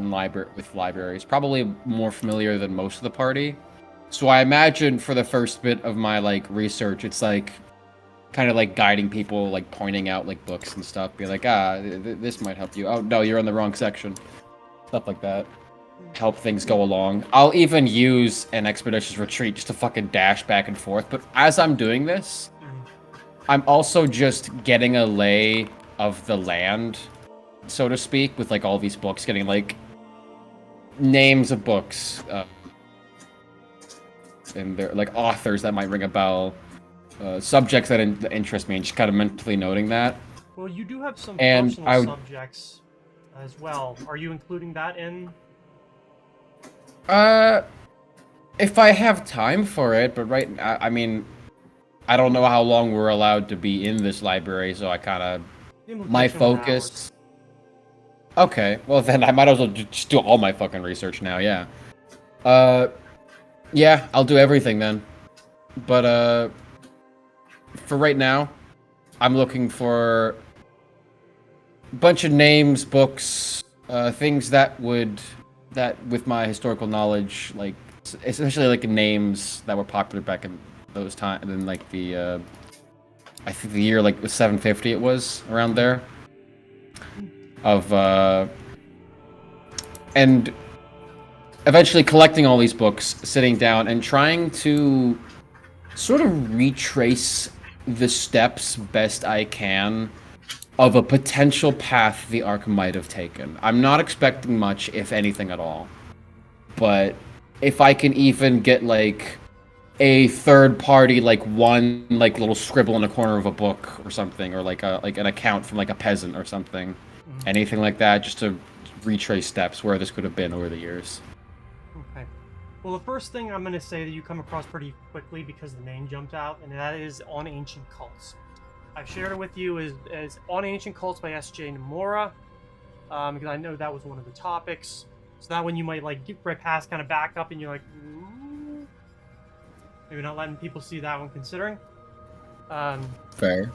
with libraries, probably more familiar than most of the party. So I imagine for the first bit of my research, it's kind of guiding people, pointing out books and stuff, be like, this might help you. Oh no, you're in the wrong section. Stuff like that. Help things go along. I'll even use an expeditious retreat just to fucking dash back and forth. But as I'm doing this, I'm also just getting a lay of the land, so to speak, with all these books, getting names of books, and they're authors that might ring a bell, subjects that interest me, and just kind of mentally noting that. Well, you do have some And personal I would- subjects as well. Are you including that in? If I have time for it, but I mean, I don't know how long we're allowed to be in this library, so I kind of The my implication was focus. Okay, well then I might as well just do all my fucking research now. Yeah. Yeah, I'll do everything then. But for right now, I'm looking for a bunch of names, books, things that with my historical knowledge, like especially like names that were popular back in those times, and then like the I think the year like 750 it was around there of and eventually collecting all these books, sitting down and trying to sort of retrace the steps best I can of a potential path the Ark might have taken. I'm not expecting much, if anything at all. But if I can even get like a third party, like one like little scribble in a corner of a book or something, or like an account from like a peasant or something, anything like that, just to retrace steps where this could have been over the years. Okay. Well, the first thing I'm going to say that you come across pretty quickly because the name jumped out, and that is On Ancient Cults. I've shared it with you as On Ancient Cults by S.J. Nomura, because I know that was one of the topics. So that one you might like get right past, kind of back up, and you're like, ooh. Maybe not letting people see that one considering. Fair.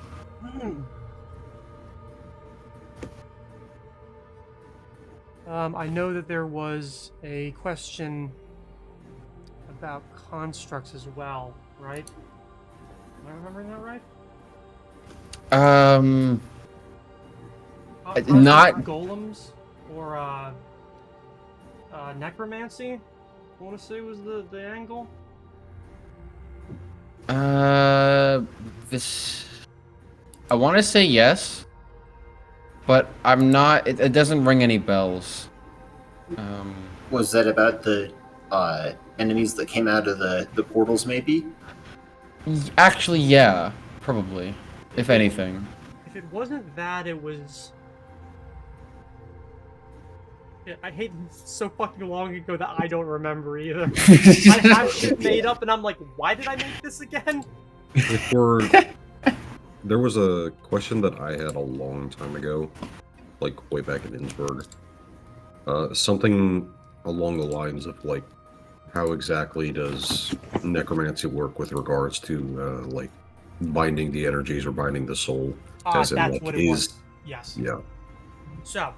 I know that there was a question about constructs as well, right? Am I remembering that right? Not golems or necromancy. I want to say was the angle. This I want to say yes, but I'm not. It doesn't ring any bells. Was that about the enemies that came out of the portals, maybe? Actually, yeah, probably. If anything. If it wasn't that, it was. Yeah, I hate so fucking long ago that I don't remember either. I have shit made up, and I'm like, why did I make this again? There was a question that I had a long time ago, like way back in Innsbruck. Something along the lines of like, how exactly does necromancy work with regards to like binding the energies or binding the soul? That's like, what it was. Yes. Yeah. So,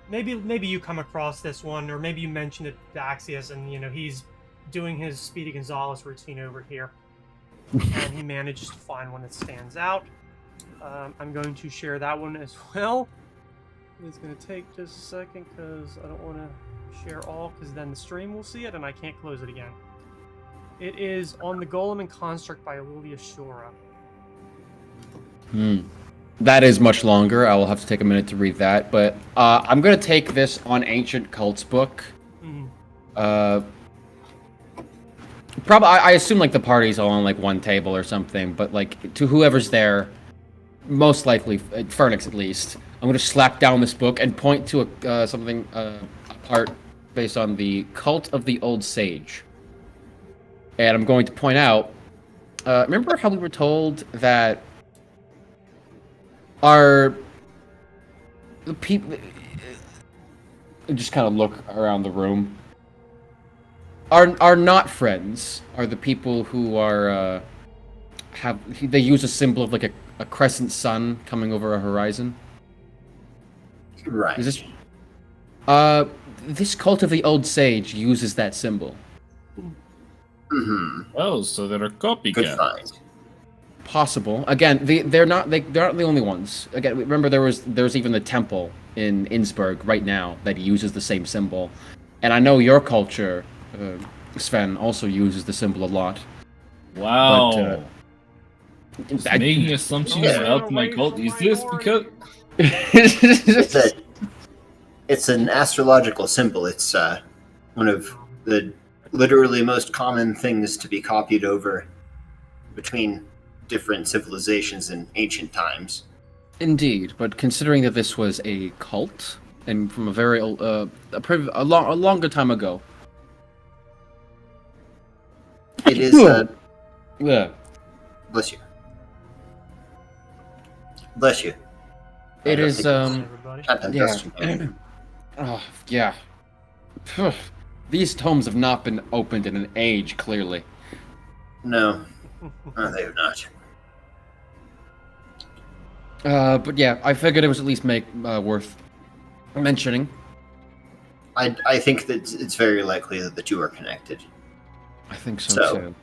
maybe you come across this one, or maybe you mentioned it to Axius, and he's doing his Speedy Gonzalez routine over here, and he manages to find one that stands out. I'm going to share that one as well. It's going to take just a second because I don't want to share all, because then the stream will see it and I can't close it again. It is On the Golem and Construct by Lilia Shura. That is much longer. I will have to take a minute to read that, but I'm gonna take this On Ancient Cults book. Probably, I assume like the party's all on like one table or something, but like to whoever's there, most likely Fernix at least, I'm gonna slap down this book and point to something a part based on the Cult of the Old Sage, and I'm going to point out. Remember how we were told that the people just kind of look around the room. Are not friends. Are the people who are they use a symbol of like a crescent sun coming over a horizon. Right. Is this this Cult of the Old Sage uses that symbol. Mm-hmm. Oh, so they're a copycat. Good find. Possible. Again, they're not the only ones. Again, remember there's even the temple in Innsbruck right now that uses the same symbol, and I know your culture, Sven, also uses the symbol a lot. Wow. But, Just making assumptions about my cult. Is this because It's an astrological symbol. It's one of the literally most common things to be copied over between different civilizations in ancient times. Indeed, but considering that this was a cult and from a very a longer time ago, It is. yeah, Bless you. Bless you. I it don't is think it's Everybody. happened yeah, just yet. oh, yeah. Phew. These tomes have not been opened in an age, clearly. No, no, they have not. But yeah, I figured it was at least worth mentioning. I think that it's very likely that the two are connected. I think so, So, too.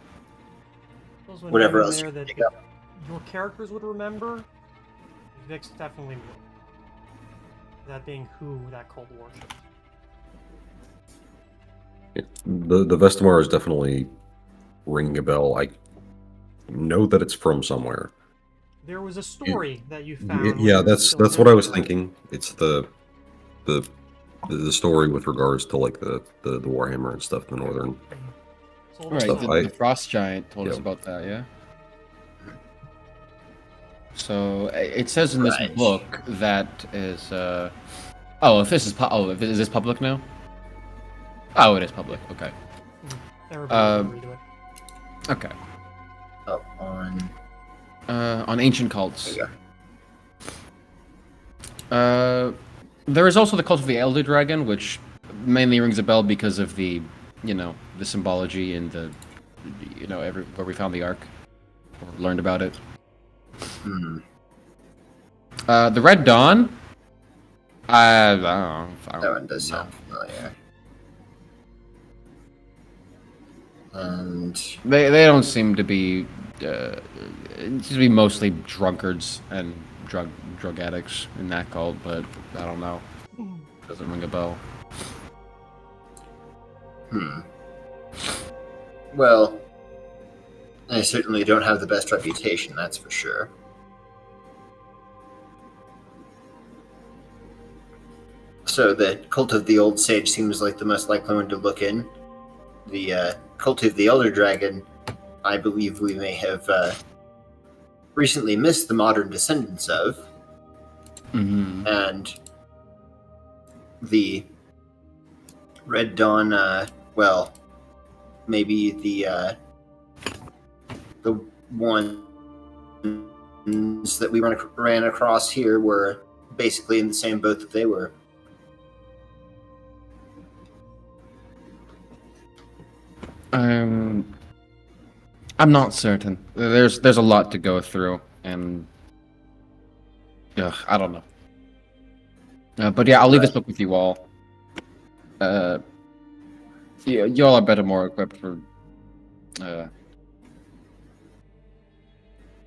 Those would Whatever name in else there you that pick up. your characters would remember. Vix definitely would. That being who that cult worshipped. The Vestamar is definitely ringing a bell. I know that it's from somewhere. There was a story that you found. when Yeah, you were that's still what I was Neutral. thinking. It's the story with regards to like the Warhammer and stuff, the Northern. Sold Right, us Stuff on. the Frost Giant told us Yeah. about that, yeah? So, it says in this Right. book that is, oh, if this is, is this public now? Oh, it is public, okay. Everybody can read it. Okay. Up on. On Ancient Cults. There you go. There is also the Cult of the Elder Dragon, which mainly rings a bell because of the, the symbology and the, where we found the Ark, or learned about it. Hmm. The Red Dawn. I don't know. That one does sound familiar. And They don't seem to be. It seems to be mostly drunkards and drug addicts in that cult, but I don't know. Doesn't ring a bell. well, they certainly don't have the best reputation, that's for sure. So the Cult of the Old Sage seems like the most likely one to look in. The Cult of the Elder Dragon, I believe we may have recently missed the modern descendants of, Mm-hmm. and the Red Dawn, well, maybe the ones that we ran across here were basically in the same boat that they were. I'm not certain. There's a lot to go through, and I don't know. But yeah, I'll leave this book with you all. You all are better, more equipped for.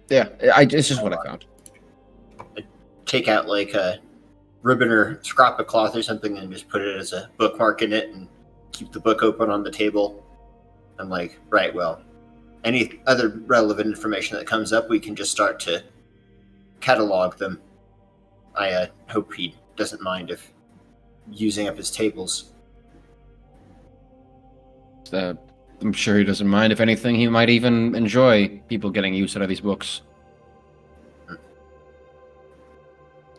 It's just what I found. Take out like a ribbon or scrap of cloth or something and just put it as a bookmark in it and keep the book open on the table. I'm like, right, well, any other relevant information that comes up, we can just start to catalog them. I hope he doesn't mind if using up his tables. I'm sure he doesn't mind. If anything, he might even enjoy people getting use out of these books.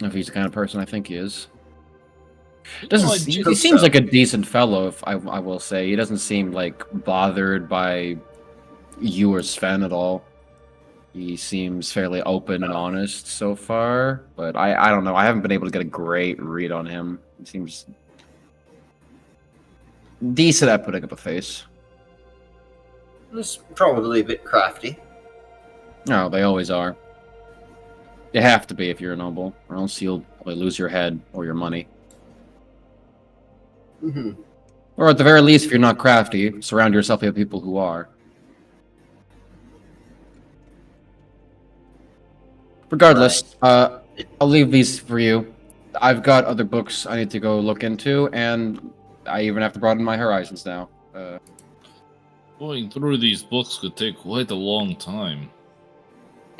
If he's the kind of person I think he is. He seems like a decent fellow, if I will say. He doesn't seem like bothered by you or Sven at all. He seems fairly open and honest so far, but I don't know. I haven't been able to get a great read on him. He seems decent at putting up a face. It's probably a bit crafty. No, they always are. You have to be if you're a noble, or else you'll probably lose your head or your money. Mm-hmm. Or at the very least, if you're not crafty, surround yourself with people who are. Regardless, I'll leave these for you. I've got other books I need to go look into, and I even have to broaden my horizons now. Going through these books could take quite a long time.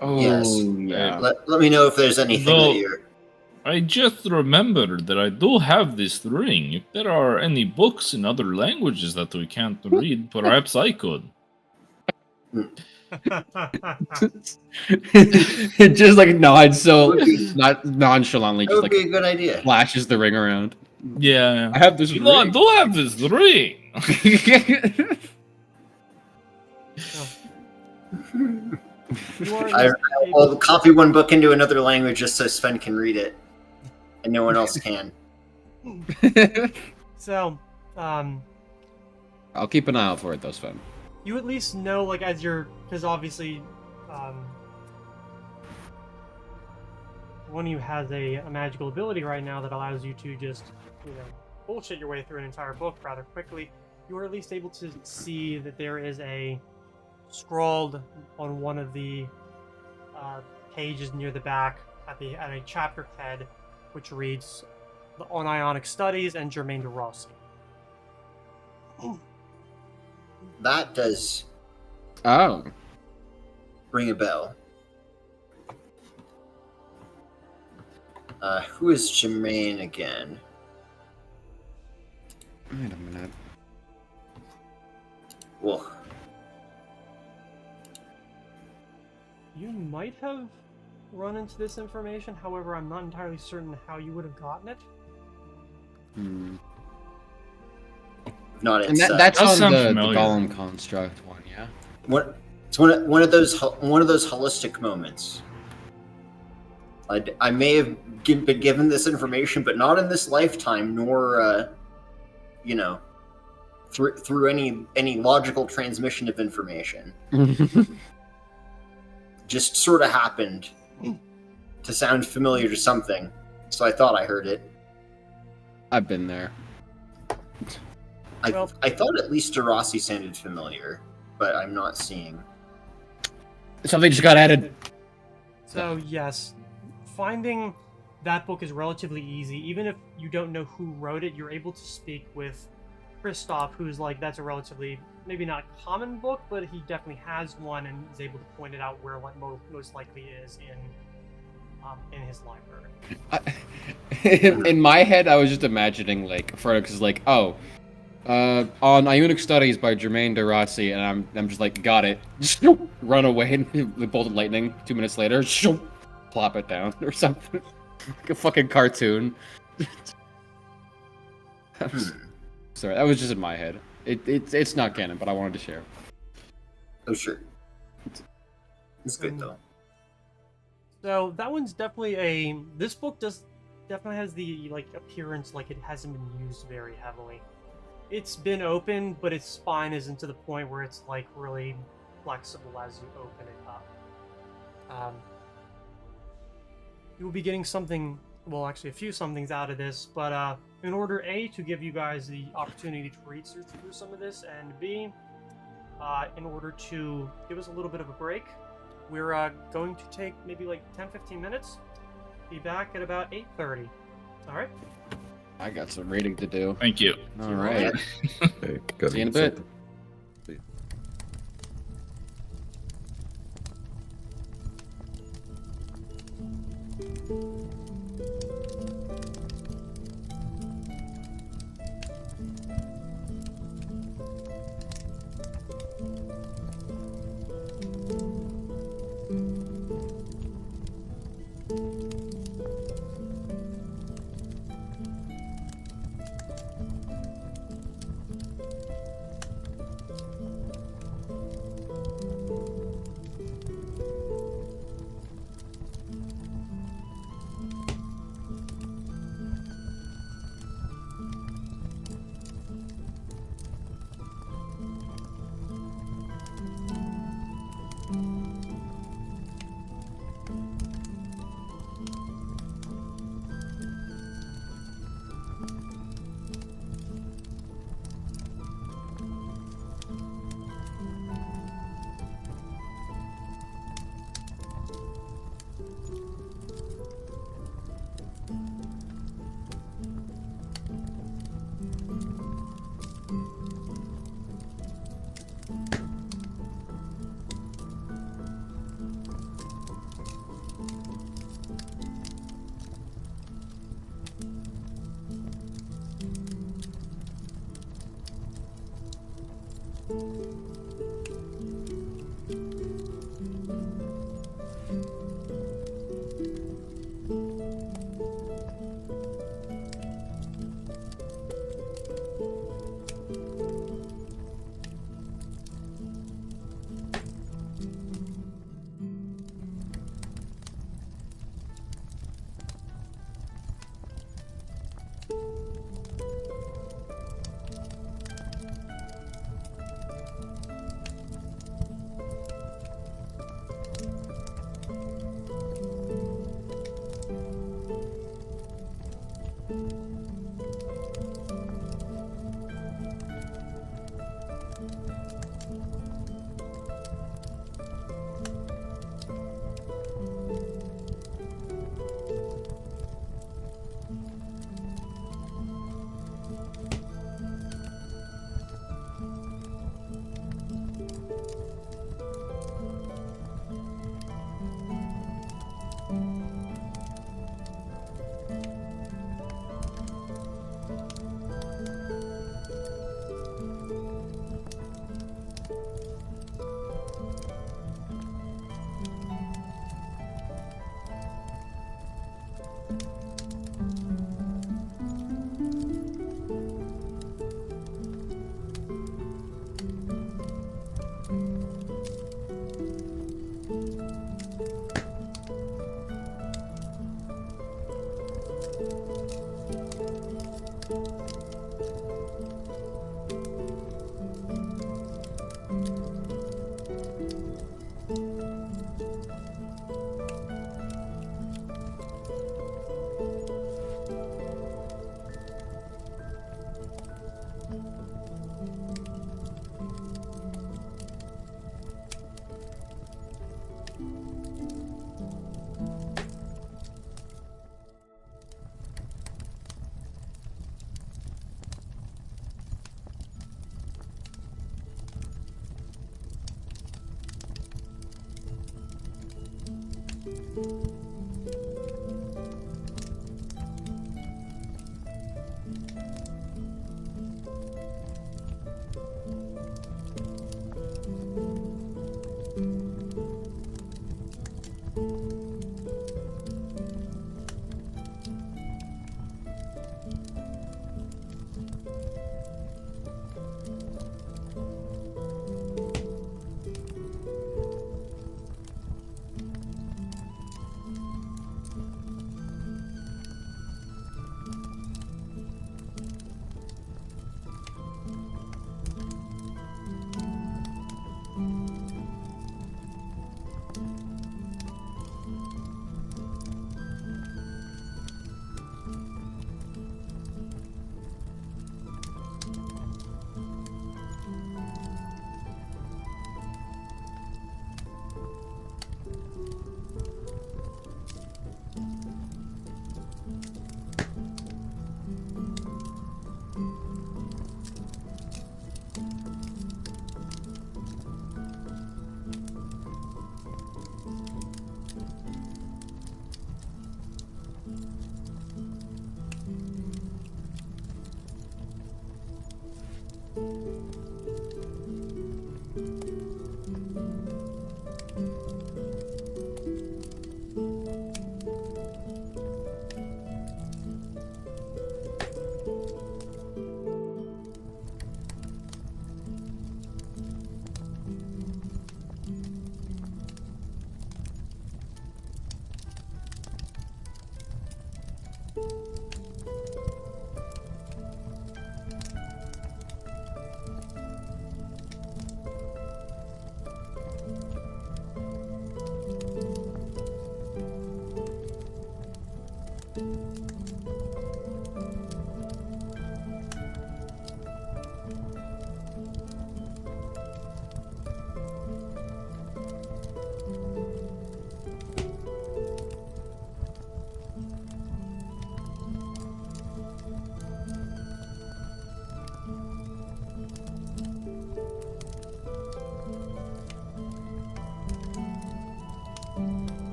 Oh, Yes. yeah. Let me know if there's anything No. that you're... I just remembered that I do have this ring. If there are any books in other languages that we can't read, perhaps I could. It just like nods so Would be- not nonchalantly, That just would like be a good idea. flashes the ring around. Yeah. I have this You ring. do have this ring. You are at I least able will copy one book into another language just so Sven can read it, and no one else can. So, I'll keep an eye out for it though, Sven. you at least know, like, as you're, because obviously, one of you has a magical ability right now that allows you to just, bullshit your way through an entire book rather quickly. You are at least able to see that there is a scrawled on one of the pages near the back at a chapter head, which reads on Ionic Studies and Germain de Rossi. That does Oh. ring a bell. Who is Jermaine again? Wait a minute. Well, You might have run into this information, however, I'm not entirely certain how you would have gotten it. Hmm. not And it's that's does on sound the familiar. Golem construct one, yeah? it's one of those holistic moments. I may have been given this information, but not in this lifetime, nor through any logical transmission of information. Just sort of happened to sound familiar to something, so I thought I heard it. I've been there. I Well- thought at least Derossi sounded familiar, but I'm not seeing. Something just got added. So, yes, finding that book is relatively easy. Even if you don't know who wrote it, you're able to speak with Christoph, who's like, that's a relatively, maybe not common book, but he definitely has one and is able to point it out where what most likely is in his library. In my head, I was just imagining, like, Frederick is like, oh, on Ionic Studies by Germain de Rossi, and I'm just like, got it. Run away, and the bolt of lightning. 2 minutes later, plop it down, or something. Like a fucking cartoon. Sorry, that was just in my head. It's not canon, but I wanted to share. Oh sure, it's good though. So that one's definitely this book definitely has the appearance like it hasn't been used very heavily. It's been open, but its spine isn't to the point where it's like really flexible as you open it up. You will be getting something, well, actually a few somethings out of this, but in order A, to give you guys the opportunity to read through some of this, and B, in order to give us a little bit of a break, we're going to take maybe like 10-15 minutes. Be back at about 8:30. All right? I got some reading to do. Thank you. All right. Hey, gotta See you in a eat bit. something. See ya.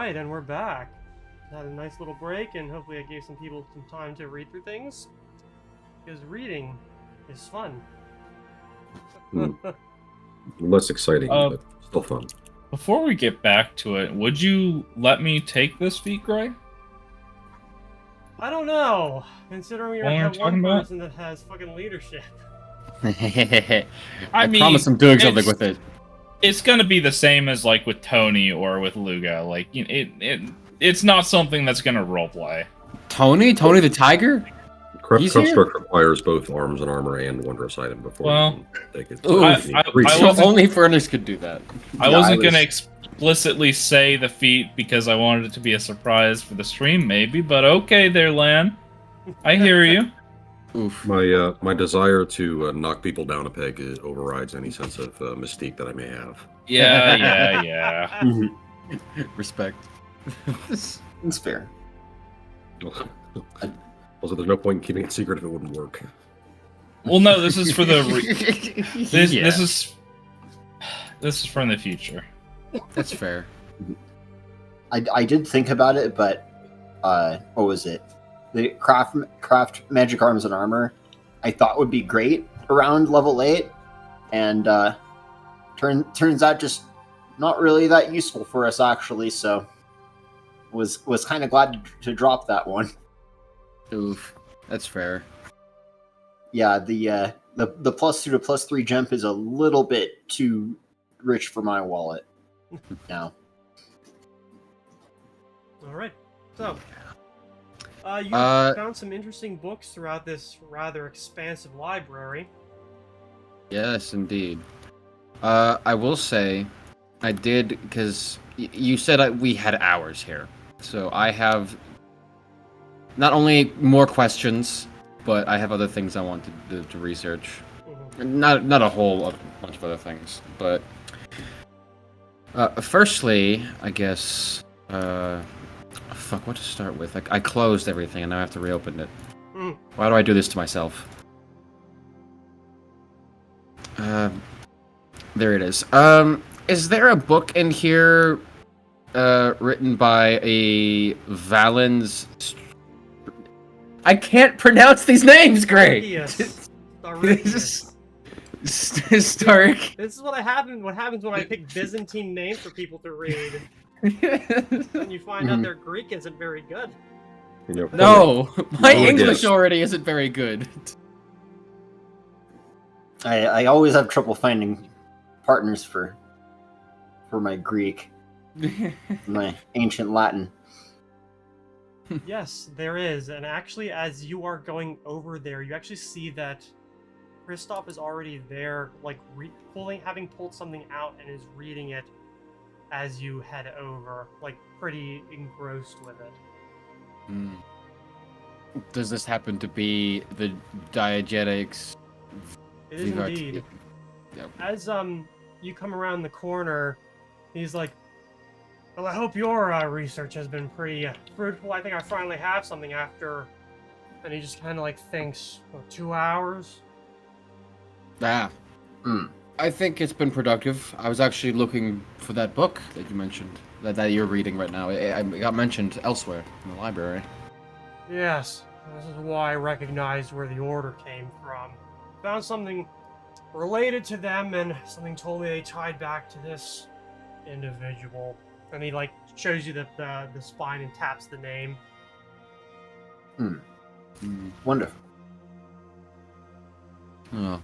Alright, and we're back. Had a nice little break, and hopefully I gave some people some time to read through things. Because reading is fun. Less exciting, but still fun. Before we get back to it, would you let me take this feat, Gray? I don't know, considering What you're are we that talking one about? person that has fucking leadership. I promise I'm doing something with it. It's gonna be the same as like with Tony or with Luga. Like it's not something that's gonna roleplay. Tony the tiger? He's here? Construct requires both arms and armor and wondrous item before Well, you can take it. Ooh, So I you need three I So wasn't- only Furnace could do that. I Yeah, wasn't I gonna was- explicitly say the feat because I wanted it to be a surprise for the stream, maybe. But okay, there, Lan. I hear you. Oof. My desire to knock people down a peg overrides any sense of mystique that I may have. Yeah. Respect. It's fair. Also, there's no point in keeping it secret if it wouldn't work. Well, no, this is for the this Yeah, this is from the future. that's fair. I did think about it, but what was it? The craft magic arms and armor I thought would be great around level 8, and turns out just not really that useful for us actually. So was kind of glad to drop that one. Oof. That's fair. Yeah, the +2 to +3 jump is a little bit too rich for my wallet now. Alright, so. You found some interesting books throughout this rather expansive library. Yes, indeed. I will say, I did, because you said we had hours here. So I have not only more questions, but I have other things I want to research. Mhm. Not a whole bunch of other things, but firstly, I guess, fuck, what to start with? I closed everything and now I have to reopen it. Mm. Why do I do this to myself? There it is. Is there a book in here written by a Valens? I can't pronounce these names, Gray. Yes. Historic. This is what happens when I pick Byzantine names for people to read. And you find out their Greek isn't very good. You know, No, my No, I English guess. already isn't very good. I always have trouble finding partners for my Greek, my ancient Latin. Yes, there is. And actually, as you are going over there, you actually see that Kristoff is already there, like having pulled something out and is reading it as you head over, like pretty engrossed with it. Hmm. Does this happen to be the diegetics? It is indeed. Yep. As you come around the corner, he's like, "Well, I hope your research has been pretty fruitful. I think I finally have something after." And he just kind of like thinks, 2 hours. Ah. I think it's been productive. I was actually looking for that book that you mentioned, that you're reading right now. It got mentioned elsewhere in the library. Yes, this is why I recognized where the order came from. Found something related to them, and something told me they tied back to this individual. And he like shows you the spine and taps the name. Wonderful.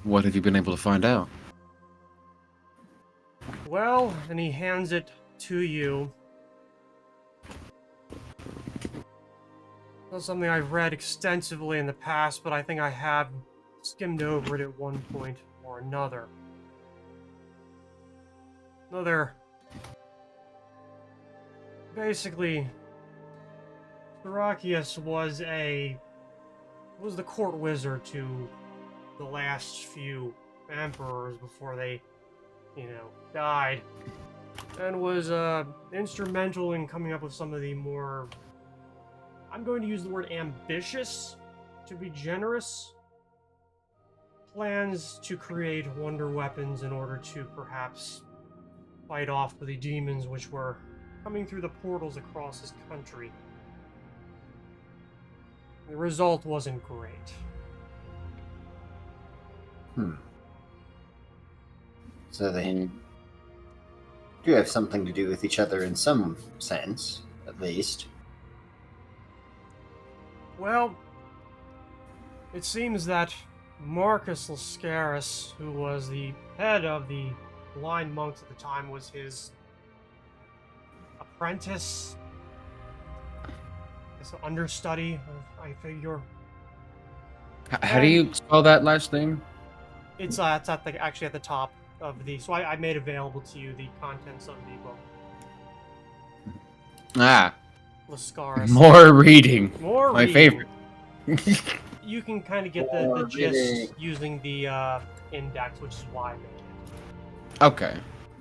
What have you been able to find out? Well, and he hands it to you. Not something I've read extensively in the past, but I think I have skimmed over it at one point or another. Basically, Siracius was the court wizard to the last few emperors before they, died, and was instrumental in coming up with some of the more, I'm going to use the word ambitious, to be generous, plans to create wonder weapons in order to perhaps fight off the demons which were coming through the portals across his country. The result wasn't great. So they do have something to do with each other in some sense, at least. Well, it seems that Marcus Lascaris, who was the head of the blind monks at the time, was his apprentice. It's an understudy, I figure. How do you spell that last name? It's actually at the top of the. So I made available to you the contents of the book. Ah, Lascaris. more reading. More My reading. favorite. You can kind of get the More gist reading. using the index, which is why I made it. Okay.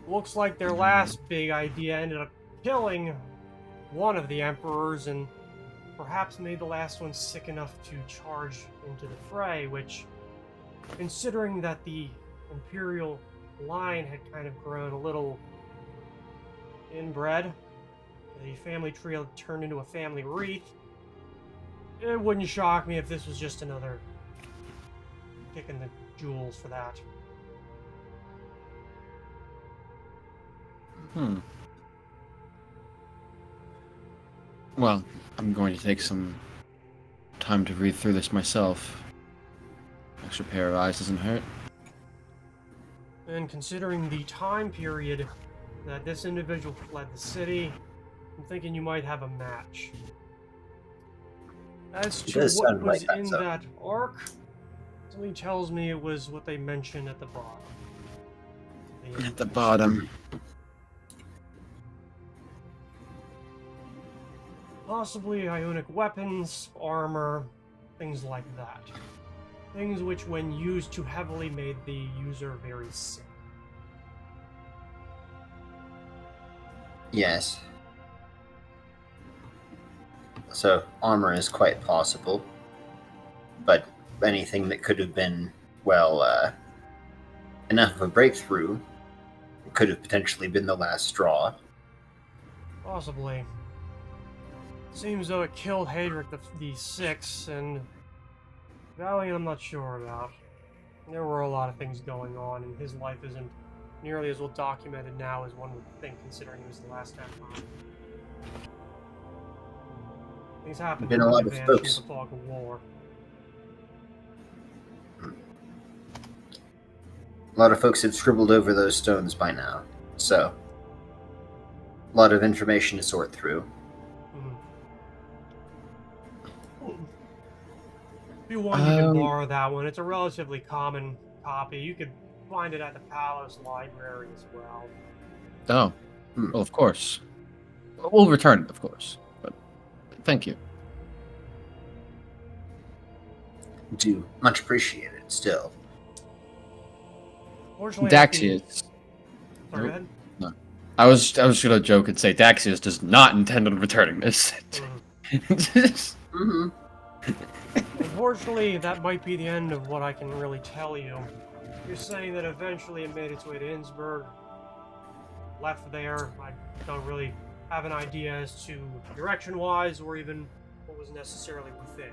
Looks like their last big idea ended up killing one of the emperors and perhaps made the last one sick enough to charge into the fray, which, considering that the imperial line had kind of grown a little inbred, the family tree had turned into a family wreath, it wouldn't shock me if this was just another kick in the jewels for that. Well, I'm going to take some time to read through this myself. Extra pair of eyes doesn't hurt. And considering the time period that this individual fled the city, I'm thinking you might have a match. As to does what sound was like that, in so. that arc, something tells me it was what they mentioned at the bottom. At the bottom. Possibly ionic weapons, armor, things like that. Things which, when used too heavily, made the user very sick. Yes. So armor is quite possible, but anything that could have been, well, enough of a breakthrough could have potentially been the last straw. Possibly. Seems though it killed Hadric the Sixth, and Valiant I'm not sure about. There were a lot of things going on, and his life isn't nearly as well documented now as one would think, considering he was the last Empire. Things happened Been to a him lot in of advance folks. from the fog of war. A lot of folks have scribbled over those stones by now, so a lot of information to sort through. If you want, you can borrow that one. It's a relatively common copy. You could find it at the Palace Library as well. Oh. Well, of course. We'll return it, of course. But thank you. Do much appreciate it still. Fortunately, Daxius. Sorry, go ahead. I was gonna joke and say Daxius does not intend on returning this. Mm-hmm. Unfortunately, that might be the end of what I can really tell you. You're saying that eventually it made its way to Innsbruck, left there. I don't really have an idea as to direction-wise or even what was necessarily within.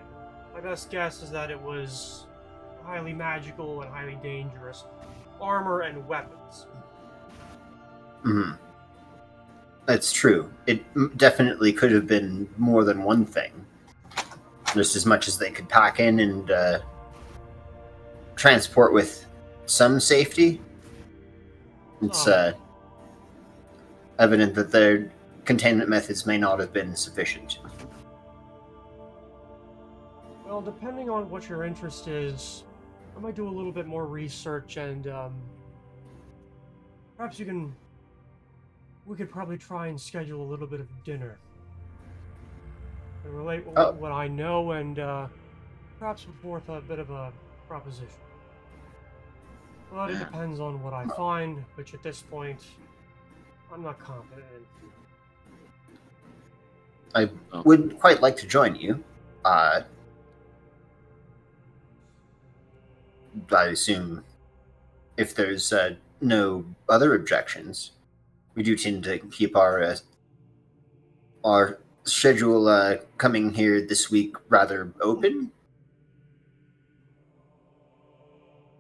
My best guess is that it was highly magical and highly dangerous. Armor and weapons. Mm-hmm. That's true. It definitely could have been more than one thing. Just as much as they could pack in and transport with some safety. It's evident that their containment methods may not have been sufficient. Well, depending on what your interest is, I might do a little bit more research and perhaps we could probably try and schedule a little bit of dinner. And relate what I know and perhaps put forth a bit of a proposition. But it depends on what I find, which at this point, I'm not confident in. I would quite like to join you. I assume if there's no other objections, we do tend to keep our our schedule coming here this week rather open?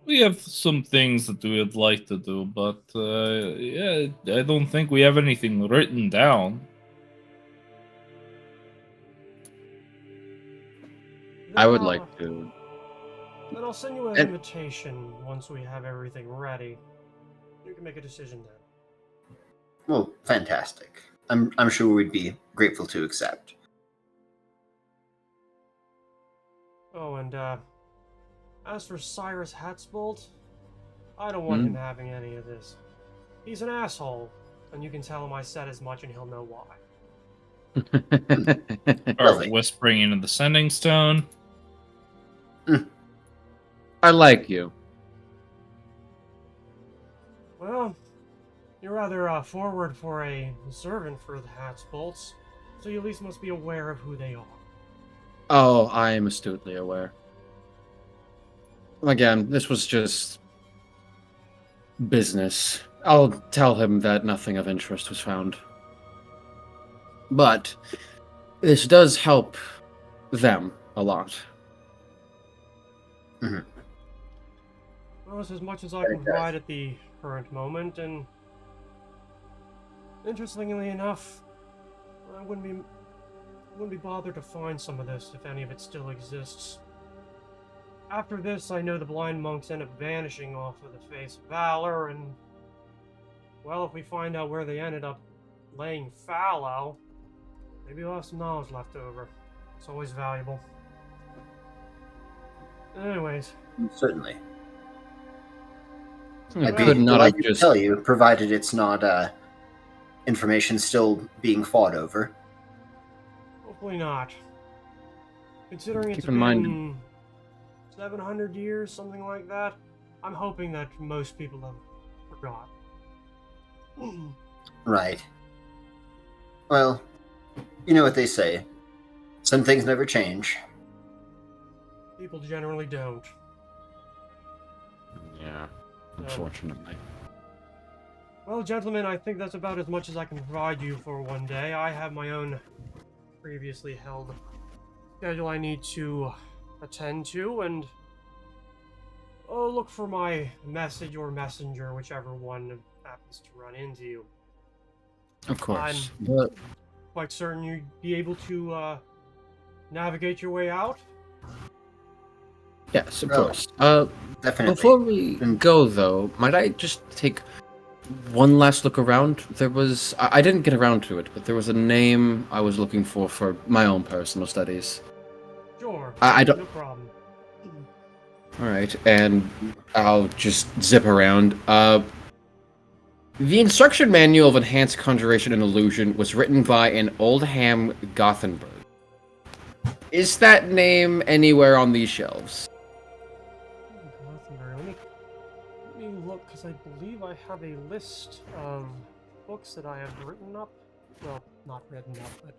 We have some things that we would like to do, but yeah, I don't think we have anything written down. I would like to. Then I'll send you an And- invitation once we have everything ready. You can make a decision then. Well, fantastic. I'm sure we'd be grateful to accept. Oh, and as for Cyrus Hatzbolt, I don't want him having any of this. He's an asshole, and you can tell him I said as much and he'll know why. Or Lovely. whispering into the sending stone. I like you. Well, you're rather forward for a servant for the Hatzbolts, so you at least must be aware of who they are. Oh, I am astutely aware. Again, this was just business. I'll tell him that nothing of interest was found. But this does help them a lot. Well, it's as much as I can provide at the current moment, and interestingly enough, I wouldn't be bothered to find some of this if any of it still exists. After this, I know the blind monks end up vanishing off of the face of Valor, and well, if we find out where they ended up laying fallow, maybe we'll have some knowledge left over. It's always valuable. Anyways, Certainly. I I'd be could not have delighted to just. tell you, provided it's not information still being fought over. hopefully not. Considering it's Keep in mind- been 700 years, something like that, I'm hoping that most people have forgotten. Right. Well, you know what they say. Some things never change. People generally don't. Yeah, unfortunately. Well, gentlemen, I think that's about as much as I can provide you for one day. I have my own previously held schedule I need to attend to, and look for my message or messenger, whichever one happens to run into you. Of course. I'm- But Quite certain you'd be able to navigate your way out. yes, of Oh. course. Definitely. Before we go, though, might I just take one last look around? There was... I didn't get around to it, but there was a name I was looking for my own personal studies. Sure. I don't... No problem. Alright, and I'll just zip around. The instruction manual of Enhanced Conjuration and Illusion was written by an Oldham Gothenburg. Is that name anywhere on these shelves? Gothenburg. Let me look, because I believe I have a list of books that I have written up. Well, not written up, but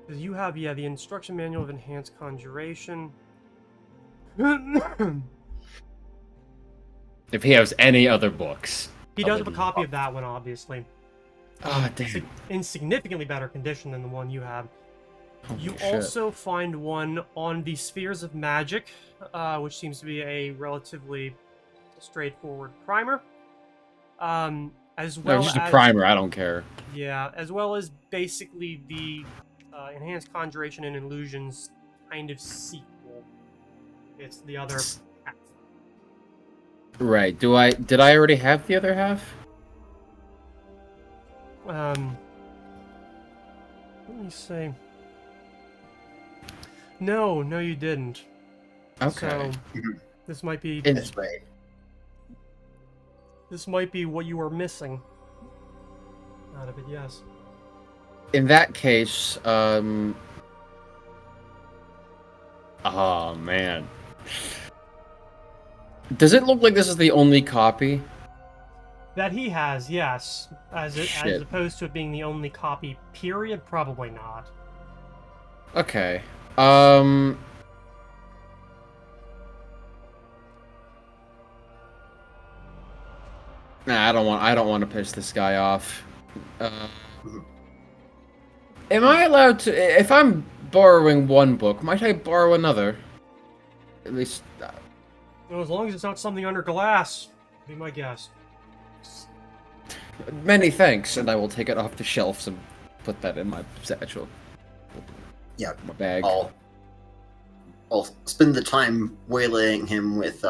because you have, yeah, the instruction manual of Enhanced Conjuration. If he has any other books. He does have a copy of that one, obviously. Ah, damn. In significantly better condition than the one you have. Holy You shit. also find one on the Spheres of Magic, which seems to be a relatively straightforward primer. As No, well just a as primer, I don't care. yeah, as well as basically the Enhanced Conjuration and Illusions kind of sequel. It's the other half. Right, did I already have the other half? Let me see. No, you didn't. Okay. So, this might be That's right. this might be what you were missing. Out of it, yes. In that case, oh man. Does it look like this is the only copy? That he has, yes. As Shit. opposed to it being the only copy, period, probably not. Okay. Nah, I don't want to piss this guy off. Am I allowed to? If I'm borrowing one book, might I borrow another? At least. Well, as long as it's not something under glass, be my guest. Many thanks, and I will take it off the shelves and put that in my satchel. Yeah, My bag. I'll spend the time waylaying him with,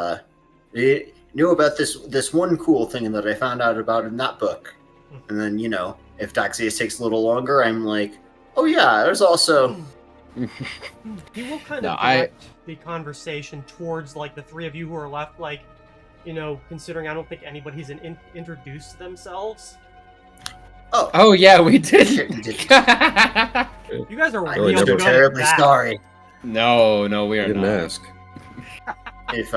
you know about this one cool thing that I found out about in that book. And then, if Daxius takes a little longer, I'm like, oh yeah, there's also... He will kind No, of direct the conversation towards, like, the three of you who are left, like, considering I don't think anybody's introduced themselves. Oh yeah, we did. You guys are I'm real never- good at terribly that. sorry. No, we I are didn't not. ask. If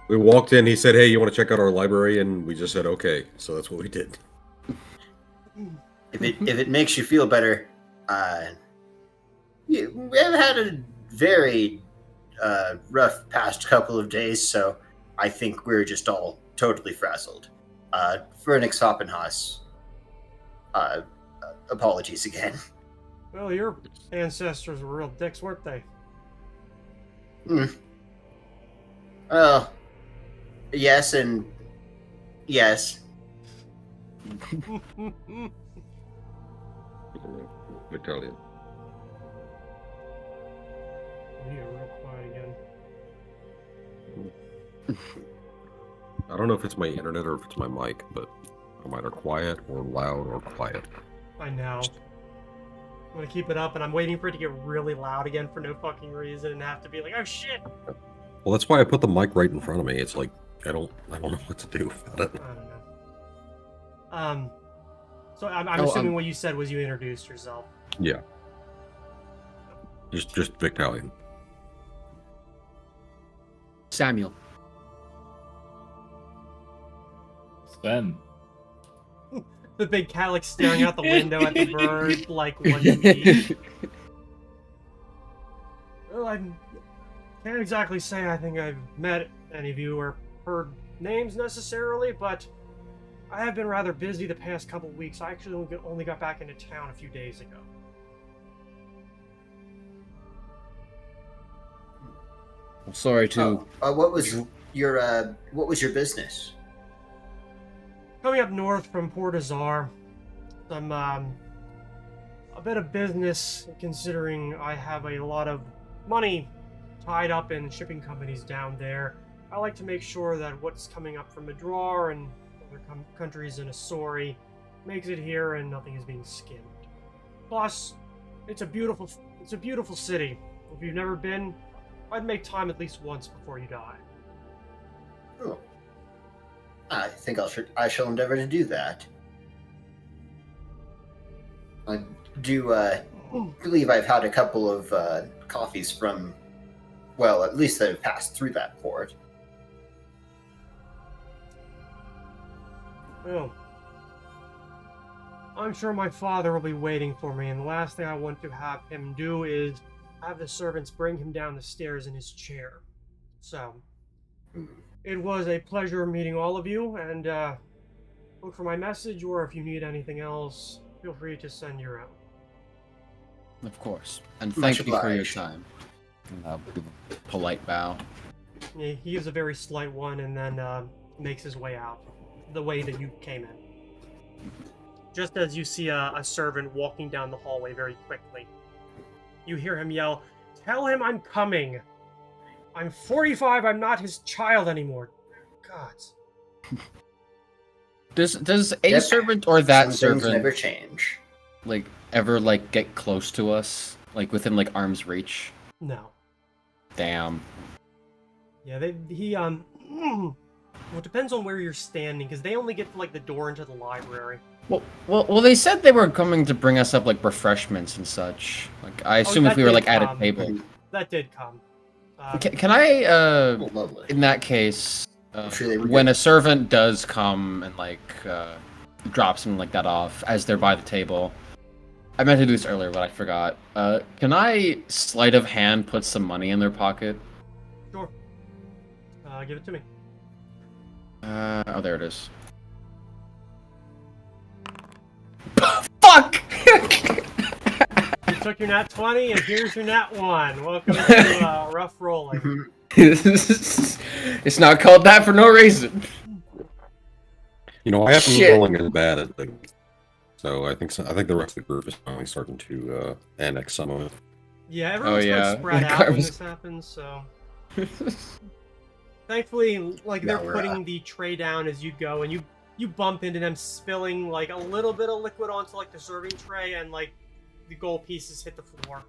We walked in, he said, hey, you want to check out our library? And we just said, okay. So that's what we did. if it makes you feel better, we have had a very rough past couple of days, so I think we're just all totally frazzled. Phoenix Hoppenhaus, apologies again. Well, your ancestors were real dicks, weren't they? Well, yes and yes. Italian. You're real quiet again. I don't know if it's my internet or if it's my mic, but I'm either quiet or loud or quiet. I know. I'm gonna keep it up, and I'm waiting for it to get really loud again for no fucking reason, and have to be like, "Oh shit!" Well, that's why I put the mic right in front of me. It's like I don't know what to do about it. I don't know. So I'm assuming what you said was you introduced yourself. Yeah. Just Victalian. Samuel. Sven. The big cat like staring out the window at the bird, like what you eat. Well, I can't exactly say I think I've met any of you or heard names necessarily, but I have been rather busy the past couple of weeks. I actually only got back into town a few days ago. I'm sorry to. What was your business? Coming up north from Port Azar, some a bit of business, considering I have a lot of money tied up in shipping companies down there. I like to make sure that what's coming up from Madrar and other countries in Asori makes it here and nothing is being skimmed. Plus, it's a beautiful city. If you've never been, I'd make time at least once before you die. Oh. I think I shall endeavor to do that. I do believe I've had a couple of coffees from, well, at least that have passed through that port. Well, I'm sure my father will be waiting for me, and the last thing I want to have him do is have the servants bring him down the stairs in his chair. So, it was a pleasure meeting all of you, and look for my message, or if you need anything else, feel free to send your own. Of course. And Much thank you for your obliged. time. And I'll give a polite bow. Yeah, he gives a very slight one, and then makes his way out, the way that you came in. Just as you see a servant walking down the hallway very quickly, you hear him yell, "Tell him I'm coming! I'm 45, I'm not his child anymore." Gods. Does a Yep. servant or that Some things servant never change. ever get close to us? Like within arm's reach? No. Damn. Yeah, well, it depends on where you're standing, because they only get to, the door into the library. Well, they said they were coming to bring us up refreshments and such. I assume if that we were did at a come. table. That did come. Can I Oh, lovely. in that case, I'm sure they were when good. a servant does come and drop something like that off as they're by the table, I meant to do this earlier, but I forgot. Can I sleight of hand put some money in their pocket? Sure. Give it to me. Oh, there it is. Fuck! You took your nat 20, and here's your nat 1. Welcome to Rough Rolling. It's not called that for no reason. You know, I haven't Shit. been rolling as bad as things. So I think the rest of the group is finally starting to annex some of it. Yeah, everyone's yeah. quite spread out when this happens, so... Thankfully, like, they're No, putting the tray down as you go, and you bump into them spilling, like, a little bit of liquid onto, like, the serving tray, and, like, the gold pieces hit the floor.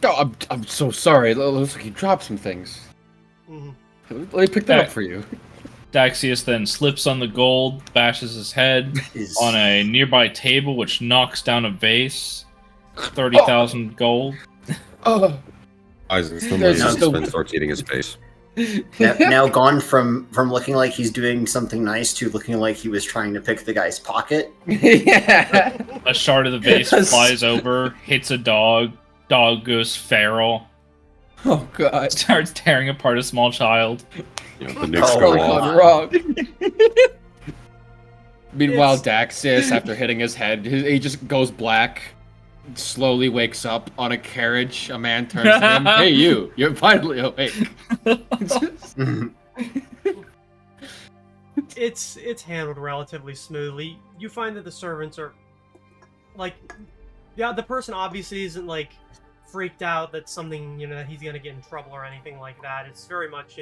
Oh, I'm so sorry. It looks like you dropped some things. Mhm. Let me pick that up for you. Daxius then slips on the gold, bashes his head on a nearby table, which knocks down a vase. 30,000 gold. Oh, Isaac There's just a- starts eating his face. Now gone from looking like he's doing something nice to looking like he was trying to pick the guy's pocket. yeah. A shard of the vase Yes. flies over, hits a dog. Dog goes feral. Oh god. Starts tearing apart a small child. You know, the nukes Oh, go Totally off. gone wrong. Meanwhile, It's- Daxis, after hitting his head, he just goes black, slowly wakes up on a carriage. A man turns to him, "Hey, you're finally awake." It's handled relatively smoothly. You find that the servants are, like... Yeah, the person obviously isn't, like, freaked out that something, that he's gonna get in trouble or anything like that. It's very much,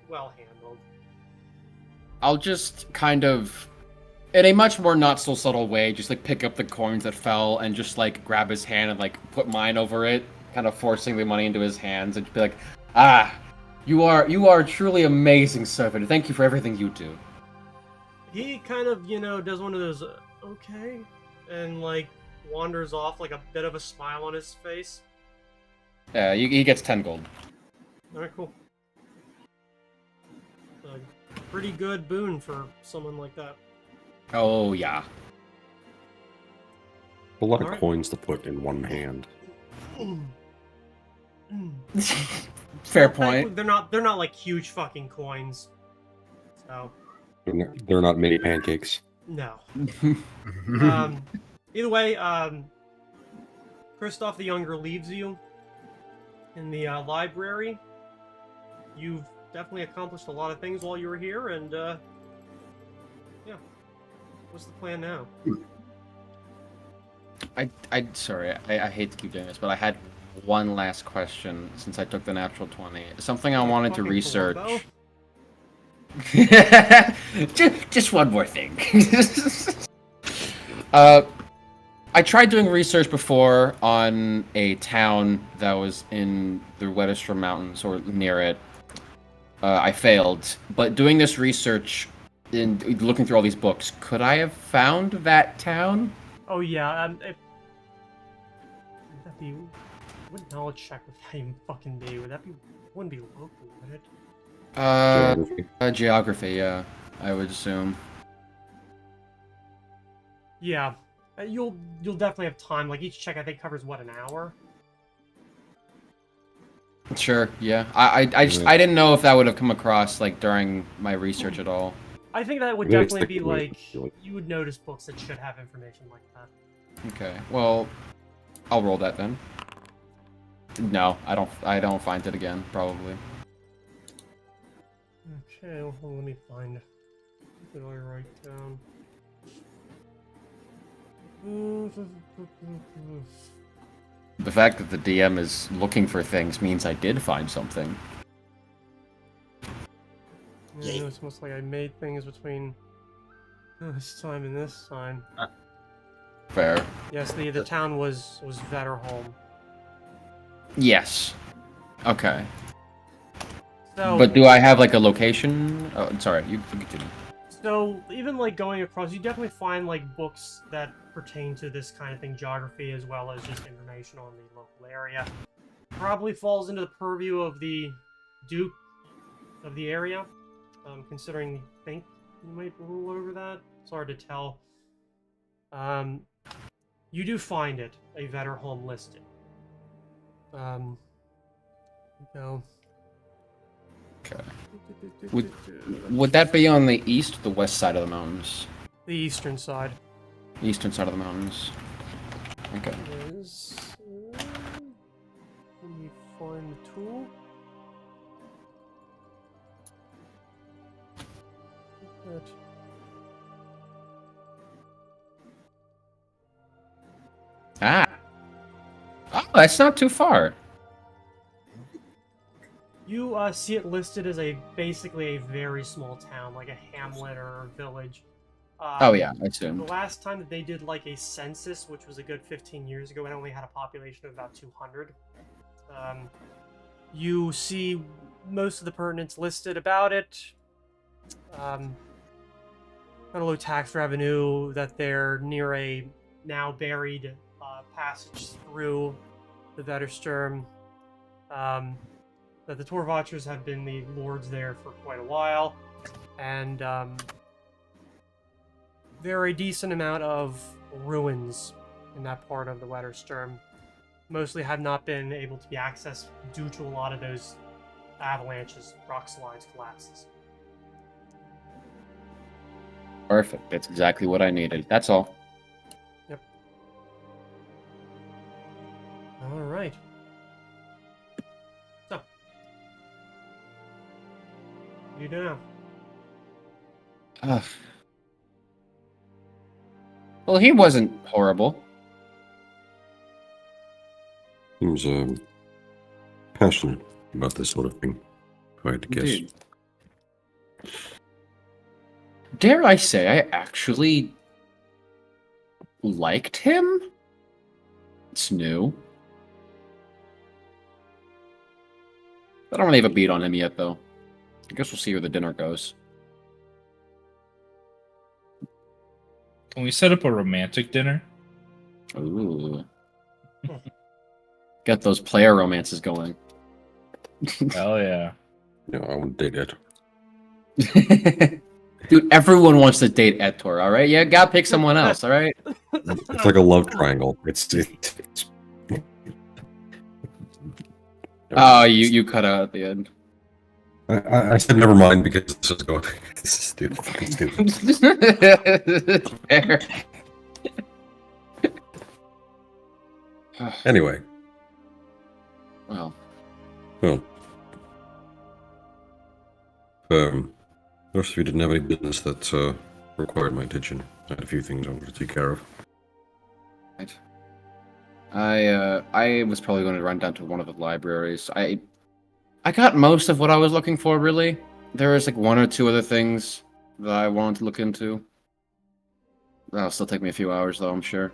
well handled. I'll just kind of, in a much more not so subtle way, just like pick up the coins that fell and just like grab his hand and like put mine over it, kind of forcing the money into his hands and be like, you are a truly amazing servant. Thank you for everything you do. He kind of, does one of those, okay, and, like, wanders off, like, a bit of a smile on his face. Yeah, he gets 10 gold. Alright, cool. A pretty good boon for someone like that. Oh yeah. A lot of Alright. coins to put in one hand. Fair Well, thankfully, point. they're not like huge fucking coins. So, They're not mini pancakes. no. Either way, Kristoff the Younger leaves you in the library. You've definitely accomplished a lot of things while you were here, and yeah. What's the plan now? Sorry, I hate to keep doing this, but I had one last question since I took the natural 20. Something I wanted to Fucking research. Columbo? just one more thing. I tried doing research before on a town that was in the Wettestrom Mountains or near it. I failed, but doing this research and looking through all these books, could I have found that town? Oh yeah, what knowledge check would that even fucking be? Wouldn't be local, would it? Geography. Geography, yeah, I would assume. Yeah, you'll definitely have time. Like each check, I think covers what, an hour. Sure, yeah. I didn't know if that would have come across like during my research at all. I think that would Maybe it's definitely be the way like I feel it. you would notice books that should have information like that. Okay, well, I'll roll that then. No, I don't find it again, probably. Okay, well, let me find. What did I write down? The fact that the DM is looking for things means I did find something. Yeah, I know it's almost like I made things between this time and this time. Fair. Yes, the town was Vetterholm. Yes. Okay. So, But do I have like a location? Oh, sorry, you continue. So even like going across, you definitely find like books that pertain to this kind of thing, geography as well as just information on the local area. Probably falls into the purview of the Duke of the area, considering I think you might rule over that. It's hard to tell. You do find it, a Vetterholm listed. No. Okay. Would that be on the east or the west side of the mountains? The eastern side. Eastern side of the mountains. Okay. Is, let me find the tool. That. Ah. Oh, that's not too far. You see it listed as basically a very small town, like a hamlet or a village. Oh yeah, I The assumed. last time that they did like a census, which was a good 15 years ago, it only had a population of about 200. You see most of the pertinents listed about it. Kind of low tax revenue, that they're near a now buried passage through the Vettersturm. That the Torvatchers have been the lords there for quite a while, and there are a decent amount of ruins in that part of the Vettersturm. Mostly have not been able to be accessed due to a lot of those avalanches, rock slides, collapses. Perfect. That's exactly what I needed. That's all. Yep. All right. So, what do you do now? Well, he wasn't horrible. Seems passionate about this sort of thing, if I had to guess. Dude. Dare I say I actually liked him? It's new. I don't really have a beat on him yet, though. I guess we'll see where the dinner goes. Can we set up a romantic dinner? Ooh. Get those player romances going. Hell yeah. No, I wouldn't date it. Dude, everyone wants to date Etor, alright? You gotta pick someone else, alright? It's like a love triangle. It's Oh, you cut out at the end. I said never mind because this is going. This is stupid. Fucking stupid. Fair. Anyway, Well, well, most of you didn't have any business that required my attention. I had a few things I wanted to take care of. right. I was probably going to run down to one of the libraries. I got most of what I was looking for, really. There was like one or two other things that I wanted to look into. That'll still take me a few hours, though, I'm sure.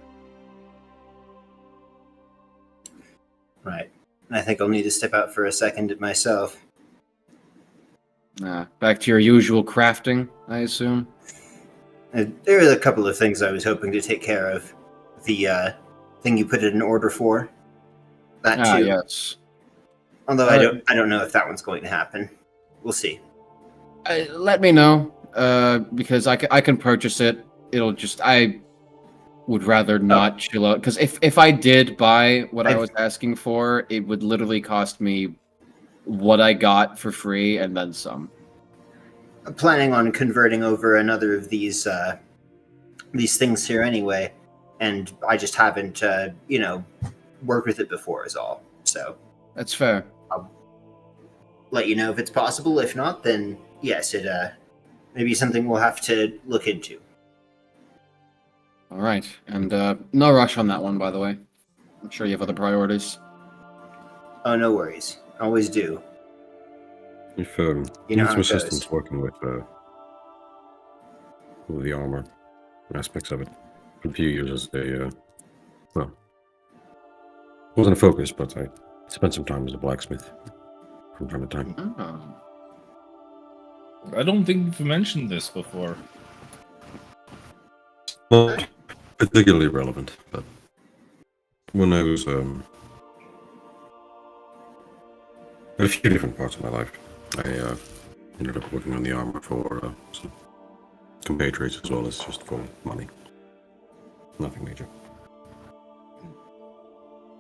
Right. I think I'll need to step out for a second myself. Back to your usual crafting, I assume. There are a couple of things I was hoping to take care of. The thing you put in an order for. That too. Yes. Although I don't know if that one's going to happen. We'll see. Let me know, because I can purchase it. It'll just I would rather not chill out, because if I did buy what I was asking for, it would literally cost me what I got for free and then some. I'm planning on converting over another of these things here anyway, and I just haven't worked with it before is all. So That's fair. I'll let you know if it's possible. If not, then yes, it may be something we'll have to look into. All right, and no rush on that one, by the way. I'm sure you have other priorities. Oh, no worries. Always do. If You you know need how some it goes. assistance working with the armor aspects of it, for a few years as a well, wasn't a focus, but I spent some time as a blacksmith from time to time. Oh. I don't think you've mentioned this before. Not particularly relevant, but when I was at a few different parts of my life, I ended up working on the armor for some compatriots as well as just for money. Nothing major.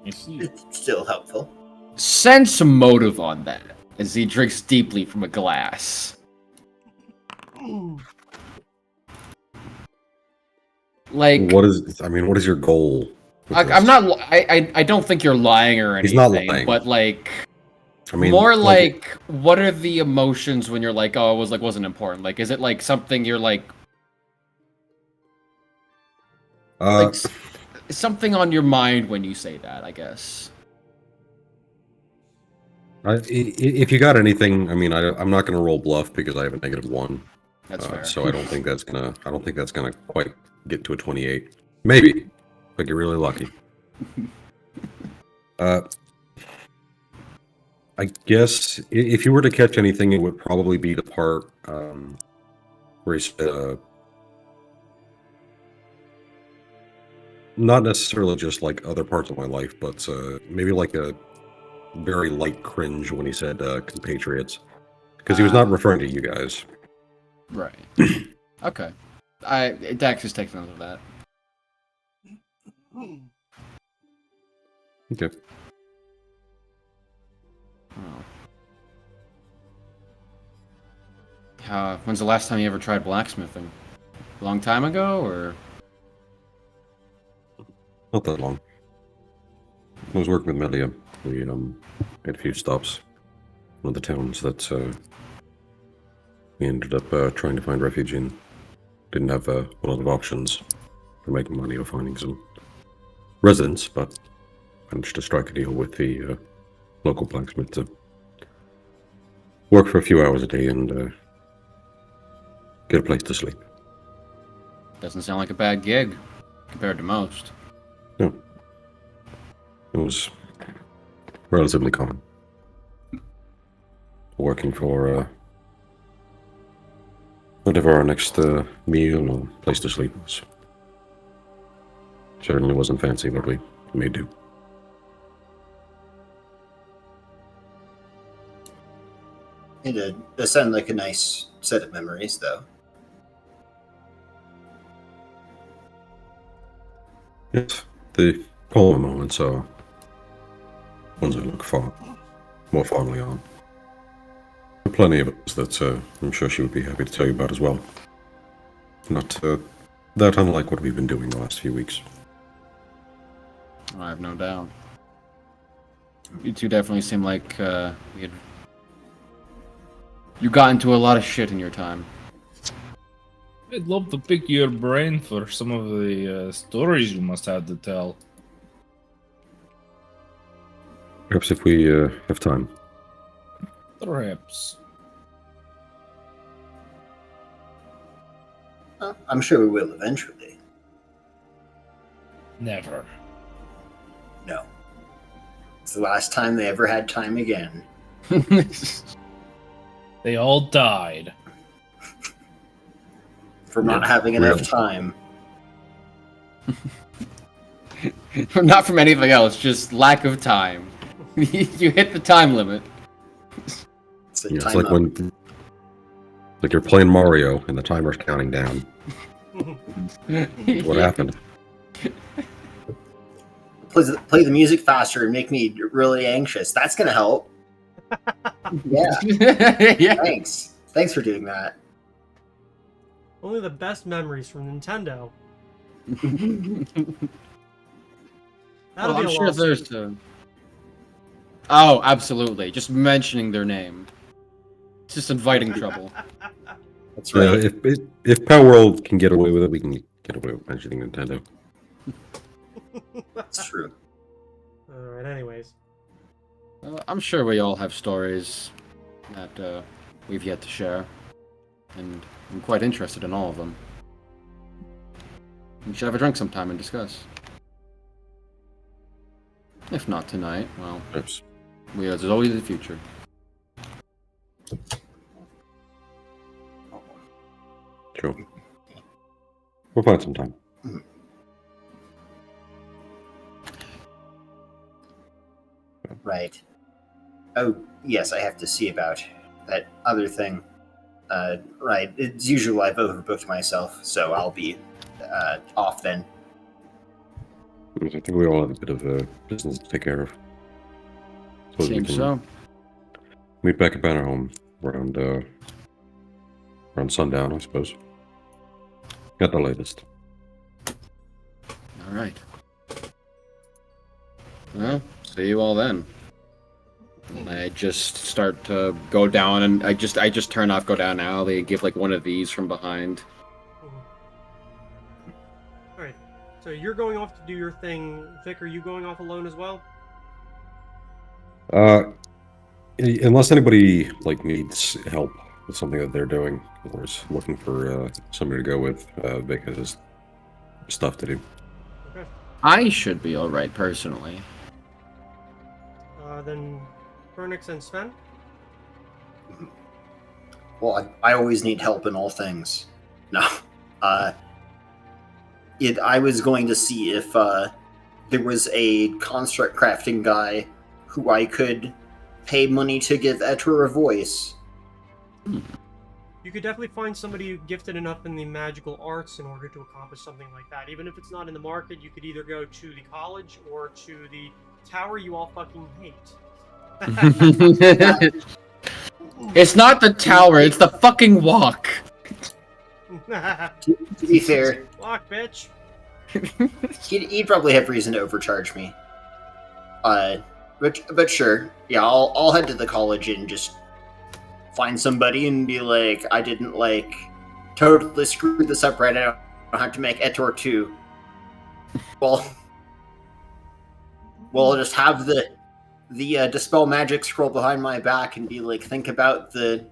I see. It's still helpful. Sense some motive on that, as he drinks deeply from a glass. Like, What is? I mean, what is your goal? with I'm this? not. I don't think you're lying or anything. He's not lying. But like, I mean, more like, what are the emotions when you're like, oh, it was like wasn't important? Like, is it like something you're like uh, something on your mind when you say that? I guess. if you got anything, I mean, I'm not going to roll bluff because I have a -1. That's fair. So I don't think that's gonna. I don't think that's gonna quite get to a 28. Maybe, but you're really lucky. I guess if you were to catch anything, it would probably be the part where he said, not necessarily just like other parts of my life, but maybe like a very light cringe when he said compatriots, because he was not referring to you guys. Right. Okay. Dax is taking note of that. Okay. When's the last time you ever tried blacksmithing? A long time ago, or? Not that long. I was working with Melia. We had a few stops. One of the towns that we ended up trying to find refuge in. Didn't have a lot of options for making money or finding some residents, but managed to strike a deal with the local blacksmith to work for a few hours a day and get a place to sleep. Doesn't sound like a bad gig compared to most. No. It was relatively common. Working for whatever our next meal or place to sleep was. Certainly wasn't fancy, but we made do. It does sound like a nice set of memories, though. Yes, the calmer moments are ones I look more fondly on. There are plenty of others that I'm sure she would be happy to tell you about as well. Not that unlike what we've been doing the last few weeks. I have no doubt. You two definitely seem like you got into a lot of shit in your time. I'd love to pick your brain for some of the stories you must have to tell. Perhaps if we have time. Perhaps. I'm sure we will eventually. Never. No. It's the last time they ever had time again. They all died. For not having enough time. Not from anything else, just lack of time. You hit the time limit. It's, Yeah, it's like like you're playing Mario and the timer's counting down. What happened? Play the music faster and make me really anxious. That's gonna help. Yeah. Yeah. Thanks for doing that. Only the best memories from Nintendo. That'll Well, be I'm a sure lawsuit. there's Oh, absolutely. Just mentioning their name. It's just inviting trouble. That's right. If Power World can get away with it, we can get away with mentioning Nintendo. That's true. Alright, anyways. I'm sure we all have stories that we've yet to share. And I'm quite interested in all of them. We should have a drink sometime and discuss. If not tonight, well, Perhaps. there's always the future. Sure. We'll find some time. Right. Oh, yes, I have to see about that other thing. Right. As usual, I've overbooked myself, so I'll be off then. I think we all have a bit of business to take care of. Suppose we Seems can so. meet back at Banner Home around sundown, I suppose. At the latest. All right. Well, see you all then. I just start to go down, and I just turn off, go down an alley, and give like one of these from behind. Alright. So you're going off to do your thing. Vic, are you going off alone as well? Unless anybody like needs help with something that they're doing, or is looking for somebody to go with, Vic has stuff to do. Okay. I should be all right personally. Then Fernix and Sven? Well, I always need help in all things. No. I was going to see if there was a construct crafting guy who I could pay money to give Etor a voice. You could definitely find somebody gifted enough in the magical arts in order to accomplish something like that. Even if it's not in the market, you could either go to the college or to the tower you all fucking hate. It's not the tower, it's the fucking walk. To be fair, Walk, bitch. he'd probably have reason to overcharge me. But sure, yeah, I'll head to the college and just find somebody and be like, I didn't like totally screw this up right now. I don't have to make Etor 2. Well, I'll just have the dispel magic scroll behind my back and be like, think about the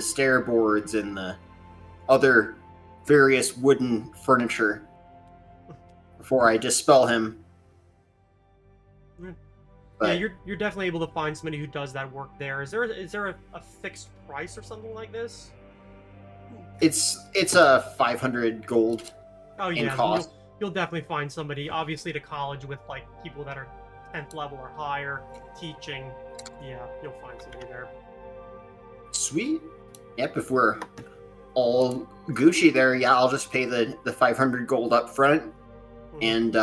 stair boards and the other various wooden furniture before I dispel him. But Yeah, you're definitely able to find somebody who does that work there. Is there a fixed price or something like this? it's a 500 gold Oh in yeah, cost. you'll definitely find somebody. Obviously, to college with like people that are 10th level or higher teaching. Yeah, you'll find somebody there. Sweet. Yep, if we're all Gucci there, yeah, I'll just pay the 500 gold up front. And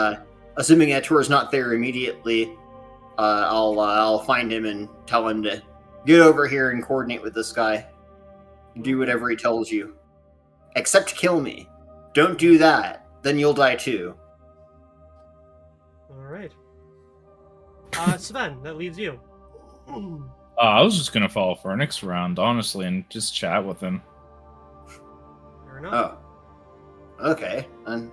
assuming Etor is not there immediately, I'll find him and tell him to get over here and coordinate with this guy. Do whatever he tells you. Except kill me. Don't do that. Then you'll die too. Alright. Sven, that leaves you. I was just gonna follow Fernix around, honestly, and just chat with him. Fair enough. Oh. Okay. And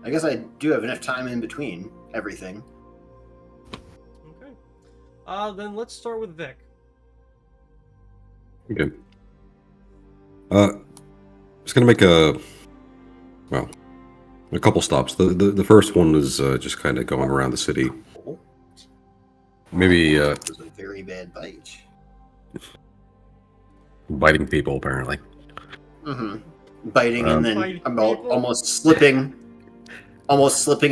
I guess I do have enough time in between everything. Okay. Then let's start with Vic. Okay. Just gonna make a couple stops. The first one is just kind of going around the city. Maybe It was a very bad bite. biting people, apparently. Mm-hmm. Biting and then Biting about people? almost slipping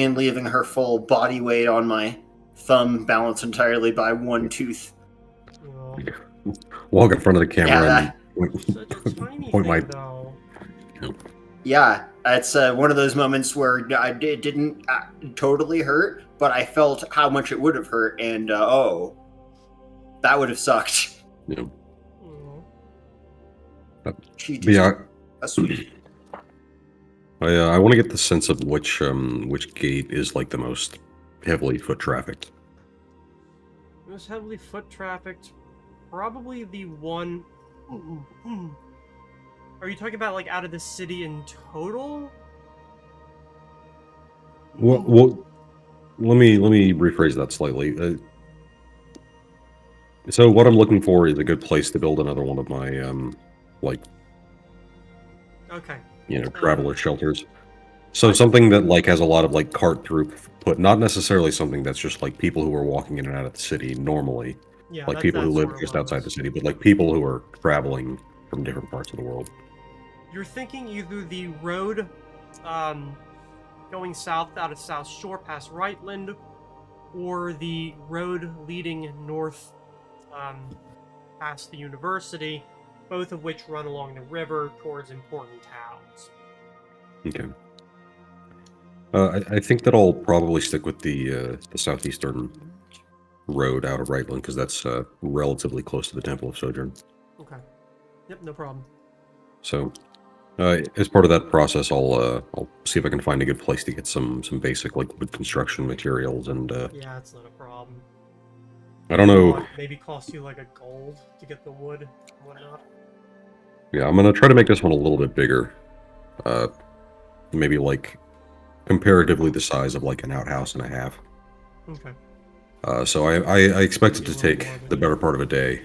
and leaving her full body weight on my thumb, balanced entirely by one tooth. Oh, Walk in front of the camera Yeah, and such a tiny Point thing, my- though. Yeah, it's one of those moments where it didn't totally hurt, but I felt how much it would have hurt, and that would have sucked. Yeah. Oh. She But just yeah, a sweet. I want to get the sense of which gate is like the most heavily foot trafficked. Most heavily foot trafficked. Probably the one. Are you talking about like out of the city in total? Well, let me rephrase that slightly. So what I'm looking for is a good place to build another one of my Okay. traveler shelters. So something that like has a lot of like cart throughput, not necessarily something that's just like people who are walking in and out of the city normally, Yeah. like people who that's live where it just outside the was. city, but like people who are traveling from different parts of the world. You're thinking either the road, going south out of South Shore past Reitland, or the road leading north, past the university, both of which run along the river towards important towns. Okay. I think that I'll probably stick with the southeastern road out of Reitland because that's relatively close to the Temple of Sojourn. Okay. Yep, no problem. So As part of that process, I'll see if I can find a good place to get some basic like wood construction materials, and Yeah, it's not a problem. I don't know. Maybe cost you like a gold to get the wood and whatnot. Yeah, I'm gonna try to make this one a little bit bigger. Maybe like comparatively the size of like an outhouse and a half. Okay. So I expect it Maybe to a little take more than the you- better part of a day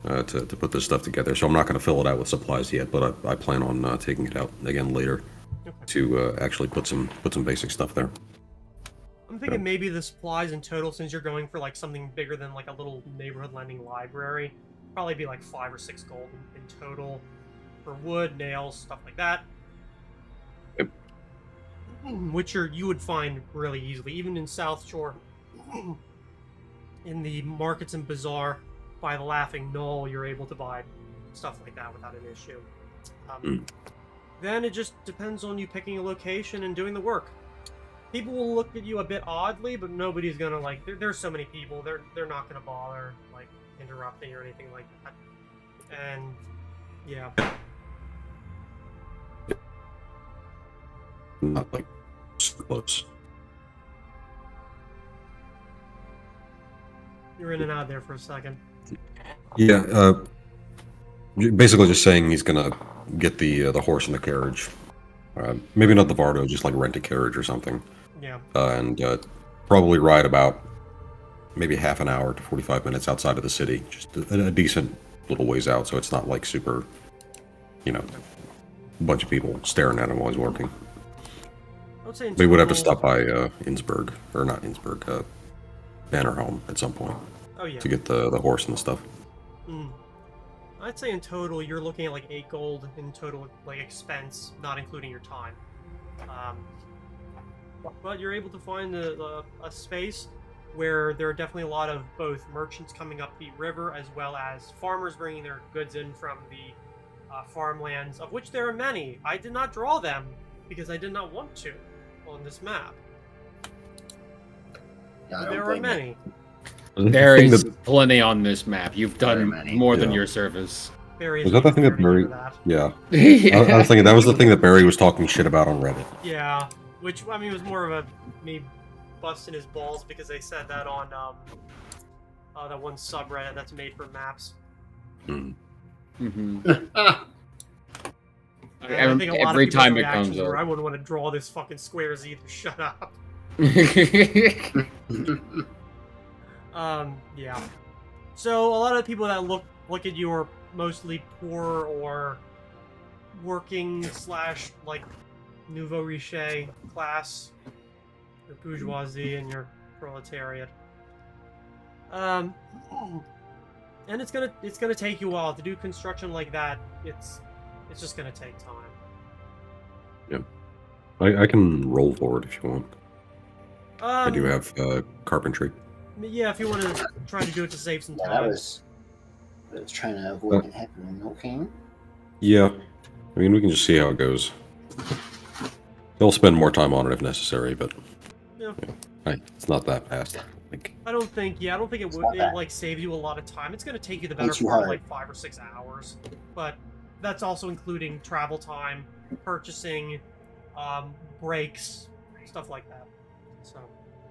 to put this stuff together. So I'm not going to fill it out with supplies yet, but I plan on taking it out again later Okay. to actually put some basic stuff there. I'm thinking maybe the supplies in total, since you're going for like something bigger than like a little neighborhood lending library, probably be like 5 or 6 gold in total for wood, nails, stuff like that. Yep. Which you would find really easily, even in South Shore, in the markets and bazaar by the Laughing Knoll, you're able to buy stuff like that without an issue. Then it just depends on you picking a location and doing the work. People will look at you a bit oddly, but nobody's gonna like. There's so many people. They're not gonna bother like interrupting or anything like that. And yeah, Not like super close. you're in and out there for a second. Yeah. Basically, just saying he's gonna get the horse and the carriage. Maybe not the Vardo, just like rent a carriage or something. Yeah. And probably ride about maybe half an hour to 45 minutes outside of the city, just a decent little ways out, so it's not like super, a bunch of people staring at him while he's working. I would say We would have to total- stop by Innsbruck, or not Innsbruck, Bannerholm at some point Oh yeah. to get the horse and the stuff. Mm. I'd say in total you're looking at like 8 gold in total like expense, not including your time. But you're able to find a space where there are definitely a lot of both merchants coming up the river as well as farmers bringing their goods in from the farmlands, of which there are many. I did not draw them because I did not want to on this map. Yeah, I But don't there are blame you. many. There thing is that- plenty on this map. You've Very done many. more than Yeah. your service. Barry Was that the thing that Barry? Barry? Yeah, I was thinking that was the thing that Barry was talking shit about on Reddit. Yeah, which I mean was more of a me busting his balls because they said that on that one subreddit that's made for maps. Hmm. hmm Ah, And I think a lot Every of people's time it reactions comes were, up. I wouldn't want to draw this fucking squares either. Shut up. Yeah. So a lot of the people that look at you are mostly poor or working slash like nouveau riche class, your bourgeoisie and your proletariat. And it's gonna take you a while to do construction like that. It's just gonna take time. I can roll for it if you want. I do Um, have carpentry. Yeah, if you want to try to do it to save some yeah, time. that was. I was trying to avoid it happening. Okay. Yeah, I mean we can just see how it goes. They'll spend more time on it if necessary, but Yeah. it's not that fast. I don't think it would not bad. like save you a lot of time. It's going to take you the better Ain't too part of hard. like 5 or 6 hours, but that's also including travel time, purchasing, breaks, stuff like that. So,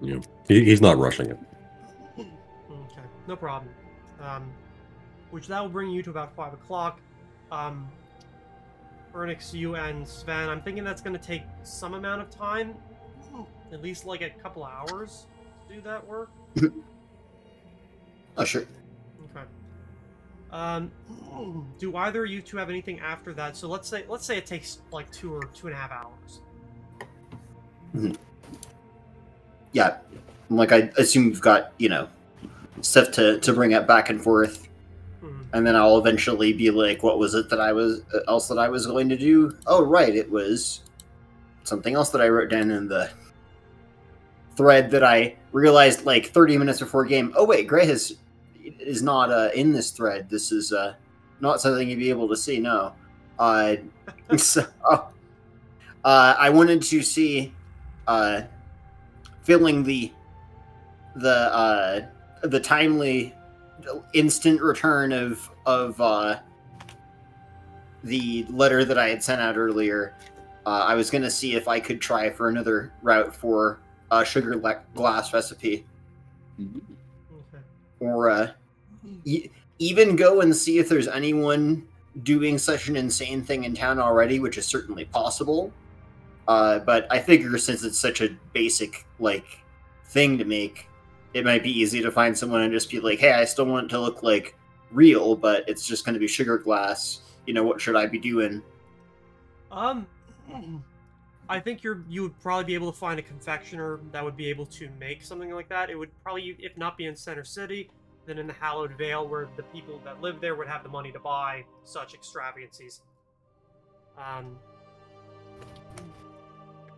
You know, he's not rushing it. okay, no problem. Which that will bring you to about 5 o'clock. Ernix, you and Sven, I'm thinking that's going to take some amount of time, at least like a couple hours to do that work. Oh, sure. Okay. Do either of you two have anything after that? So let's say it takes like 2 or 2.5 hours. Yeah. Like, I assume you've got, stuff to bring up back and forth. Mhm. And then I'll eventually be like, what was it that I was going to do? Oh, right. It was something else that I wrote down in the thread that I realized like 30 minutes before game. Oh, wait, Gray is not in this thread. This is not something you'd be able to see. No. So, I wanted to see filling the timely instant return of the letter that I had sent out earlier, I was going to see if I could try for another route for a sugar glass recipe. Okay. Or even go and see if there's anyone doing such an insane thing in town already, which is certainly possible. But I figure since it's such a basic thing to make, it might be easy to find someone and just be like, "Hey, I still want it to look like real, but it's just going to be sugar glass. What should I be doing?" I think you would probably be able to find a confectioner that would be able to make something like that. It would probably, if not be in Center City, then in the Hallowed Vale, where the people that live there would have the money to buy such extravagancies.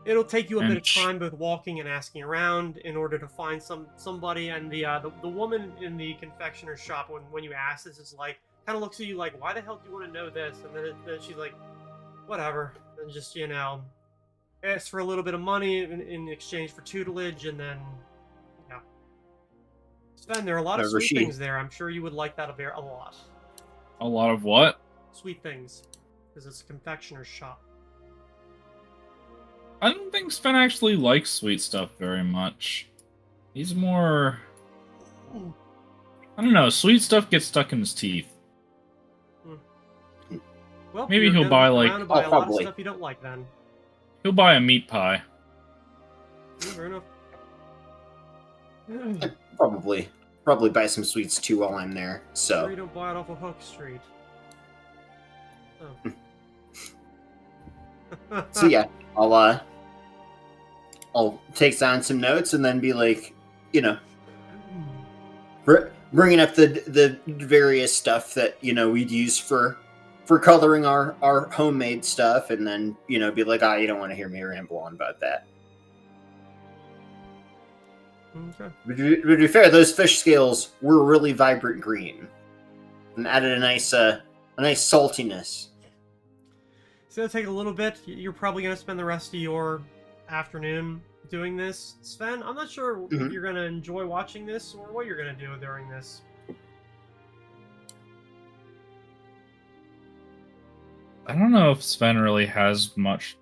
It'll take you a bit of time, both walking and asking around, in order to find somebody. And the woman in the confectioner's shop, when you ask this, is like, kind of looks at you like, "Why the hell do you want to know this?" And then she's like, "Whatever," and just asks for a little bit of money in exchange for tutelage, and then Sven, there are a lot of sweet things there. I'm sure you would like that a lot. A lot of what? Sweet things, because it's a confectioner's shop. I don't think Sven actually likes sweet stuff very much. He's more... I don't know, sweet stuff gets stuck in his teeth. Well, maybe he'll buy like... a lot of stuff you don't like then. He'll buy a meat pie. Fair enough. Probably buy some sweets too while I'm there. So sure you don't buy it off of Hook Street. Oh. So yeah, I'll take down some notes and then be like, bringing up the various stuff that we'd use for coloring our homemade stuff, and then be like, you don't want to hear me ramble on about that. Okay. To be fair, those fish scales were really vibrant green and added a nice saltiness. It's gonna take a little bit. You're probably gonna spend the rest of your afternoon doing this, Sven. I'm not sure if you're gonna enjoy watching this or what you're gonna do during this. I don't know if Sven really has much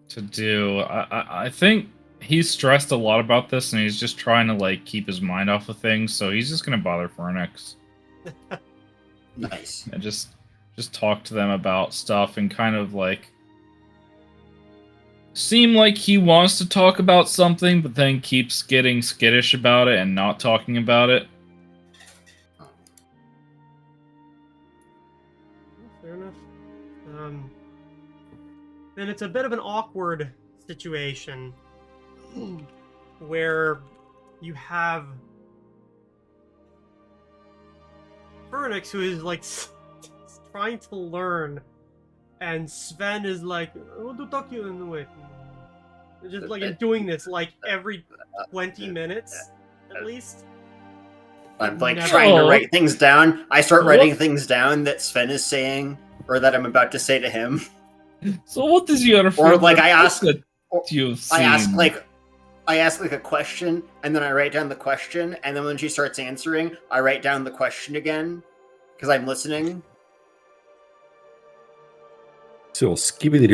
to do. I think he's stressed a lot about this, and he's just trying to keep his mind off of things. So he's just gonna bother Phoenix. Nice. And just talk to them about stuff and kind of seem like he wants to talk about something, but then keeps getting skittish about it and not talking about it. Fair enough. Then it's a bit of an awkward situation where you have Phoenix, who is trying to learn, and Sven is like, "Oh, don't talk you in the way." Just doing this every 20 minutes at least. I'm trying to write things down. I start writing things down that Sven is saying, or that I'm about to say to him. So what does your Or I ask a question, and then I write down the question, and then when she starts answering, I write down the question again because I'm listening. So skibidi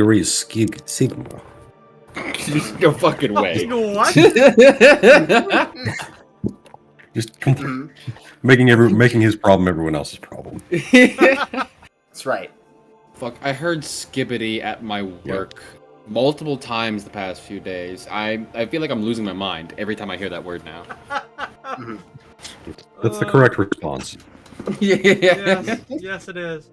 sigma. No fucking way. What? Just making his problem everyone else's problem. That's right. Fuck, I heard skibbity at my work multiple times the past few days. I feel like I'm losing my mind every time I hear that word now. That's the correct response. Yes, it is.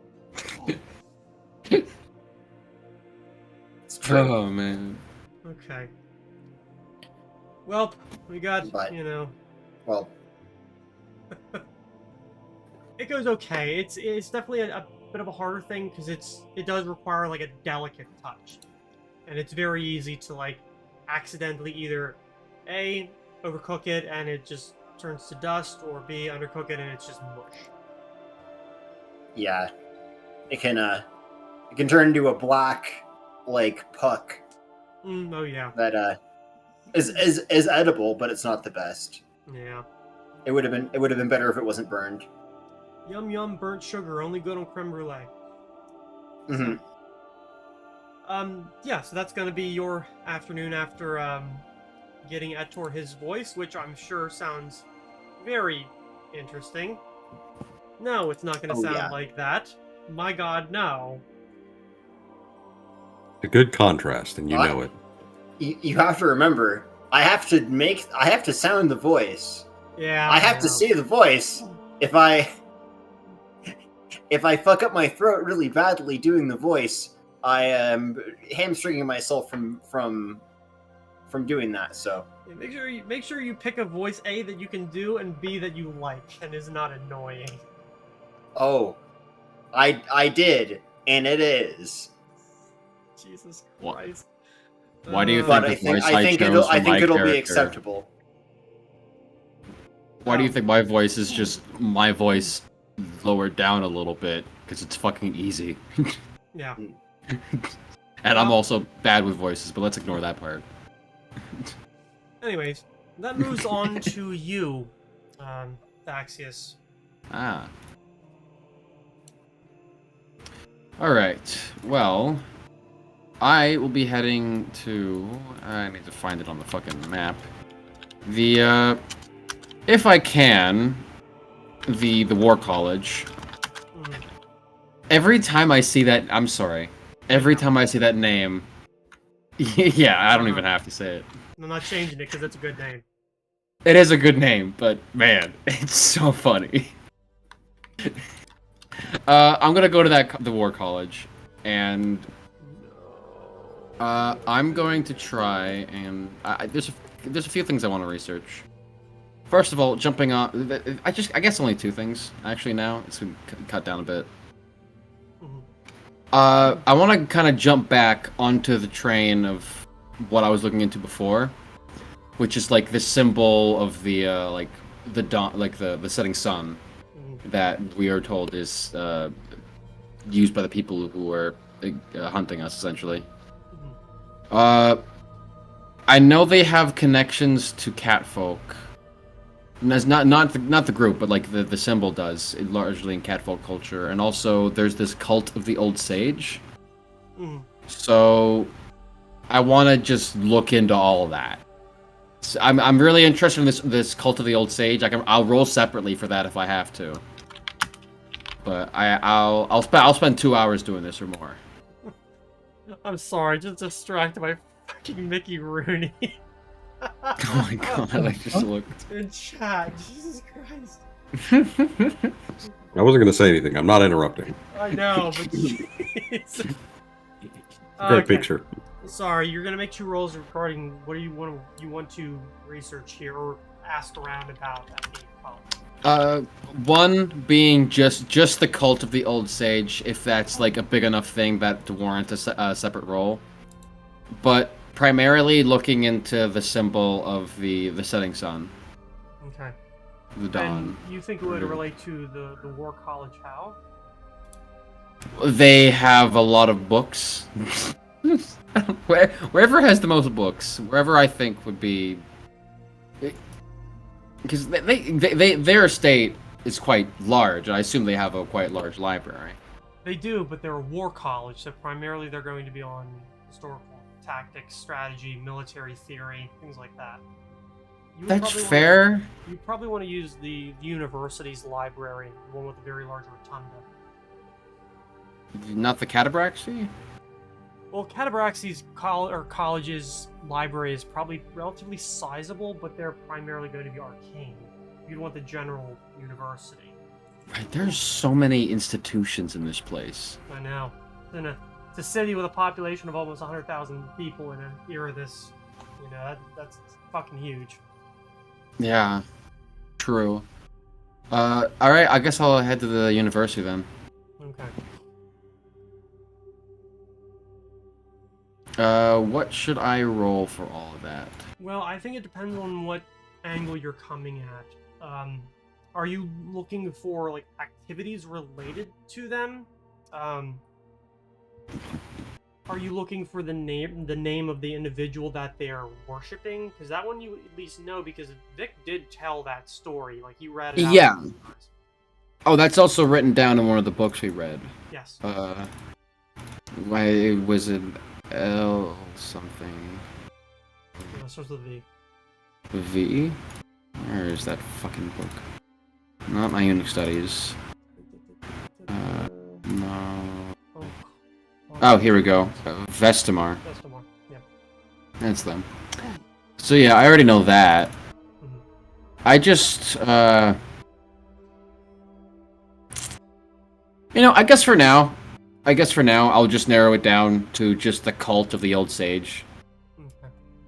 It's true. Oh, man. Okay. Well, we got, Well, it goes okay. It's definitely a bit of a harder thing because it does require a delicate touch, and it's very easy to accidentally either A, overcook it and it just turns to dust, or B, undercook it and it's just mush. yeah, it can turn into a black puck. Oh yeah. That is edible, but it's not the best. Yeah. It would have been better if it wasn't burned. Yum yum, burnt sugar, only good on creme brulee. Mhm. Yeah, so that's gonna be your afternoon after getting Etor his voice, which I'm sure sounds very interesting. No, it's not gonna Oh, sound yeah. like that. My god, no. A good contrast, and you What? know it. You have to remember, I have to sound the voice. Yeah, I have to know. say the voice. If I fuck up my throat really badly doing the voice, I am hamstringing myself from doing that. So Yeah, make sure you pick a voice A that you can do and B that you like and is not annoying. oh, I did, and it is. Jesus What? Christ. Why do you But think the voice I chose for I think my it'll be character- acceptable. Why do you think my voice is just my voice lowered down a little bit? Because it's fucking easy. Yeah. And I'm also bad with voices, but let's ignore that part. Anyways, that moves on to you, Thaxius. Ah. Alright, well, I will be heading to... I need to find it on the fucking map. If I can, the War College. Mhm. Every time I see that... I'm sorry. Every time I see that name... Yeah, I don't even have to say it. I'm not changing it because it's a good name. It is a good name, but man, it's so funny. I'm gonna go to the War College, and I'm going to try and there's a few things I want to research. First of all, jumping on, I guess only two things actually. Now it's been cut down a bit. Mhm. I want to kind of jump back onto the train of what I was looking into before, which is like the symbol of the like the dawn, like the setting sun, Mhm. that we are told is used by the people who are hunting us, essentially. Mhm. I know they have connections to catfolk. And that's not the group, but like the symbol does, largely in catfolk culture. And also, there's this cult of the old sage. Mhm. So, I want to just look into all of that. So I'm really interested in this cult of the old sage. I'll roll separately for that if I have to. But I'll spend 2 hours doing this or more. I'm sorry, just distracted by fucking Mickey Rooney Oh my god, I just looked. in chat. Jesus Christ. I wasn't going to say anything. I'm not interrupting. I know, but jeez. Great Okay. picture. Sorry, you're gonna make 2 rolls regarding what do you want to research here or ask around about at the college. One being just the cult of the old sage, if that's like a big enough thing that to warrant a separate roll. But primarily looking into the symbol of the setting sun, Okay. the dawn. And you think it would relate to the War College how? They have a lot of books. Wherever has the most books, wherever I think would be, because their estate is quite large. I assume they have a quite large library. They do, but they're a war college, so primarily they're going to be on historical tactics, strategy, military theory, things like that. You would That's probably fair. You probably want to use the university's library, the one with the very large rotunda. Not the Catabraxy? Well, Catabraxi's college's library is probably relatively sizable, but they're primarily going to be arcane. You'd want the general university. Right, there's so many institutions in this place. I know. It's a city with a population of almost 100,000 people in an era this, that's fucking huge. Yeah, true. Alright, I guess I'll head to the university then. Okay. What should I roll for all of that? Well, I think it depends on what angle you're coming at. Are you looking for like activities related to them? Are you looking for the name of the individual that they are worshiping? Because that one you at least know because Vic did tell that story. Like he read it out. Yeah. Oh, that's also written down in one of the books we read. Yes. Why it was an L something. It starts with V. V? Where is that fucking book? Not my Unix studies. No. Oh, here we go. Vestamar. Vestamar, yeah. That's them. So yeah, I already know that. Mhm. I just, you know, I guess for now, I'll just narrow it down to just the cult of the old sage. Okay.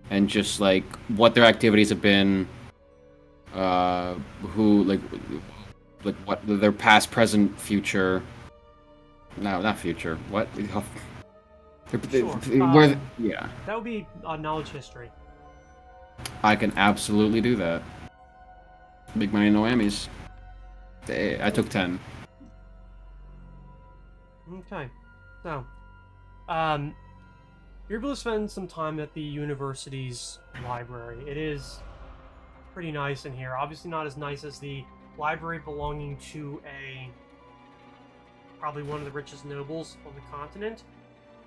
And just, like, what their activities have been, who, like, what their past, present, future. No, not future. What? Sure. Yeah. That would be knowledge history. I can absolutely do that. Big money, no whammies. I took 10. Okay. So, you're able to spend some time at the university's library. It is pretty nice in here. Obviously not as nice as the library belonging to probably one of the richest nobles on the continent.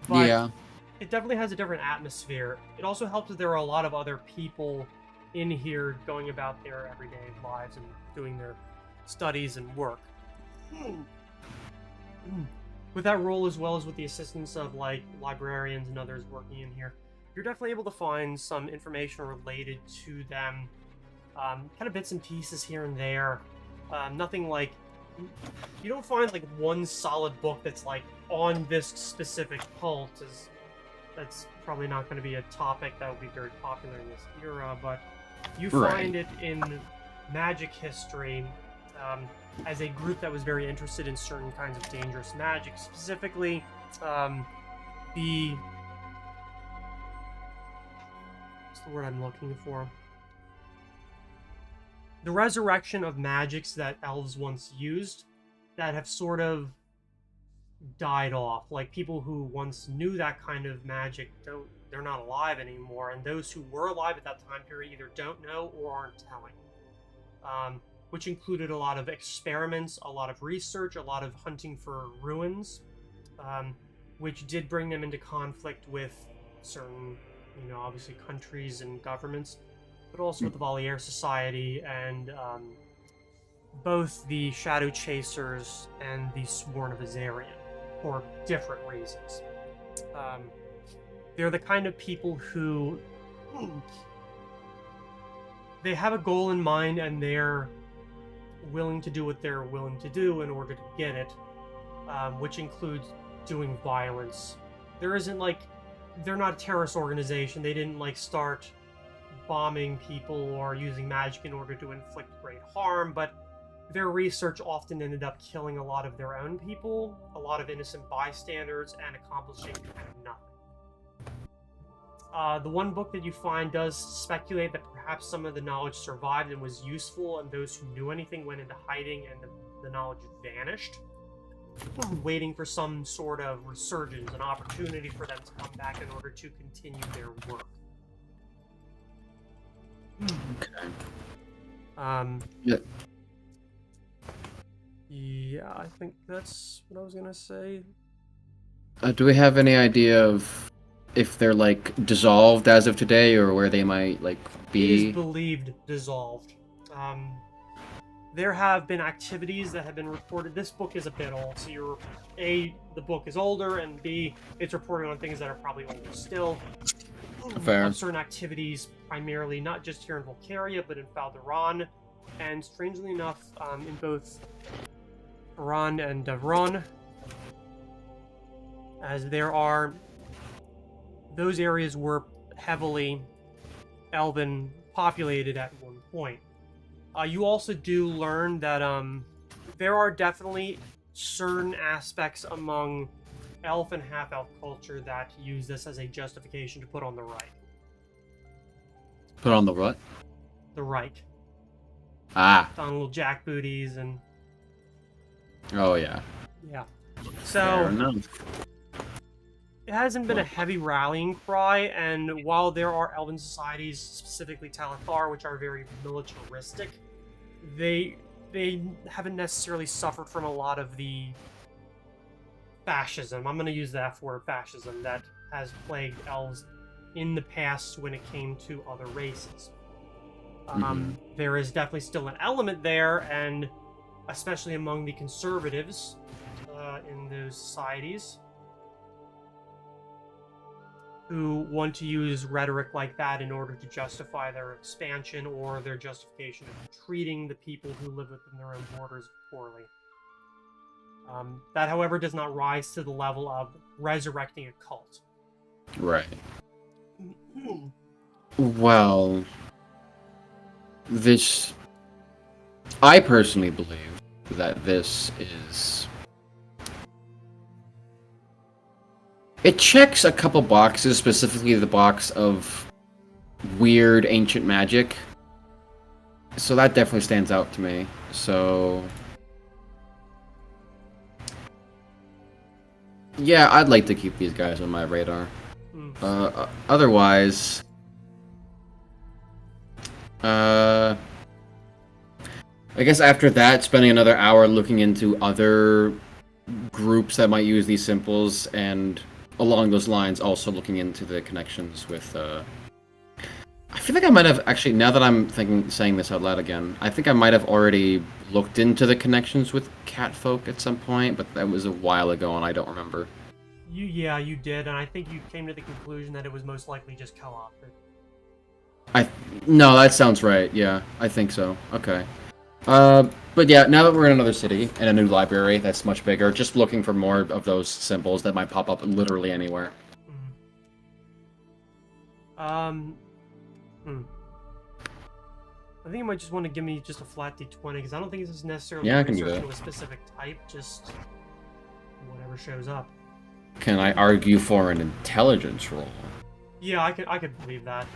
But Yeah. it definitely has a different atmosphere. It also helps that there are a lot of other people in here going about their everyday lives and doing their studies and work. With that role, as well as with the assistance of, like, librarians and others working in here, you're definitely able to find some information related to them. Kind of bits and pieces here and there. Nothing like... You don't find, like, one solid book that's, like, on this specific cult. That's probably not going to be a topic that would be very popular in this era, but you find it in magic history, as a group that was very interested in certain kinds of dangerous magic, specifically the... What's the word I'm looking for? The resurrection of magics that elves once used that have sort of died off. Like, people who once knew that kind of magic, they're not alive anymore, and those who were alive at that time period either don't know or aren't telling. Which included a lot of experiments, a lot of research, a lot of hunting for ruins, which did bring them into conflict with certain, obviously countries and governments, but also with the Valier Society and both the Shadow Chasers and the Sworn of Azarian, for different reasons. They're the kind of people who... They have a goal in mind, and they're willing to do what they're willing to do in order to get it, which includes doing violence. There isn't, like... They're not a terrorist organization. They didn't, like, start bombing people or using magic in order to inflict great harm, but their research often ended up killing a lot of their own people, a lot of innocent bystanders, and accomplishing kind of nothing. The one book that you find does speculate that perhaps some of the knowledge survived and was useful, and those who knew anything went into hiding and the knowledge vanished, waiting for some sort of resurgence, an opportunity for them to come back in order to continue their work. Okay. Yeah, I think that's what I was gonna say. Do we have any idea of if they're, like, dissolved as of today, or where they might, like, It be? is believed dissolved. There have been activities that have been reported. This book is a bit old, so you're A, the book is older, and B, it's reporting on things that are probably older still. Fair. Of certain activities, primarily not just here in Volcaria, but in Falderon, and strangely enough, in both Iran and Devron, as there are... Those areas were heavily elven populated at one point. You also do learn that there are definitely certain aspects among elf and half-elf culture that use this as a justification to put on the right. Put on the what? The right. Ah. On little jackbooties and... Oh, yeah. Yeah. Fair So... enough. It hasn't been a heavy rallying cry, and while there are elven societies, specifically Talathar, which are very militaristic, they haven't necessarily suffered from a lot of the fascism. I'm going to use the F word, fascism, that has plagued elves in the past when it came to other races. There is definitely still an element there, and especially among the conservatives in those societies, who want to use rhetoric like that in order to justify their expansion or their justification of treating the people who live within their own borders poorly. That, however, does not rise to the level of resurrecting a cult. Right. Well, this... I personally believe that this is... It checks a couple boxes, specifically the box of weird ancient magic. So that definitely stands out to me. So... yeah, I'd like to keep these guys on my radar. Otherwise... I guess after that, spending another hour looking into other groups that might use these symbols, and along those lines, also looking into the connections with, I feel like I might have, actually, now that I'm saying this out loud again, I think I might have already looked into the connections with catfolk at some point, but that was a while ago and I don't remember. Yeah, you did, and I think you came to the conclusion that it was most likely just co-opted. No, that sounds right, yeah, I think so. Okay. But yeah, now that we're in another city, and a new library that's much bigger, just looking for more of those symbols that might pop up literally anywhere. I think you might just want to give me just a flat d20, because I don't think this is necessarily research to a specific type, just whatever shows up. Can I argue for an intelligence roll? Yeah, I could believe that.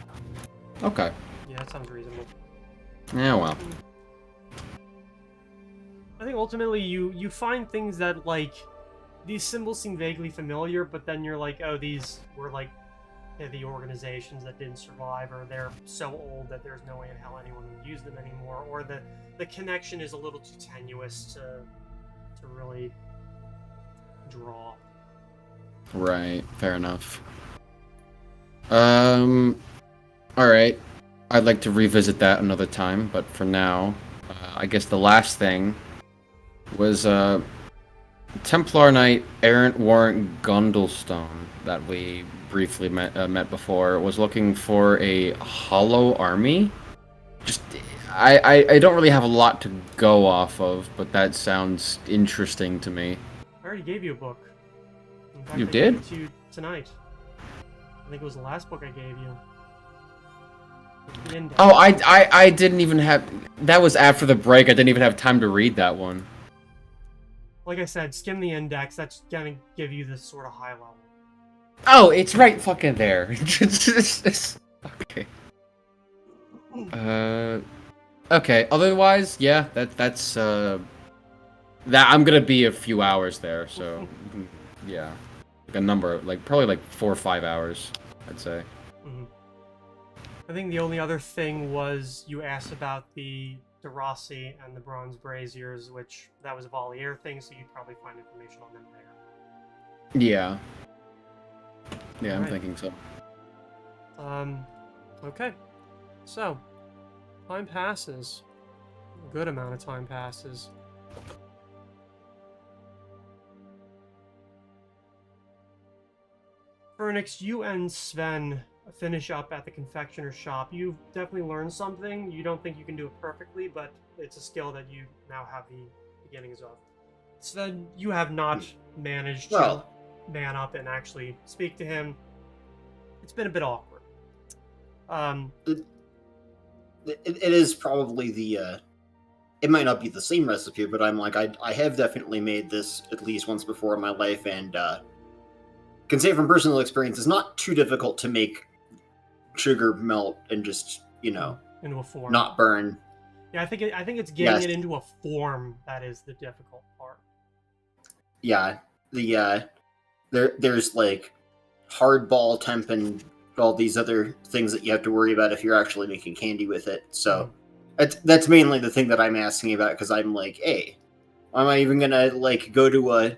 Okay. Yeah, that sounds reasonable. Yeah, well. I think ultimately you find things that, like, these symbols seem vaguely familiar, but then you're like, oh, these were, like, the organizations that didn't survive, or they're so old that there's no way in hell anyone would use them anymore, or the connection is a little too tenuous to really draw. Right, fair enough. Alright. I'd like to revisit that another time, but for now, I guess the last thing was Templar Knight Errant Warrant Gondelstone that we briefly met before was looking for a hollow army. Just I don't really have a lot to go off of, but that sounds interesting to me. I already gave you a book. In fact, You I did? gave it to you tonight. I think it was the last book I gave you. The index. Oh, I didn't even have... That was after the break. I didn't even have time to read that one. Like I said, skim the index. That's gonna give you this sort of high level. Oh, it's right fucking there. Okay. Okay. Otherwise, yeah, that's that I'm gonna be a few hours there, so yeah, like a number, like probably like 4 or 5 hours, I'd say. I think the only other thing was you asked about the Derossi and the Bronze Braziers, which that was a Valier thing, so you'd probably find information on them there. Yeah. Yeah, I'm Alright. thinking so. Okay. So, time passes. A good amount of time passes. Fernix, you and Sven finish up at the confectioner's shop. You've definitely learned something. You don't think you can do it perfectly, but it's a skill that you now have the beginnings of. Sven, you have not managed to man up and actually speak to him. It's been a bit awkward. It is probably the it might not be the same recipe, but I'm like, I have definitely made this at least once before in my life, and can say from personal experience, it's not too difficult to make sugar melt and just, into a form. not burn. Yeah, I think it's getting it into a form that is the difficult part. Yeah, there's like hardball temp and all these other things that you have to worry about if you're actually making candy with it. So that's mainly the thing that I'm asking about, because I'm like, hey, am I even gonna like go to a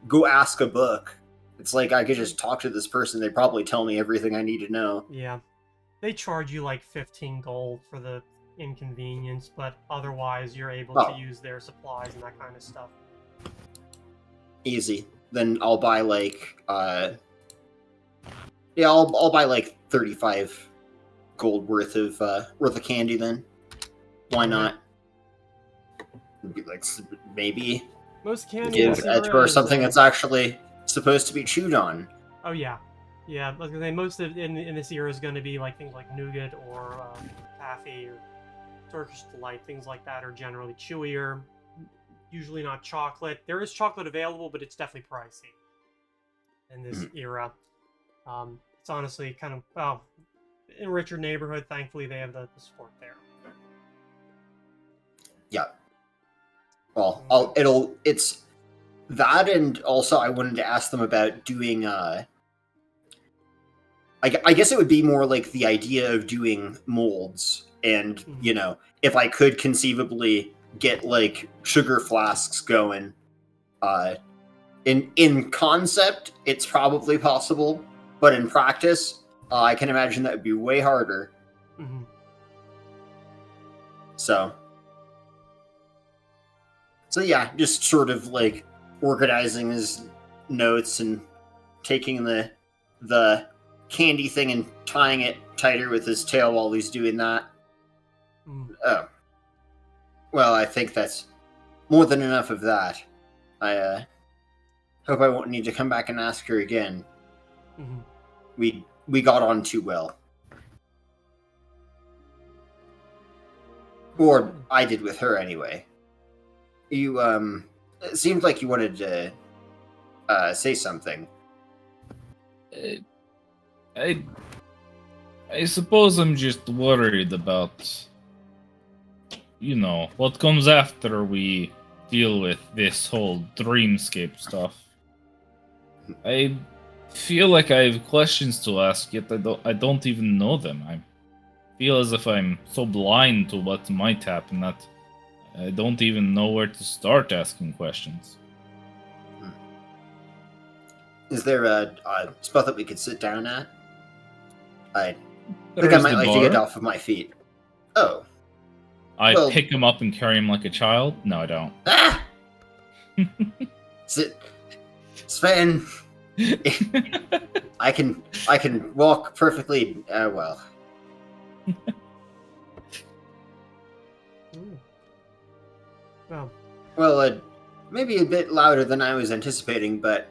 go ask a book. It's like I could just talk to this person. They probably tell me everything I need to know. Yeah. They charge you like 15 gold for the inconvenience, but otherwise you're able to Oh. use their supplies and that kind of stuff. Easy. Then I'll buy like yeah, I'll buy like 35 gold worth of candy then. Why not? It'd be like maybe Most candy give in Sierra Edgar is, something that's actually supposed to be chewed on. Oh yeah, yeah. I was gonna say most of in this era is going to be like things like nougat or taffy or Turkish delight. Things like that are generally chewier. Usually not chocolate. There is chocolate available, but it's definitely pricey in this era. It's honestly kind of in a richer neighborhood. Thankfully, they have the support there. Yeah. Well, it's that, and also I wanted to ask them about doing. I guess it would be more like the idea of doing molds, and if I could conceivably get like sugar flasks going. In concept, it's probably possible, but in practice, I can imagine that would be way harder. Mm-hmm. So yeah, just sort of like organizing his notes and taking the candy thing and tying it tighter with his tail while he's doing that. Oh. Well, I think that's more than enough of that. I hope I won't need to come back and ask her again. Mm-hmm. We got on too well. Or I did with her anyway. You, it seemed like you wanted to say something. I suppose I'm just worried about, what comes after we deal with this whole dreamscape stuff. I feel like I have questions to ask, yet I don't even know them. I feel as if I'm so blind to what might happen that I don't even know where to start asking questions. Is there a spot that we could sit down at? I There think I is might the like to get bar. off of my feet. Oh. I pick him up and carry him like a child? No, I don't. Ah! Sit. Sven. I can walk perfectly well. Well, maybe a bit louder than I was anticipating, but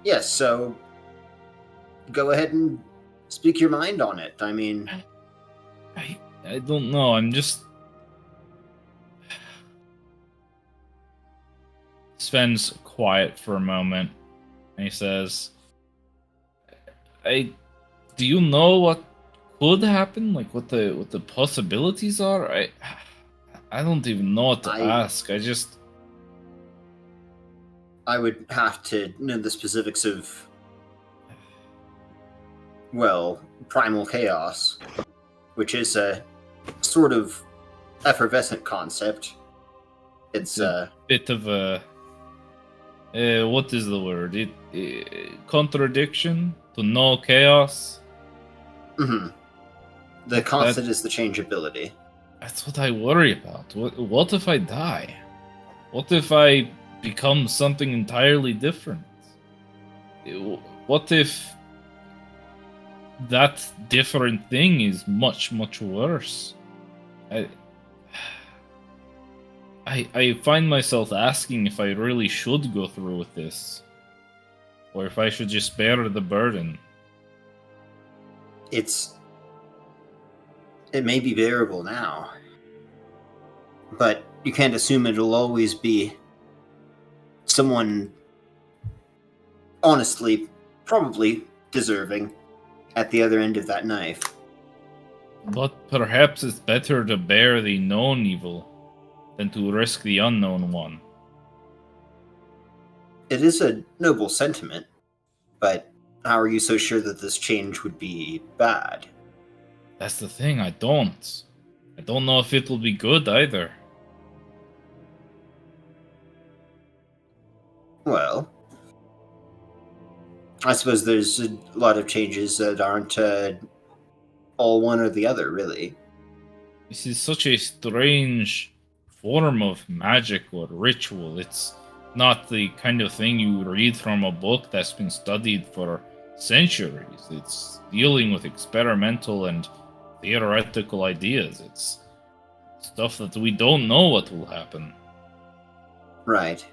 yes, so go ahead and speak your mind on it. I mean, I don't know, I'm just... Sven's quiet for a moment, and he says, do you know what could happen? Like, what the possibilities are? I don't even know what to ask. I would have to know the specifics of, well, primal chaos, which is a sort of effervescent concept. It's a bit of a... what is the word? Contradiction to no chaos? Mm-hmm. The constant is the changeability. That's what I worry about. What if I die? What if I become something entirely different? What if that different thing is much, much worse? I find myself asking if I really should go through with this, or if I should just bear the burden. It may be bearable now, but you can't assume it'll always be someone, honestly, probably deserving at the other end of that knife. But perhaps it's better to bear the known evil than to risk the unknown one. It is a noble sentiment, but how are you so sure that this change would be bad? That's the thing, I don't know if it will be good either. Well, I suppose there's a lot of changes that aren't all one or the other, really. This is such a strange form of magic or ritual. It's not the kind of thing you read from a book that's been studied for centuries. It's dealing with experimental and theoretical ideas. It's stuff that we don't know what will happen. Right.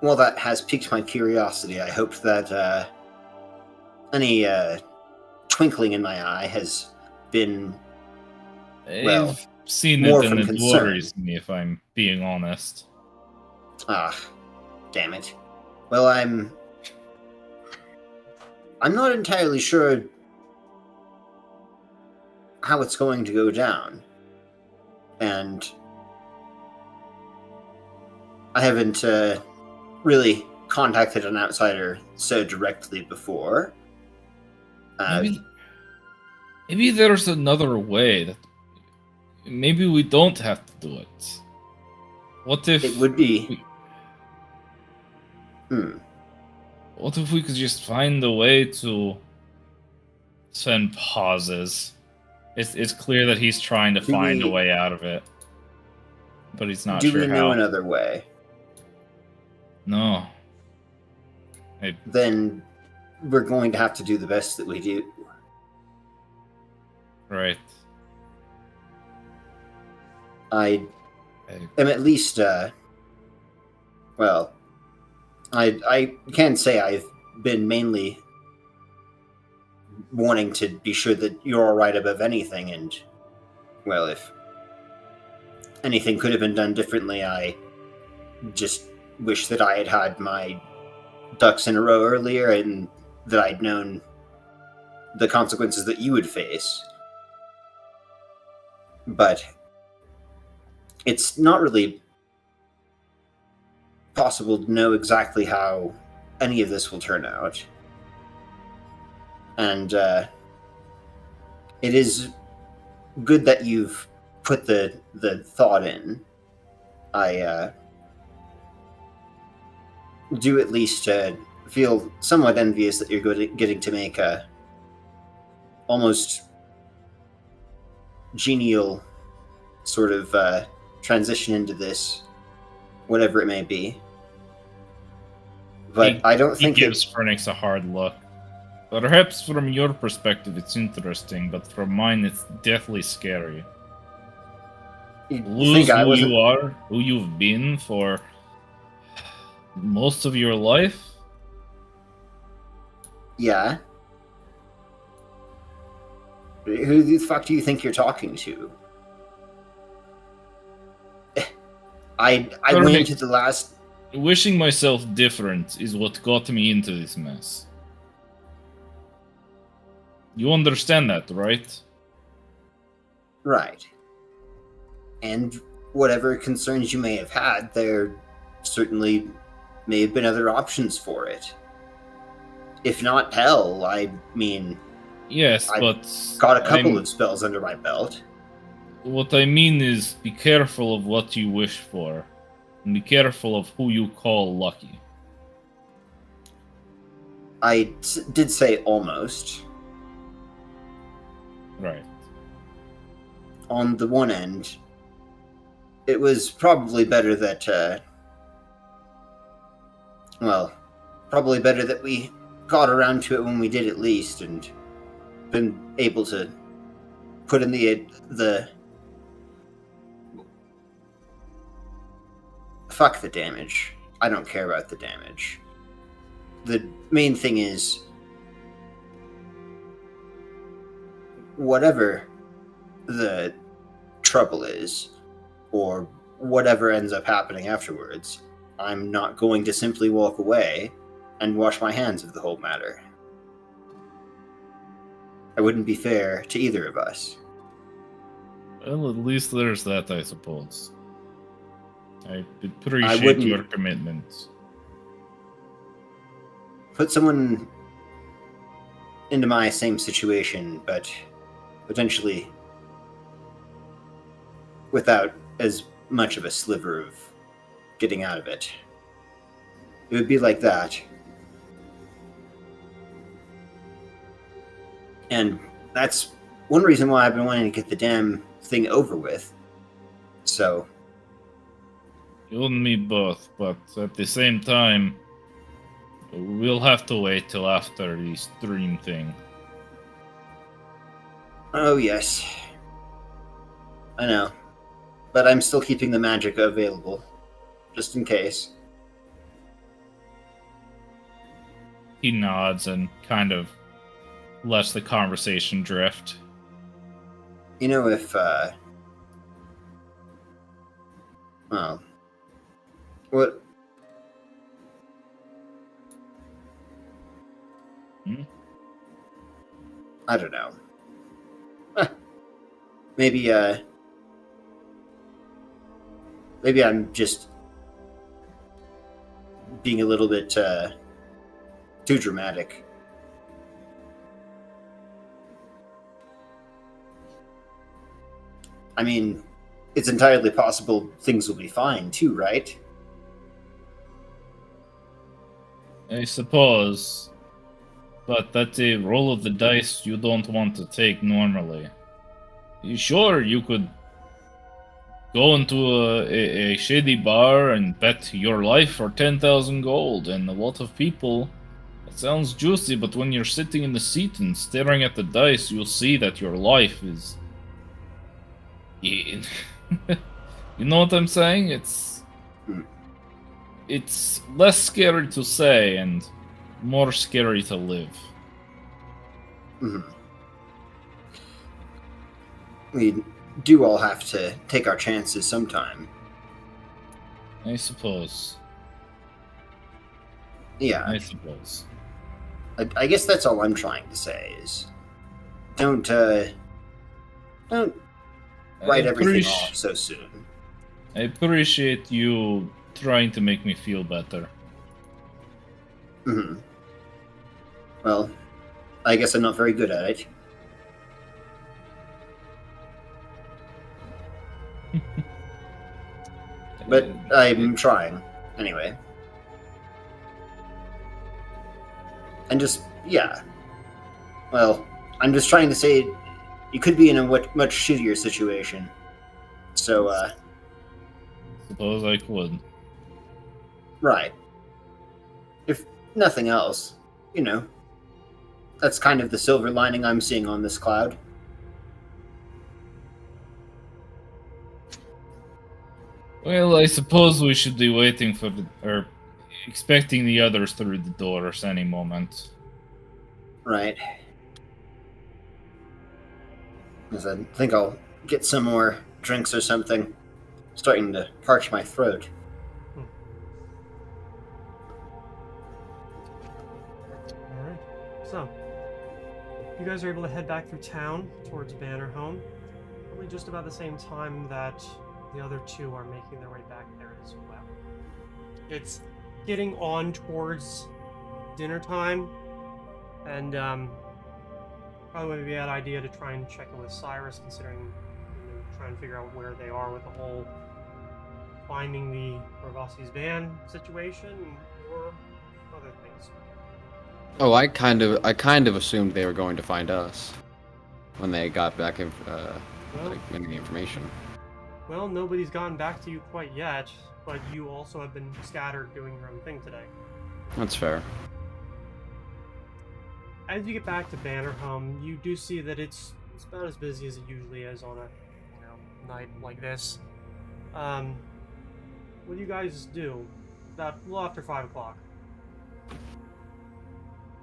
Well, that has piqued my curiosity. I hope that any twinkling in my eye has been, well, I've seen more it and from it concern. worries me, if I'm being honest. Ah, damn it. Well, I'm not entirely sure how it's going to go down. And I haven't really contacted an outsider so directly before. Maybe there's another way that maybe we don't have to do it. What if It would be... What if we could just find a way to send pauses? It's clear that he's trying to find a way out of it, but he's not Do sure we know how. another way? No. Then we're going to have to do the best that we do. Right. I am at least, well, I can't say I've been mainly wanting to be sure that you're all right above anything, and, well, if anything could have been done differently, I just wish that I had had my ducks in a row earlier and that I'd known the consequences that you would face. But it's not really possible to know exactly how any of this will turn out. And it is good that you've put the thought in. I do at least feel somewhat envious that you're getting to make a almost genial sort of transition into this, whatever it may be. But I don't think he gives Phoenix a hard look. Perhaps from your perspective it's interesting, but from mine it's deathly scary. Lose who you are, who you've been for most of your life? Yeah. Who the fuck do you think you're talking to? I went to the last... Wishing myself different is what got me into this mess. You understand that, right? Right. And whatever concerns you may have had, there certainly may have been other options for it. If not hell, I mean... Yes, but... got a couple of spells under my belt. What I mean is, be careful of what you wish for. And be careful of who you call lucky. I did say almost. Right. On the one end, it was probably better that, well, probably better that we got around to it when we did at least, and been able to put in the fuck the damage. I don't care about the damage. The main thing is, whatever the trouble is, or whatever ends up happening afterwards, I'm not going to simply walk away and wash my hands of the whole matter. It wouldn't be fair to either of us. Well, at least there's that, I suppose. I appreciate your commitment. Put someone into my same situation, but potentially without as much of a sliver of getting out of it. It would be like that. And that's one reason why I've been wanting to get the damn thing over with. So, You and me both, but at the same time, we'll have to wait till after the stream thing. oh yes. I know. But I'm still keeping the magic available, just in case. He nods and kind of lets the conversation drift. You know, if, well, what? Hmm? I don't know. Maybe, maybe I'm just being a little bit, too dramatic. I mean, it's entirely possible things will be fine too, right? I suppose. But that's a roll of the dice you don't want to take normally. Sure, you could go into a shady bar and bet your life for 10,000 gold, and a lot of people. It sounds juicy, but when you're sitting in the seat and staring at the dice, you'll see that your life is. You know what I'm saying? It's less scary to say and more scary to live. Mm-hmm. We do all have to take our chances sometime. I suppose. Yeah, I suppose. I guess that's all I'm trying to say is, don't write everything off so soon. I appreciate you trying to make me feel better. Mm-hmm. Well, I guess I'm not very good at it. But I'm trying, anyway. And just, yeah. Well, I'm just trying to say you could be in a much shittier situation. So, Suppose I could. right. If nothing else, you know, that's kind of the silver lining I'm seeing on this cloud. Well, I suppose we should be waiting for or expecting the others through the doors any moment. Right. Because I think I'll get some more drinks or something. Starting to parch my throat. Alright. So, you guys are able to head back through town towards Bannerhome. Probably just about the same time that the other two are making their way back there as well. It's getting on towards dinner time, and probably would be a bad idea to try and check in with Cyrus, considering trying to figure out where they are with the whole finding the Ravasi's van situation or other things. Oh, I kind of assumed they were going to find us when they got back in, getting the information. Well, nobody's gotten back to you quite yet, but you also have been scattered doing your own thing today. That's fair. As you get back to Bannerhome, you do see that it's about as busy as it usually is on a night like this. What do you guys do? About a little after 5 o'clock.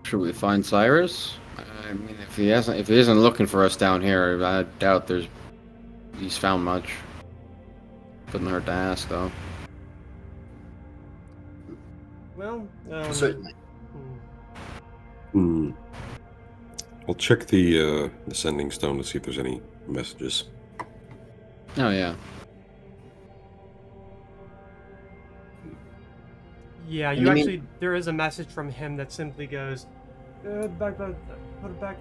Should we find Cyrus? I mean, if he isn't looking for us down here, I doubt he's found much. Couldn't hurt to ask, though. Well, Certainly. I'll check the sending stone to see if there's any messages. Oh yeah. Yeah, And you you mean- actually there is a message from him that simply goes, put it back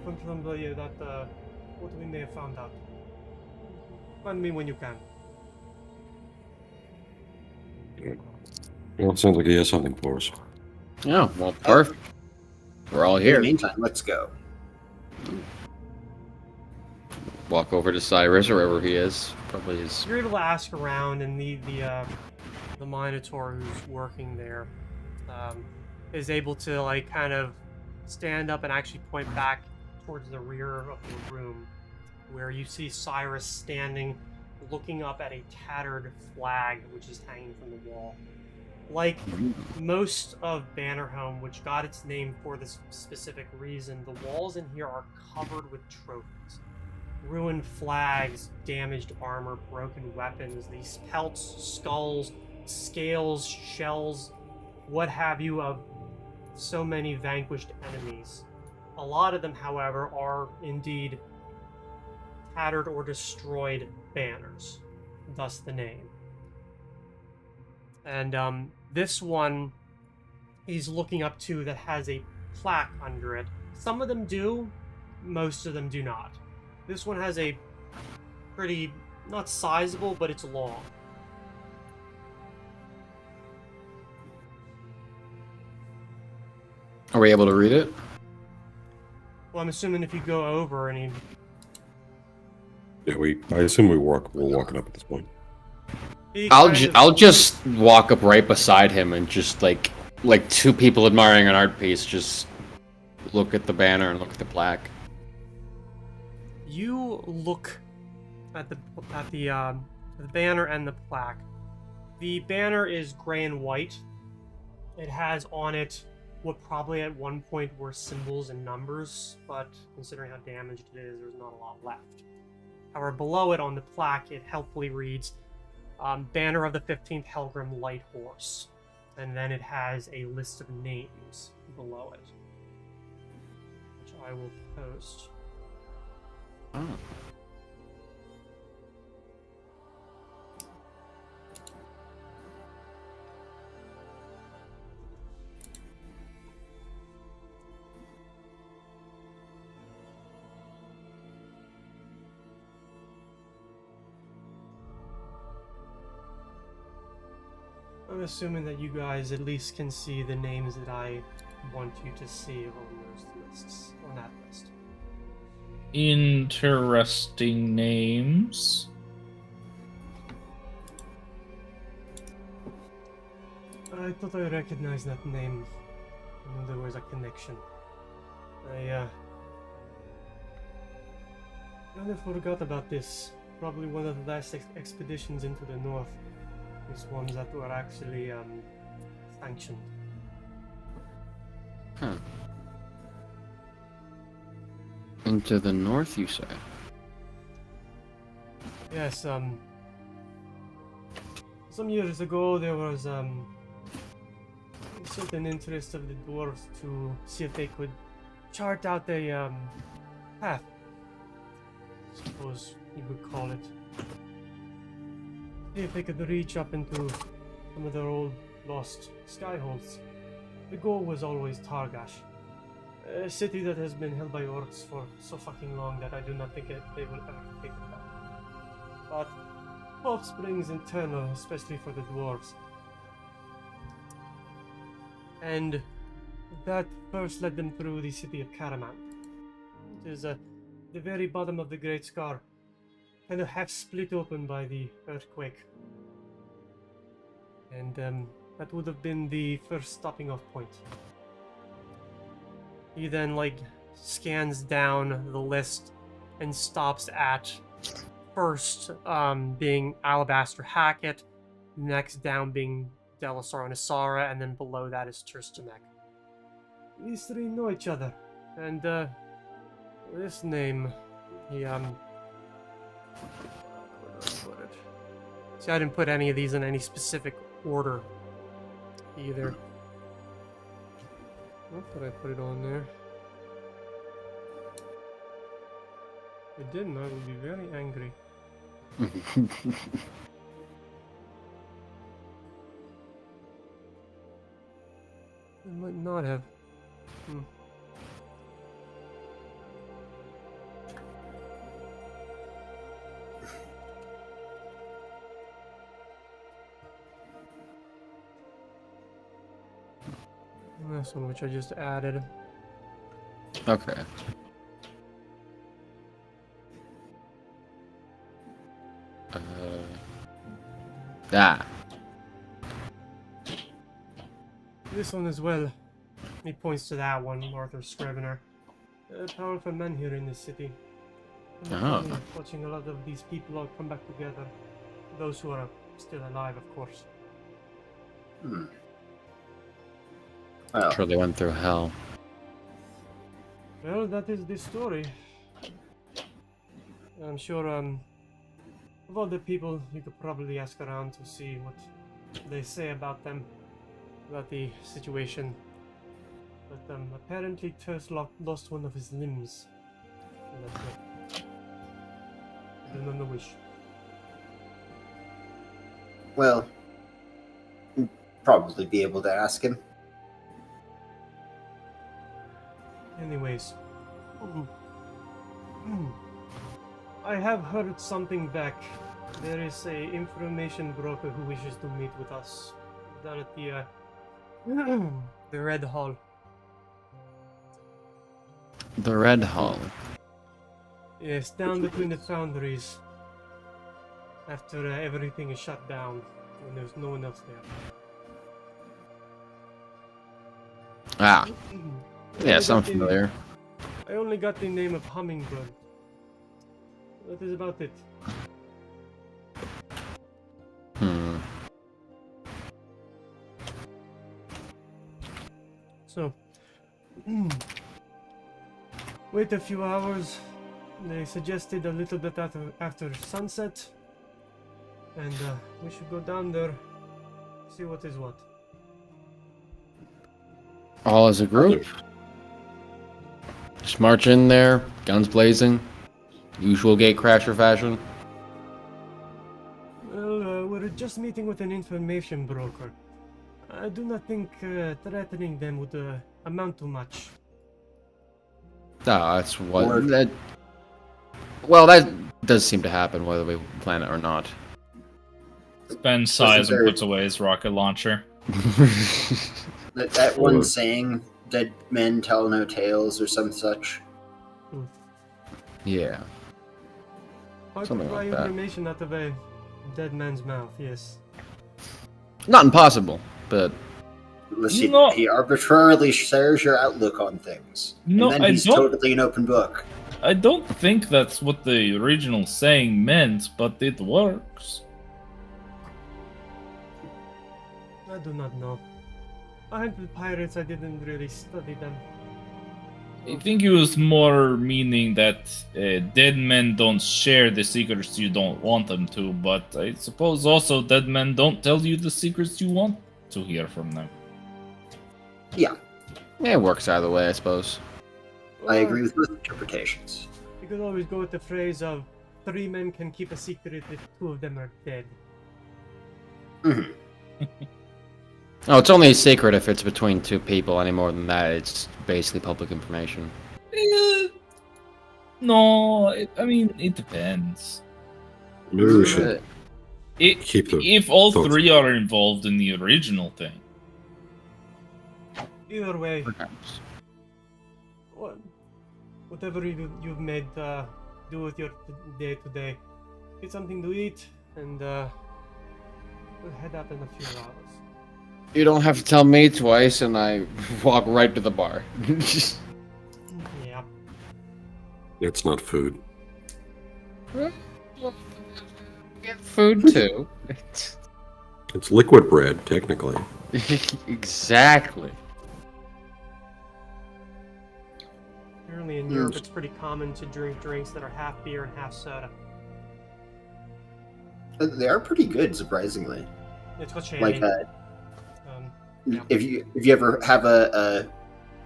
from somebody that what we may have found out. Find me when you can. Well, it sounds like he has something for us. Oh, well, perfect. We're all In the here. meantime, let's go. Walk over to Cyrus or wherever he is. Probably is. You're able to ask around, and the Minotaur who's working there is able to like kind of stand up and actually point back towards the rear of the room, where you see Cyrus standing, looking up at a tattered flag which is hanging from the wall. Like most of Bannerhome, which got its name for this specific reason, the walls in here are covered with trophies. Ruined flags, damaged armor, broken weapons, these pelts, skulls, scales, shells, what have you, of so many vanquished enemies. A lot of them, however, are indeed tattered or destroyed banners, thus the name. And this one he's looking up to that has a plaque under it. Some of them do, most of them do not. This one has a pretty, not sizable, but it's long. Are we able to read it? Well, I'm assuming if you go over and Yeah, I assume we're walking up at this point. I'll just walk up right beside him and just like two people admiring an art piece, just look at the banner and look at the plaque. You look at the banner and the plaque. The banner is gray and white. It has on it what probably at one point were symbols and numbers, but considering how damaged it is, there's not a lot left. However, below it on the plaque, it helpfully reads, Banner of the 15th Helgrim Light Horse. And then it has a list of names below it, which I will post. Oh. I'm assuming that you guys at least can see the names that I want you to see on those lists, on that list. Interesting names. I thought I recognized that name. I knew there was a connection. I kind of forgot about this. Probably one of the last expeditions into the north. These ones that were actually sanctioned. Huh. Into the north, you say? Yes, some years ago there was a certain interest of the dwarves to see if they could chart out a path, I suppose you would call it. See if they could reach up into some of their old lost skyholds. The goal was always Targash, a city that has been held by orcs for so fucking long that I do not think they will ever take it back. But hope springs eternal, especially for the dwarves. And that first led them through the city of Karaman. It is the very bottom of the Great Scar, kind of half split open by the earthquake. And that would have been the first stopping off point. He then scans down the list and stops at first being Alabaster Hackett, next down being Delasar and Asara, and then below that is Turstamek. These three know each other, and this name, he see, I didn't put any of these in any specific order either. Not that I put it on there. If I didn't, I would be very angry. I might not have. This one, which I just added. Okay. Ah. This one as well. He points to that one, Arthur Scrivener. Powerful men here in this city. I'm Oh. watching a lot of these people all come back together. Those who are still alive, of course. Hmm. Well, Sure, they went through hell. Well, that is the story. I'm sure, of all the people, you could probably ask around to see what they say about them, about the situation. But, apparently Turs lost one of his limbs. And that's it. I don't know the wish. well, probably be able to ask him. Anyways. I have heard something back. There is a information broker who wishes to meet with us down at the the Red Hall. The Red Hall. Yes, down between the foundries. After everything is shut down, when there's no one else there. Ah. Yeah, I sounds got the- familiar. I only got the name of Hummingbird. That is about it. Hmm. So, wait a few hours. They suggested a little bit after sunset, and we should go down there, see what is what. All as a group? Just march in there, guns blazing. Usual gatecrasher fashion. Well, we're just meeting with an information broker. I do not think threatening them would amount to much. Ah, that's what Or- that. Well, that does seem to happen whether we plan it or not. Ben sighs and there- puts away his rocket launcher. That one saying, "Dead men tell no tales," or some such. Yeah. I Something could buy like that. information out of a dead man's mouth, yes. Not impossible, but Unless No. he arbitrarily shares your outlook on things. No, and then I he's don't- totally an open book. I don't think that's what the original saying meant, but it works. I do not know. I hunted pirates, I didn't really study them. I think it was more meaning that dead men don't share the secrets you don't want them to, but I suppose also dead men don't tell you the secrets you want to hear from them. Yeah, yeah, it works either way, I suppose. I agree with both interpretations. You could always go with the phrase of 3 men can keep a secret if 2 of them are dead. Mhm. Oh, it's only a secret if it's between 2 people. Any more than that, it's basically public information. No, I mean, it depends. Maybe we should keep the If all thoughts. 3 are involved in the original thing. Either way, Perhaps. whatever you've made, do with your day today. Get something to eat, and we'll head out in a few hours. You don't have to tell me twice, and I walk right to the bar. Yeah. It's not food. Get food too. It's liquid bread, technically. Exactly. Apparently in Europe it's pretty common to drink drinks that are half beer and half soda. They are pretty good, surprisingly. It's what's Like, handy. Yeah. if you ever have a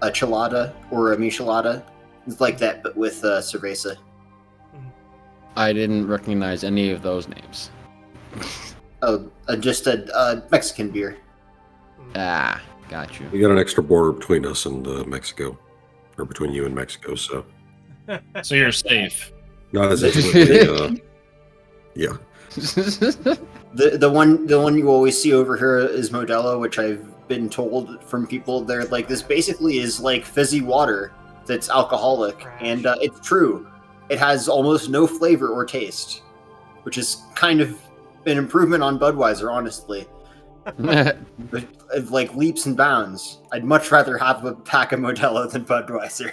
chelada or a michelada, it's like that, but with cerveza. I didn't recognize any of those names. Oh, just a Mexican beer. Ah, got you. We got an extra border between us and Mexico, or between you and Mexico, so So you're safe. not as intimately. Yeah, The one you always see over here is Modelo, which I've been told from people they're like, this basically is like fizzy water that's alcoholic, and it's true. It has almost no flavor or taste, which is kind of an improvement on Budweiser, honestly. Like leaps and bounds. I'd much rather have a pack of Modelo than Budweiser.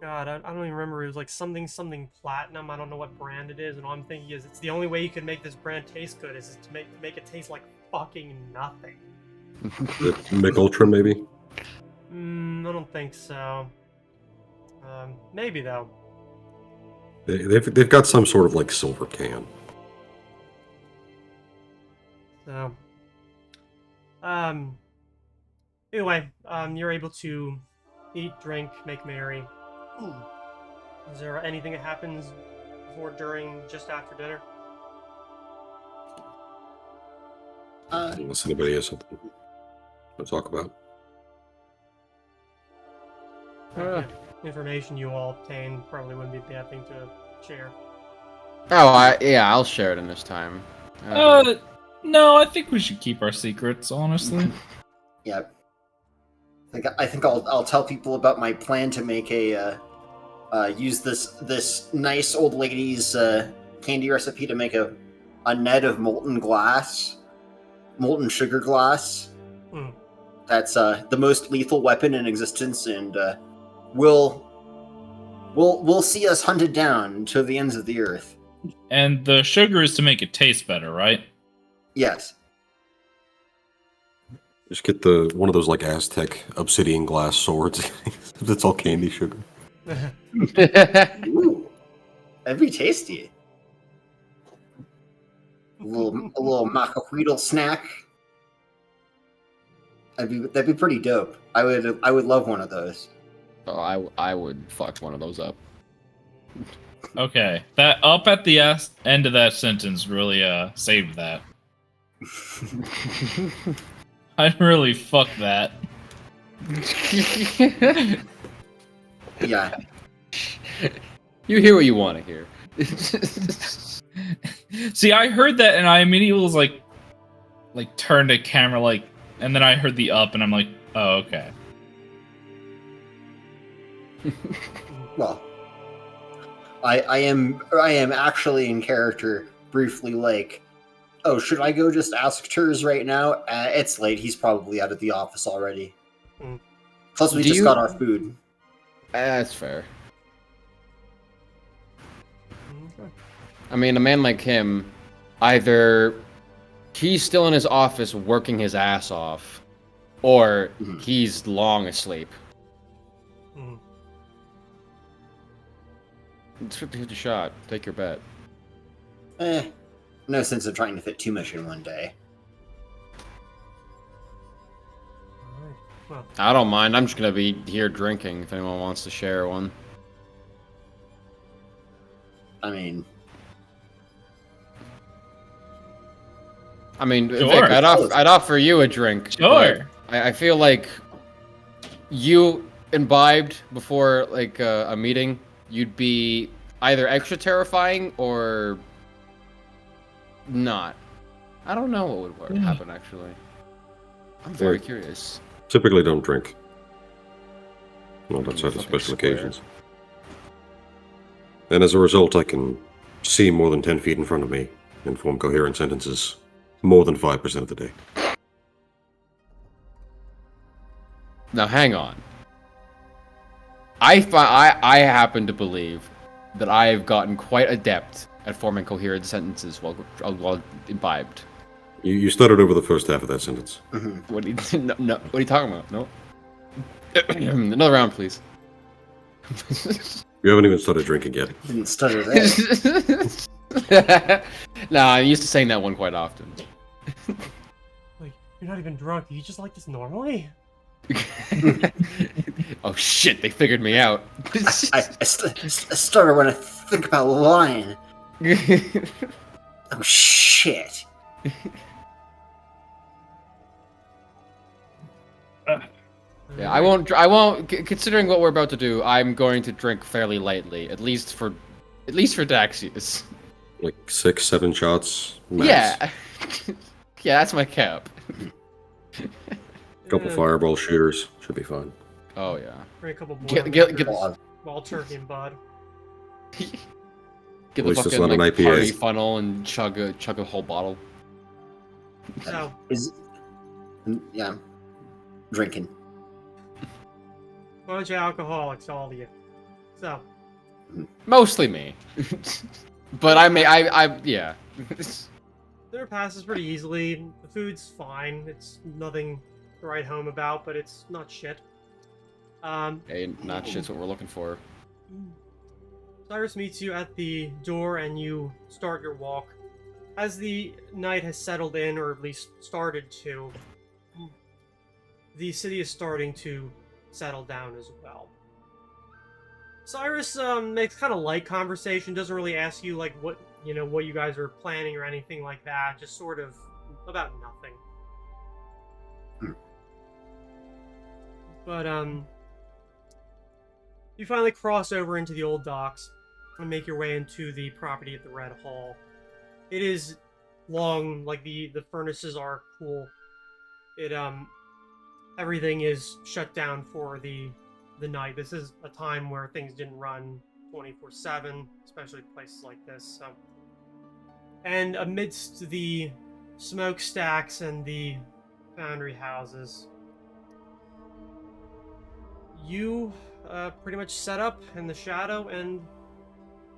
God, I don't even remember. It was like something platinum. I don't know what brand it is, and all I'm thinking is it's the only way you can make this brand taste good is to make it taste like fucking nothing. Mick Ultra, maybe? I don't think so. Maybe though. They've got some sort of like silver can. So, anyway, you're able to eat, drink, make merry. Is there anything that happens before, during, just after dinner? Unless anybody has something to talk about. Information you all obtain probably wouldn't be a bad thing to share. Oh, yeah, I'll share it in this time. No, I think we should keep our secrets, honestly. Yep. I think I'll tell people about my plan to make use this nice old lady's candy recipe to make a net of molten sugar glass. That's the most lethal weapon in existence, and will see us hunted down to the ends of the earth. And the sugar is to make it taste better, right? Yes. Just get one of those like Aztec obsidian glass swords. That's all candy sugar. Ooh, that'd be tasty. A little macahuitl snack. That'd be pretty dope. I would love one of those. Oh, I would fuck one of those up. Okay, that up at the end of that sentence really saved that. I'd really fuck that. Yeah. You hear what you want to hear. See, I heard that and I immediately was like turned to camera and then I heard the up and I'm like, oh, okay. Well, I am actually in character briefly like, oh, should I go just ask Turs right now? It's late. He's probably out of the office already. Plus, we just got our food. That's fair. I mean, a man like him, either he's still in his office working his ass off, or he's long asleep. It's 50-50 shot. Take your bet. No sense in trying to fit too much in one day. Well, I don't mind. I'm just gonna be here drinking if anyone wants to share one. I mean, Sure. Vic, I'd offer you a drink. Sure. I feel like you imbibed before like a meeting, you'd be either extra terrifying or not. I don't know what would happen actually. I'm very curious. Typically don't drink. Not outside of Fucking special square. occasions. And as a result, I can see more than 10 feet in front of me and form coherent sentences more than 5% of the day. Now hang on. I happen to believe that I have gotten quite adept at forming coherent sentences while imbibed. You stuttered over the first half of that sentence. What are you, no, what are you talking about? No. Another round, please. You haven't even started drinking yet. didn't stutter there. Nah, I'm used to saying that one quite often. like, you're not even drunk. You just like this normally? Oh shit, they figured me out. I stutter when I think about lying. Oh shit. Yeah, I won't. Considering what we're about to do, I'm going to drink fairly lightly, at least for Daxius. Like 6, 7 shots. Max. Yeah. Yeah, that's my cap. Couple Yeah, fireball shooters should be fine. Oh yeah. bring a couple Get- boiling get- liquors, get- wild turkey and bud. Get At the least it's fucking not an like IPA. party funnel and chug a whole bottle. So, Yeah, drinking. bunch of alcoholics, all of you. So, Mostly me. But yeah. dinner passes pretty easily. The food's fine. It's nothing to write home about, but it's not shit. Hey, not shit's what we're looking for. Cyrus meets you at the door and you start your walk. As the night has settled in, or at least started to, the city is starting to settle down as well. Cyrus makes kind of light conversation, doesn't really ask you like what you guys are planning or anything like that, just sort of about nothing. But you finally cross over into the old docks and make your way into the property at the Red Hall. It is long, like the furnaces are cool. It everything is shut down for the night. This is a time where things didn't run 24/7, especially places like this. So, and amidst the smokestacks and the foundry houses, you pretty much set up in the shadow and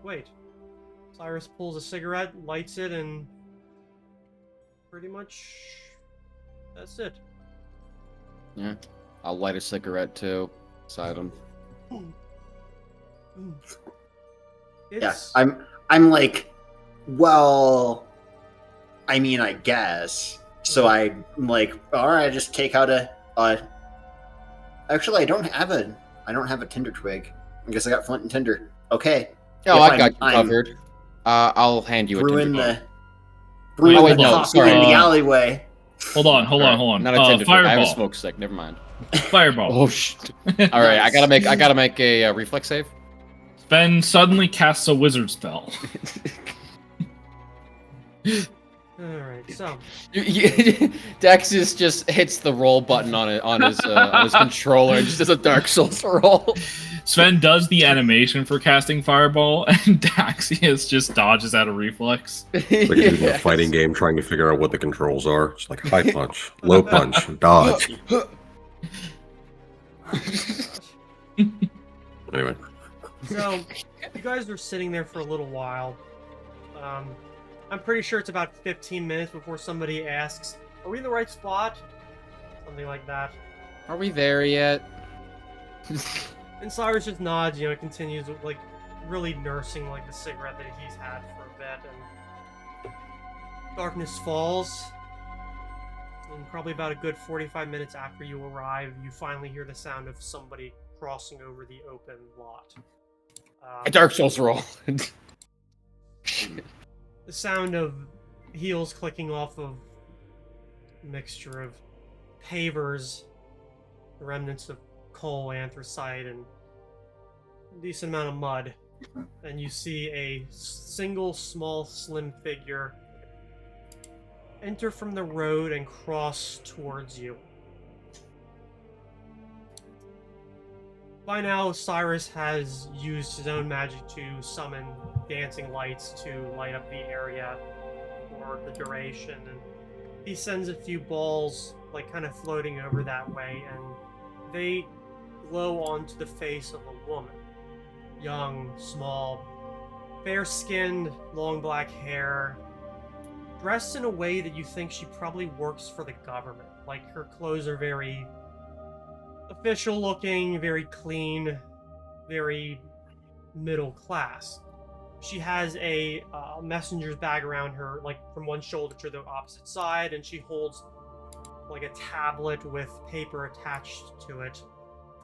wait. Cyrus pulls a cigarette, lights it, and pretty much that's it. Yeah. I'll light a cigarette too. Side him. Yeah, I'm like, well, I mean, I guess. So I'm like, all right, just take out a. Actually, I don't have a tinder twig. I guess I got flint and tinder. Okay. Oh, If I got you I'm covered. I'll hand you a brewing tinder. brewing wait, the no, coffee sorry. in the alleyway. Hold on. Not a tinder. I have a Fireball. smoke stick. Never mind. Fireball. Oh shit! All right, I gotta make a reflex save. Sven suddenly casts a wizard spell. Alright, so Dexys just hits the roll button on his controller and just does a Dark Souls roll. Sven does the animation for casting Fireball, and Daxius just dodges out of reflex. Like a fighting game trying to figure out what the controls are. It's like high punch, low punch, dodge. Anyway. So, you guys are sitting there for a little while. I'm pretty sure it's about 15 minutes before somebody asks, "Are we in the right spot?" Something like that. Are we there yet? And Cyrus just nods, continues like really nursing like the cigarette that he's had for a bit, and darkness falls. And probably about a good 45 minutes after you arrive, you finally hear the sound of somebody crossing over the open lot. A Dark Souls roll. The sound of heels clicking off of a mixture of pavers, remnants of coal, anthracite, and a decent amount of mud. And you see a single small slim figure enter from the road and cross towards you. By now, Cyrus has used his own magic to summon dancing lights to light up the area for the duration, and he sends a few balls, like, kind of floating over that way, and they glow onto the face of a woman. Young, small, fair-skinned, long black hair, dressed in a way that you think she probably works for the government. Like, her clothes are very official looking, very clean, very middle class. She has a messenger's bag around her, like from one shoulder to the opposite side, and she holds like a tablet with paper attached to it,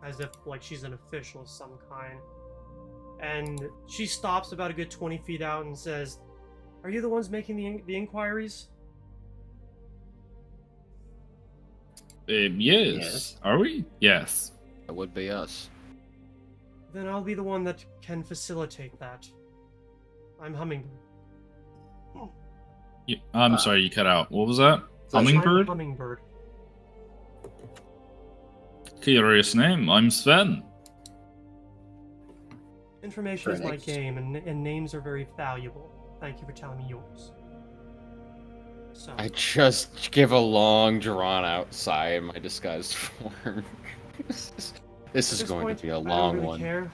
as if like she's an official of some kind. And she stops about a good 20 feet out and says, "Are you the ones making the inquiries?" Yes. Are we? Yes. That would be us. Then I'll be the one that can facilitate that. I'm Hummingbird. I'm sorry, you cut out. What was that? Hummingbird? Hummingbird. Curious name. I'm Sven. Information is my Phoenix. game, and names are very valuable. Thank you for telling me yours. So, I just give a long, drawn-out sigh in my disguised form. This at is this going point, to be a I don't long really one. care.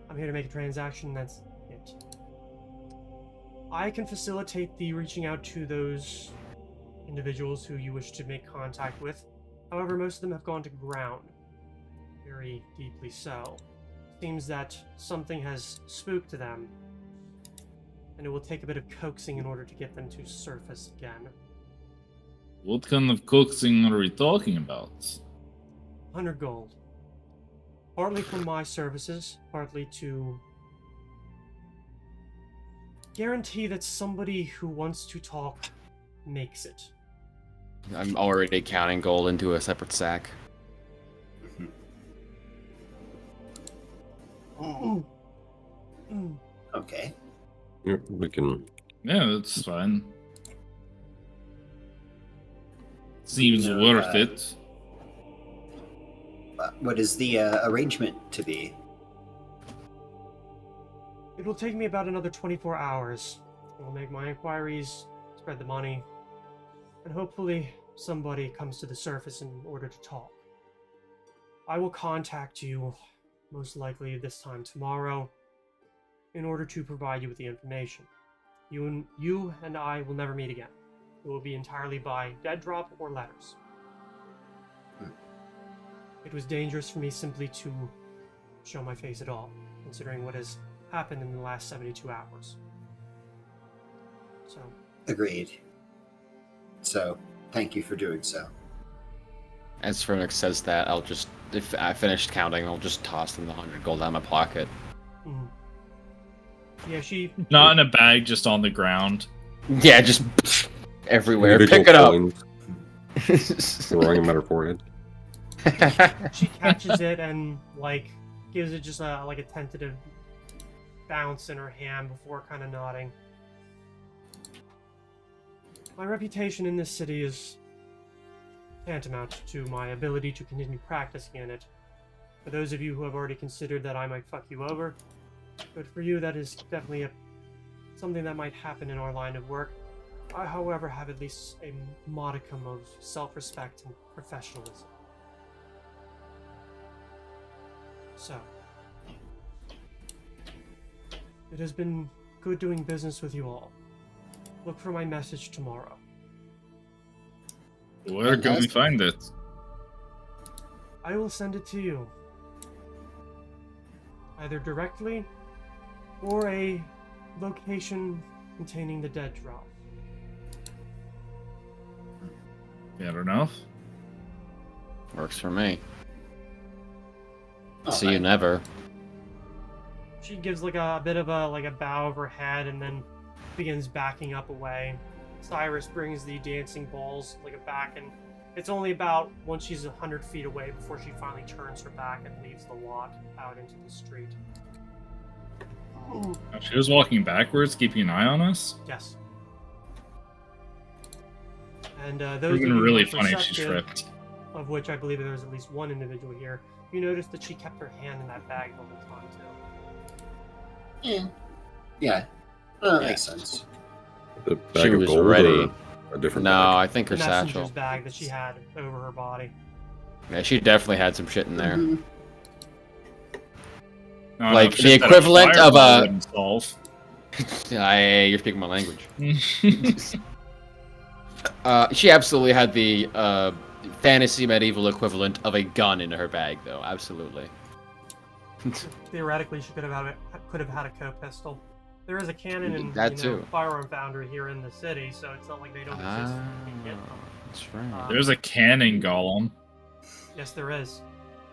I'm here to make a transaction, that's it. I can facilitate the reaching out to those individuals who you wish to make contact with. However, most of them have gone to ground. Very deeply so. Seems that something has spooked them, and it will take a bit of coaxing in order to get them to surface again. What kind of coaxing are we talking about? 100 gold. Partly from my services, partly to guarantee that somebody who wants to talk makes it. I'm already counting gold into a separate sack. Okay. Yeah, we can. Yeah, that's fine. Seems No, worth it. What is the arrangement to be? It will take me about another 24 hours. I will make my inquiries, spread the money, and hopefully somebody comes to the surface in order to talk. I will contact you, most likely this time tomorrow, in order to provide you with the information. You and I will never meet again. It will be entirely by dead drop or letters. It was dangerous for me simply to show my face at all, considering what has happened in the last 72 hours. So, Agreed. So, thank you for doing so. As Phoenix says that, I'll just, if I finished counting, I'll just toss them the 100 gold out of my pocket. yeah, she Not in a bag, just on the ground. Yeah, just everywhere. Individual Pick it up. coins, throwing them at her forehead. she catches it and like gives it just a tentative bounce in her hand before kind of nodding. My reputation in this city is tantamount to my ability to continue practicing in it. For those of you who have already considered that I might fuck you over, but for you that is definitely something that might happen in our line of work. I, however, have at least a modicum of self-respect and professionalism. So, it has been good doing business with you all. Look for my message tomorrow. Where can we Fantastic. find it? I will send it to you. Either directly, or a location containing the dead drop. Fair enough. Works for me. Oh, See you I- never. She gives like a bit of a bow of her head and then begins backing up away. Cyrus brings the dancing balls back, and it's only about once she's 100 feet away before she finally turns her back and leaves the lot out into the street. She was walking backwards, keeping an eye on us. Yes. And It would those have of been you really who are funny if she perceptive, tripped. of which I believe there was at least one individual here, you noticed that she kept her hand in that bag the whole time too. Yeah. That Yeah. makes sense. The bag She of was gold ready. or a different No, bag? I think her The messenger's satchel. bag that she had over her body. Yeah, she definitely had some shit in there. Mhm. No, Like, shit the that a equivalent of fireball a- wouldn't solve. You're speaking my language. She absolutely had the fantasy medieval equivalent of a gun in her bag, though. Absolutely. Theoretically, she could have had a co-pistol. There is a cannon and That too. firearm foundry here in the city, so it's not like they don't exist. You can get them. That's right. There's a cannon golem. Yes, there is.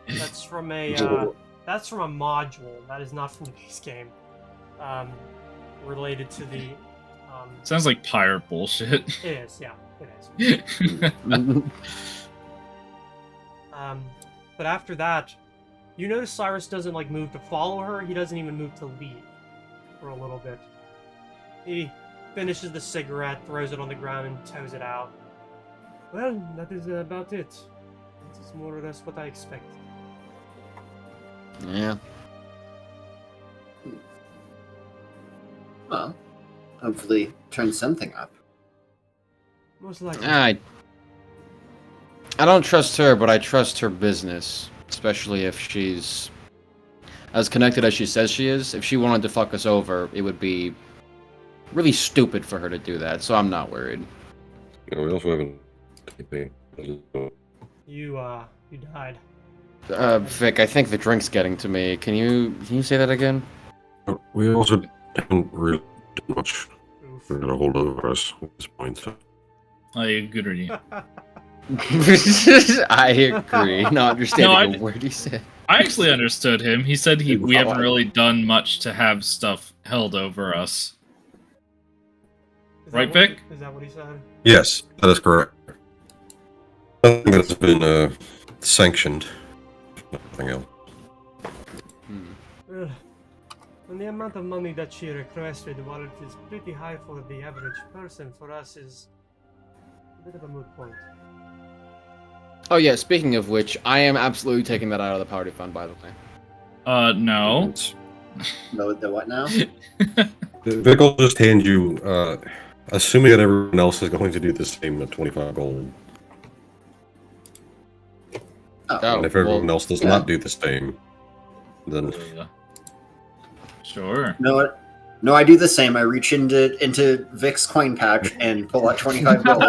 That's from a Whoa. that's from a module. That is not from the base game. Related to the Sounds like pirate bullshit. it is, yeah, it is. But after that, you notice Cyrus doesn't move to follow her. He doesn't even move to leave for a little bit. He finishes the cigarette, throws it on the ground, and toes it out. Well, that is about it. This is more or less what I expected. Yeah. Well, hopefully turn something up. Most likely. I don't trust her, but I trust her business. Especially if she's as connected as she says she is. If she wanted to fuck us over, it would be really stupid for her to do that, so I'm not worried. You know, we also haven't. You died. Vic, I think the drink's getting to me. Can you say that again? We also haven't really done much Oof. to get a hold of us at this point. So. I agree. I agree. Not understanding No, a word he said. I actually understood him. He said we Oh, haven't really done much to have stuff held over us. Is that Right, what- Vic? Is that what he said? Yes, that is correct. Nothing that's been sanctioned. Nothing else. Well, and the amount of money that she requested, while it is pretty high for the average person, for us is a bit of a moot point. Oh yeah, speaking of which, I am absolutely taking that out of the party fund, by the way. No. It's- The what now? Vic will just hand you, assuming that everyone else is going to do the same, at 25 gold. Oh, And if everyone well, else does yeah. not do the same, then Sure. No, no, I do the same. I reach into Vic's coin pouch and pull out 25 gold.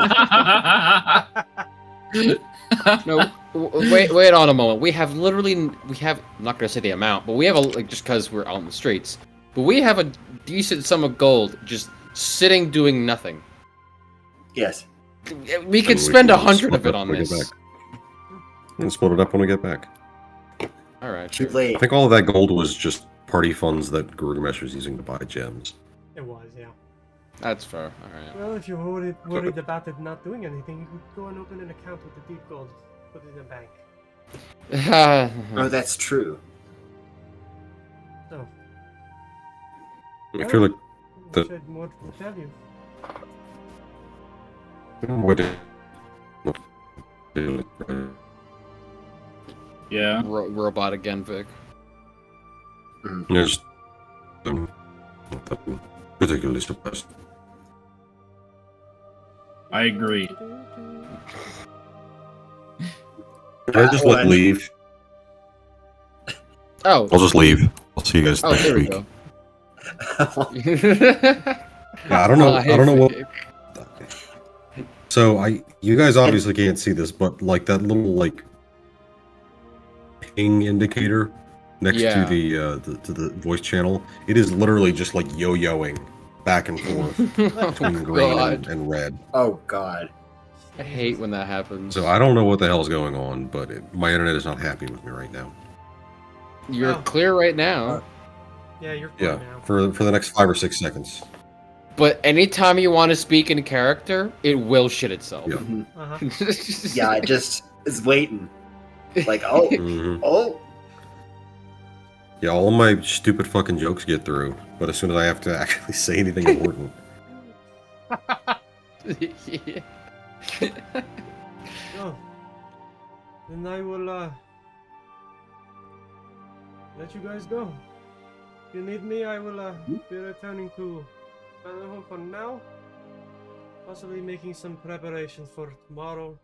No, wait on a moment. We have I'm not gonna say the amount, but we have just because we're out in the streets, but we have a decent sum of gold just sitting doing nothing. Yes. We could then spend can 100 split of it up on when we get this. back. And split it up when we get back. All right, Too sure. late. I think all of that gold was just party funds that Gurgamesh was using to buy gems. It was, yeah. That's fair. All right. Well, if you're worried about it not doing anything, you could go and open an account with the deep gold. Put it in the bank. Oh, that's true. So, I feel like I The- should more to tell you. what Yeah. Robot again, Vic. there's nothing particularly surprised. I agree. Can I just Well, leave? Oh, I'll just leave. I'll see you guys oh, next there we week. go. Yeah, I don't know. Bye, I don't know what. Vic. So you guys obviously can't see this, but like that little like ping indicator next Yeah. to the voice channel, it is literally just like yo-yoing back and forth between green God. and red. Oh God. I hate when that happens. So I don't know what the hell's going on, but my internet is not happy with me right now. You're Oh. clear right now, Yeah, you're fine Yeah, now. for the next 5 or 6 seconds. but anytime you want to speak in character, it will shit itself. Yeah. Mhm. Uh-huh. Yeah, I just is waiting. Like, oh, Mhm. oh. Yeah, all of my stupid fucking jokes get through, but as soon as I have to actually say anything important, Yeah. So, then I will let you guys go. If you need me, I will be returning to Banner Home for now. Possibly making some preparations for tomorrow.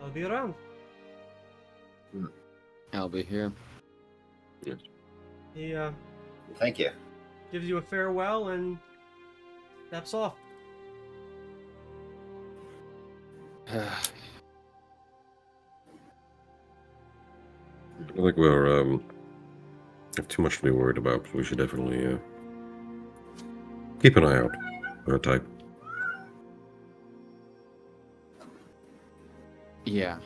I'll be around. I'll be here. He Thank you. gives you a farewell and steps off. I think we're have too much to be worried about. We should definitely keep an eye out for a type. Yeah.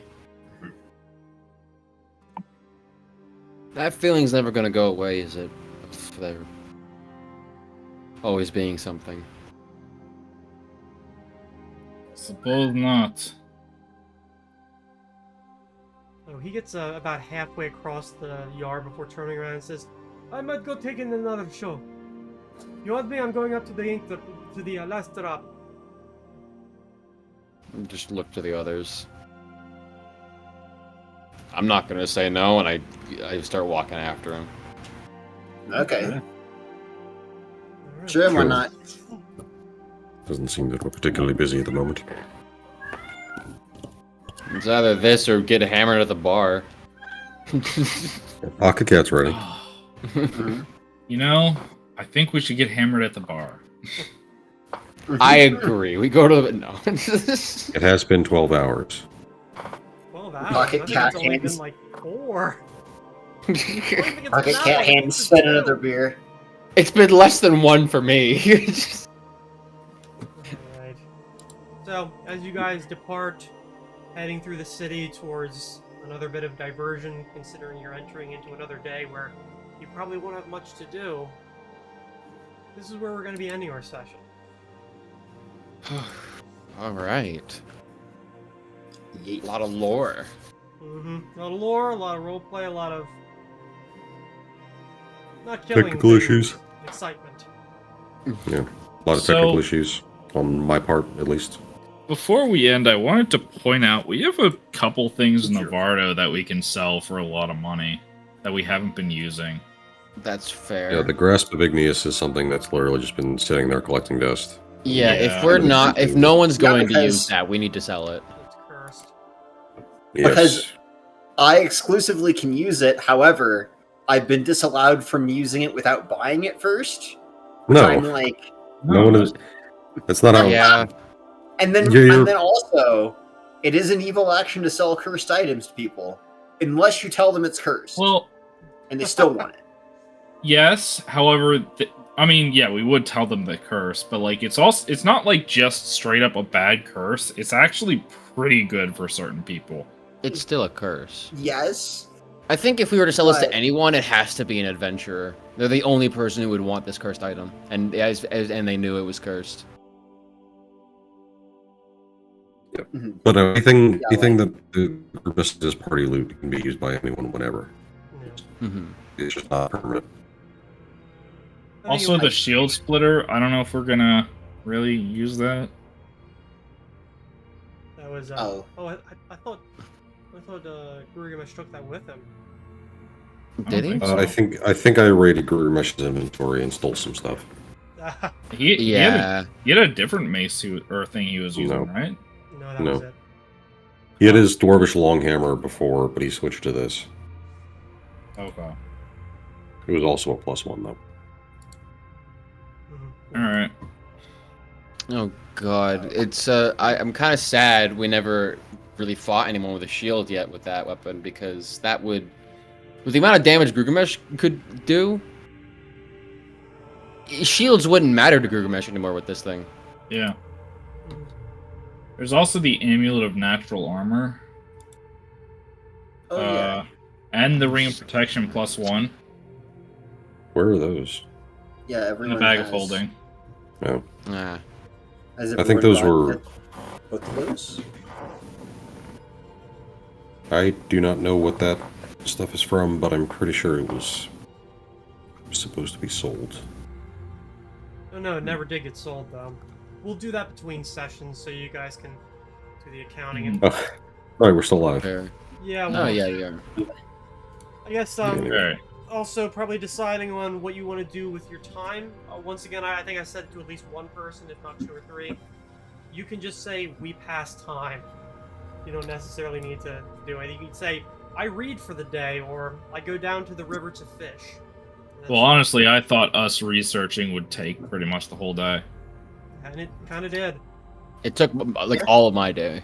That feeling's never gonna go away, is it? Of there always being something. Suppose not. So he gets about halfway across the yard before turning around and says, I might go take in another show. You want me? I'm going up to the last trap. Just look to the others. I'm not gonna say no, and I start walking after him. Okay. Alright. Sure, why Sure. not? Doesn't seem that we're particularly busy at the moment. It's either this or get hammered at the bar. Pocket Cat's ready. Mhm. You know, I think we should get hammered at the bar. I agree. We go to the no. It has been 12 hours. 12 hours. Pocket I think cat it's only been hands. like 4. Pocket Cat hands spit another beer. It's been less than one for me. Alright. So, as you guys depart, heading through the city towards another bit of diversion, considering you're entering into another day where you probably won't have much to do, this is where we're going to be ending our session. All right. A Yeet. lot of lore. A lot of lore, a lot of roleplay, a lot of... not killing Technical things, issues. excitement. Yeah. A lot of So- technical issues, on my part at least. Before we end, I wanted to point out we have a couple things in Sure. Navarro that we can sell for a lot of money that we haven't been using. That's fair. Yeah, the Grasp of Igneous is something that's literally just been sitting there collecting dust. Yeah, Yeah. if we're not, if no one's Not going to because- use that, we need to sell it. It's cursed. Yes. Because- I exclusively can use it. However, I've been disallowed from using it without buying it first. no, I'm like, no one is. That's not how. Yeah. and then You're- and then also, it is an evil action to sell cursed items to people, unless you tell them it's cursed, Well, and they still want it. yes. However, I mean, yeah, we would tell them the curse, but like, it's not like just straight up a bad curse. It's actually pretty good for certain people. It's still a curse. Yes, I think if we were to sell this to But- anyone, it has to be an adventurer. They're the only person who would want this cursed item, and and they knew it was cursed. But anything, Yeah, anything that the group is party loot can be used by anyone whenever. Yeah. Hmm. It's just not permanent. I think Also, it the was- shield splitter. I don't know if we're gonna really use that. that was, Oh. I thought Gurgamesh took that with him. Did he? think I think I raided Gurumesh's inventory and stole some stuff. He Yeah. had a different mace or thing he was using, No. right? No, that No. was it. He had his dwarvish longhammer before, but he switched to this. Okay. It was also a +1 though. Mhm. All right. Oh god, it's I'm kind of sad we never really fought anyone with a shield yet with that weapon, because that would, with the amount of damage Gurgamesh could do, shields wouldn't matter to Gurgamesh anymore with this thing. Yeah. Mhm. There's also the amulet of natural armor. Oh yeah. And the ring of protection +1 Where are those? Yeah, in everyone the bag of has- holding. No. Ah, has I think everyone those got were- both of those. I do not know what that stuff is from, but I'm pretty sure it was supposed to be sold. Oh, no, it never did get sold, though. We'll do that between sessions so you guys can do the accounting. And Oh, right, we're still alive. fair. yeah, Oh well, yeah, yeah. I guess Yeah. Alright. also probably deciding on what you want to do with your time. Once again, I think I said it to at least one person, if not 2 or 3. You can just say, we pass time. You don't necessarily need to do anything. You can say, I read for the day, or I go down to the river to fish. And Well, honestly, I thought us researching would take pretty much the whole day. and it kind of did. It took like all of my day.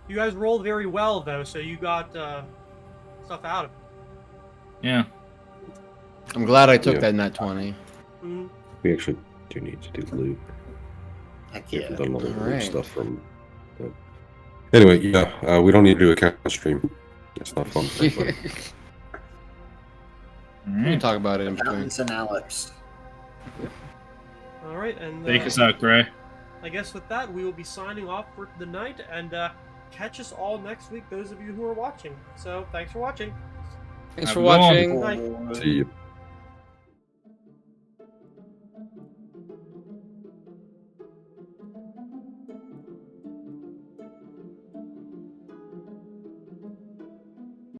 You guys rolled very well, though, so you got stuff out of it. Yeah. I'm glad I took Yeah. that nat 20. Mhm. We actually do need to do loot. Heck We yeah. haven't done all the loot Alright. stuff from. Anyway, yeah, we don't need to do a count stream. It's not fun. We but- can talk about it in between. Mountains and Alex. All right, and Take us out, Gray. I guess with that, we will be signing off for the night, and catch us all next week, those of you who are watching. So, thanks for watching. Thanks Have for a good one. watching. Bye. See you.